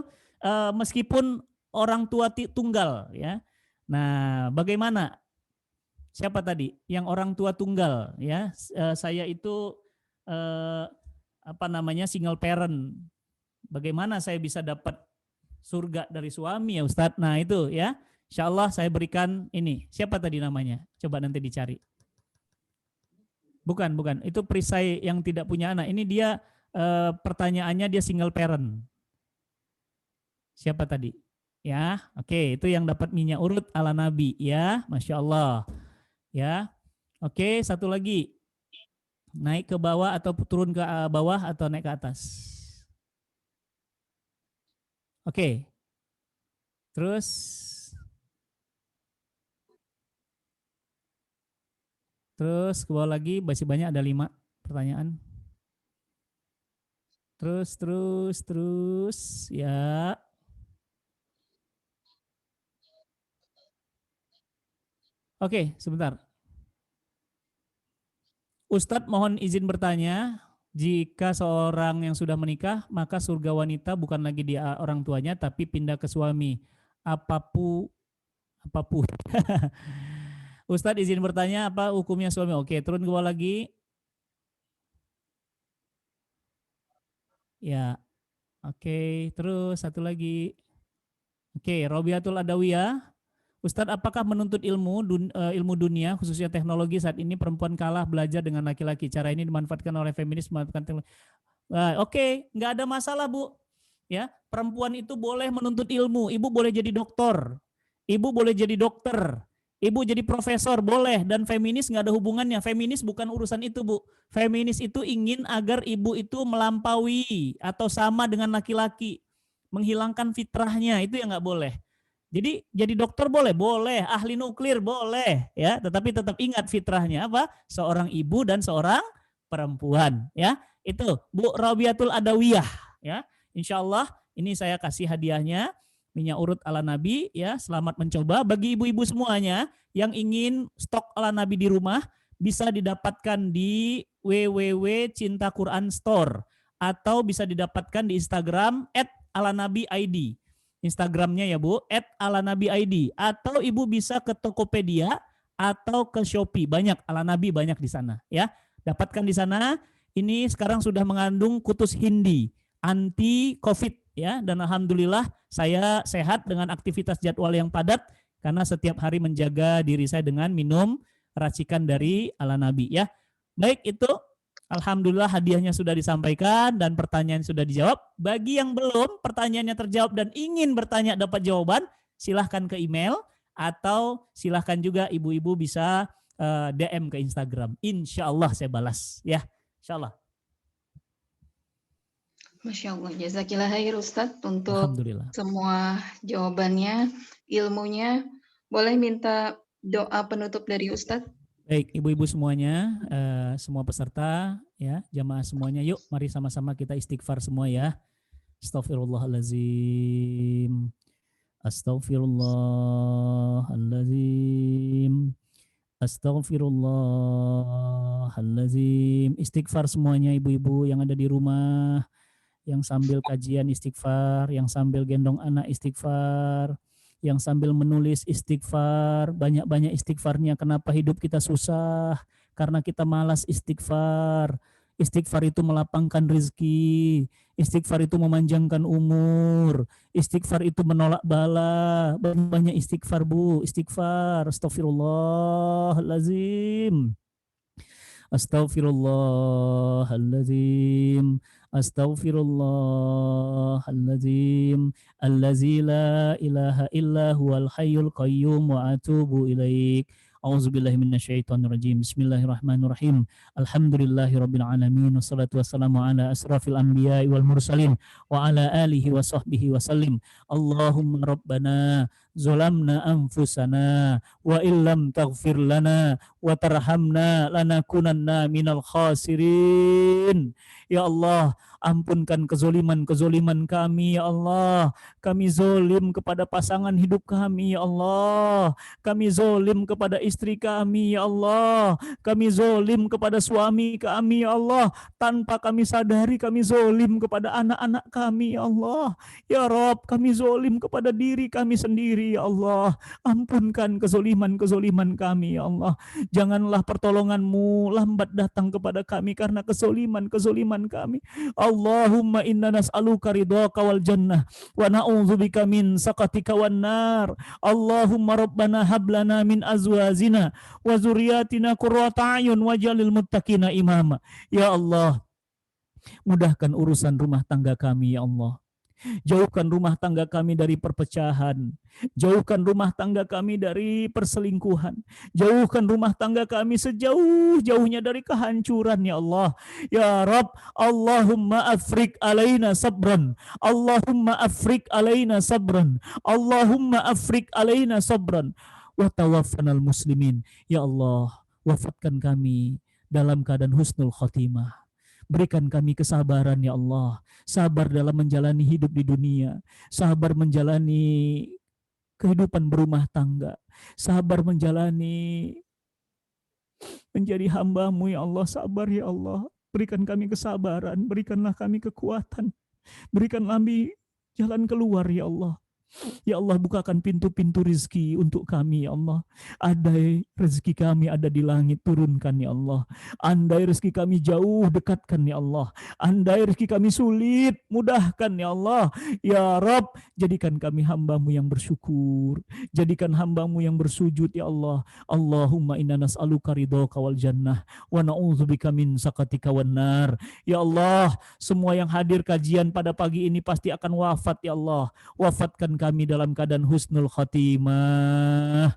Meskipun orang tua tunggal, ya. Nah, bagaimana? Siapa tadi? Yang orang tua tunggal, ya. Saya itu single parent. Bagaimana saya bisa dapat surga dari suami ya Ustadz? Nah itu ya, insya Allah saya berikan ini. Siapa tadi namanya? Coba nanti dicari. Bukan. Itu perisai yang tidak punya anak. Ini dia pertanyaannya dia single parent. Siapa tadi? Ya, oke. Itu yang dapat minyak urut ala Nabi ya, Masya Allah. Ya, oke. Satu lagi. Naik ke bawah atau turun ke bawah atau naik ke atas. Oke. Terus ke bawah lagi, masih banyak, ada 5 pertanyaan. Terus ya. Oke, sebentar. Ustadz mohon izin bertanya, jika seorang yang sudah menikah, maka surga wanita bukan lagi dia orang tuanya, tapi pindah ke suami. Apapun. Ustadz izin bertanya, apa hukumnya suami? Oke, turun ke bawah lagi. Ya, oke, terus satu lagi. Oke, Robiatul Adawiyah. Ustadz, apakah menuntut ilmu dunia, khususnya teknologi saat ini perempuan kalah belajar dengan laki-laki? Cara ini dimanfaatkan oleh feminis memanfaatkan teknologi. Oke, nggak ada masalah Bu. Ya, perempuan itu boleh menuntut ilmu. Ibu boleh jadi dokter, ibu boleh jadi dokter, ibu jadi profesor boleh. Dan feminis nggak ada hubungannya. Feminis bukan urusan itu Bu. Feminis itu ingin agar ibu itu melampaui atau sama dengan laki-laki, menghilangkan fitrahnya, itu yang nggak boleh. Jadi jadi dokter boleh, ahli nuklir boleh, ya, tetapi tetap ingat fitrahnya apa? Seorang ibu dan seorang perempuan, ya. Itu Bu Rabiatul Adawiyah, ya. Insya Allah ini saya kasih hadiahnya minyak urut ala Nabi, ya. Selamat mencoba bagi ibu-ibu semuanya yang ingin stok ala Nabi di rumah, bisa didapatkan di www.cintaquran store atau bisa didapatkan di Instagram @alanabi_id. Instagramnya ya Bu, @alanabi_id, atau Ibu bisa ke Tokopedia atau ke Shopee, banyak ala Nabi, banyak di sana ya. Dapatkan di sana. Ini sekarang sudah mengandung kutus hindi anti Covid ya, dan alhamdulillah saya sehat dengan aktivitas jadwal yang padat karena setiap hari menjaga diri saya dengan minum racikan dari ala Nabi ya. Baik, itu alhamdulillah hadiahnya sudah disampaikan dan pertanyaan sudah dijawab. Bagi yang belum pertanyaannya terjawab dan ingin bertanya dapat jawaban, silahkan ke email atau silahkan juga ibu-ibu bisa DM ke Instagram. Insya Allah saya balas ya. Insya Allah. Masya Allah, jazakillah khair Ustadz untuk semua jawabannya, ilmunya. Boleh minta doa penutup dari Ustadz? Baik, ibu-ibu semuanya, semua peserta, ya, jamaah semuanya, yuk mari sama-sama kita istighfar semua ya. Astaghfirullahaladzim. Astaghfirullahaladzim. Astaghfirullahaladzim. Istighfar semuanya ibu-ibu yang ada di rumah, yang sambil kajian istighfar, yang sambil gendong anak istighfar, yang sambil menulis istighfar, banyak-banyak istighfarnya. Kenapa hidup kita susah? Karena kita malas istighfar. Istighfar itu melapangkan rezeki, istighfar itu memanjangkan umur, istighfar itu menolak bala. Banyak istighfar bu, istighfar. Astaghfirullahaladzim. Astaghfirullahaladzim. Astaghfirullahaladzim. Allazi la ilaha illa huwal hayyul qayyum wa atubu ilaik. A'udzubillahi minasyaitonirrajim. Bismillahirrahmanirrahim. Alhamdulillahirabbil alamin wassalatu wassalamu ala asrafil anbiya'i wal mursalin wa ala alihi wa sahbihi wasallim. Allahumma rabbana zalamna anfusana wa illam taghfir lana wa tarhamna lanakunanna minal khasirin. Ya Allah, ampunkan kezoliman-kezoliman kami, ya Allah. Kami zolim kepada pasangan hidup kami, ya Allah. Kami zolim kepada istri kami, ya Allah. Kami zolim kepada suami kami, ya Allah. Tanpa kami sadari kami zolim kepada anak-anak kami, ya Allah. Ya Rob, kami zolim kepada diri kami sendiri, ya Allah. Ampunkan kezoliman-kezoliman kami, ya Allah. Janganlah pertolongan-Mu lambat datang kepada kami karena kezoliman-kezoliman kami. Allahumma inna nas'aluka ridhaka wal jannah wa na'udzubika min saqatika wan nar. Allahumma rabbana hablana min azwajina wa zurriyatina qurrata a'yun waj'alil muttaqina imama. Ya Allah, mudahkan urusan rumah tangga kami, ya Allah. Jauhkan rumah tangga kami dari perpecahan. Jauhkan rumah tangga kami dari perselingkuhan. Jauhkan rumah tangga kami sejauh-jauhnya dari kehancuran, ya Allah. Ya Rabb, Allahumma afrik alaina sabran. Allahumma afrik alaina sabran. Allahumma afrik alaina sabran. Wa tawaffanal muslimin. Ya Allah, wafatkan kami dalam keadaan husnul khotimah. Berikan kami kesabaran, ya Allah. Sabar dalam menjalani hidup di dunia. Sabar menjalani kehidupan berumah tangga. Sabar menjalani menjadi hamba-Mu, ya Allah. Sabar, ya Allah. Berikan kami kesabaran. Berikanlah kami kekuatan. Berikanlah kami jalan keluar, ya Allah. Ya Allah, bukakan pintu-pintu rezeki untuk kami, ya Allah. Andai rezeki kami ada di langit, turunkan, ya Allah. Andai rezeki kami jauh, dekatkan, ya Allah. Andai rezeki kami sulit, mudahkan, ya Allah. Ya Rabb, jadikan kami hamba-Mu yang bersyukur. Jadikan hamba-Mu yang bersujud, ya Allah. Allahumma inna nas'aluka ridhaka wal jannah wa na'udzubika min saqatika wan nar. Ya Allah, semua yang hadir kajian pada pagi ini pasti akan wafat, ya Allah. Wafatkan kami dalam keadaan husnul khotimah.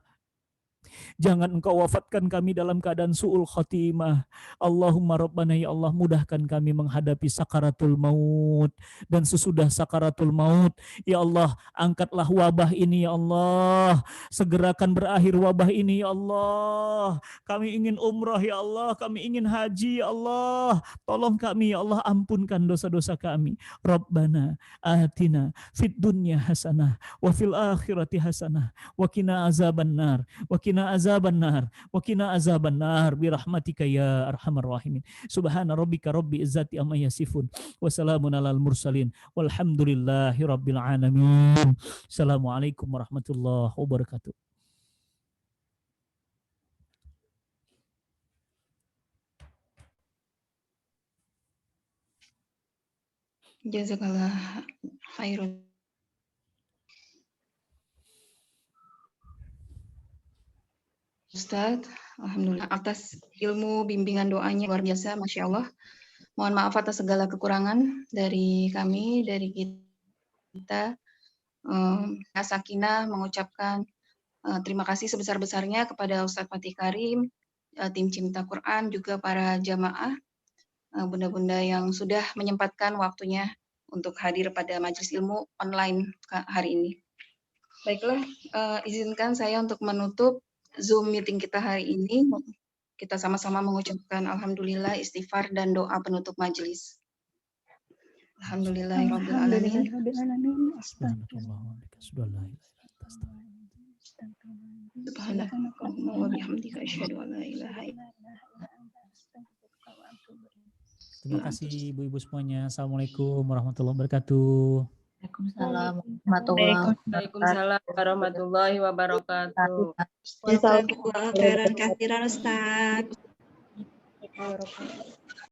Jangan Engkau wafatkan kami dalam keadaan su'ul khotimah. Allahumma rabbana, ya Allah, mudahkan kami menghadapi sakaratul maut. Dan sesudah sakaratul maut, ya Allah, angkatlah wabah ini, ya Allah. Segerakan berakhir wabah ini, ya Allah. Kami ingin umrah, ya Allah. Kami ingin haji, ya Allah. Tolong kami, ya Allah, ampunkan dosa-dosa kami. Rabbana atina fid dunya hasanah wa fil akhirati hasanah wa qina azabannar wa qina azabannar wa qina azabannar bi rahmatika ya arhamar rahimin. Subhana rabbika rabbil izzati amma yasifun wa salamun alal mursalin walhamdulillahi rabbil alamin. Assalamualaikum warahmatullahi wabarakatuh. Jazakallah khairun. Ustadz, alhamdulillah atas ilmu bimbingan doanya luar biasa, Masya Allah. Mohon maaf atas segala kekurangan dari kami, dari kita. Sakinah mengucapkan terima kasih sebesar-besarnya kepada Ustadz Fatih Karim, tim Cinta Quran, juga para jamaah, bunda-bunda yang sudah menyempatkan waktunya untuk hadir pada majelis ilmu online hari ini. Baiklah, izinkan saya untuk menutup Zoom meeting kita hari ini. Kita sama-sama mengucapkan alhamdulillah, istighfar dan doa penutup majelis. Alhamdulillahirabbil alamin. Subhanakallahumma wa bihamdika asyhadu an la ilaha illa Terima kasih ibu-ibu semuanya. Assalamualaikum warahmatullahi wabarakatuh. Waalaikumsalam warahmatullahi wabarakatuh. Waalaikumsalam warahmatullahi wabarakatuh. Jazakallahu khairan katsiran Ustaz.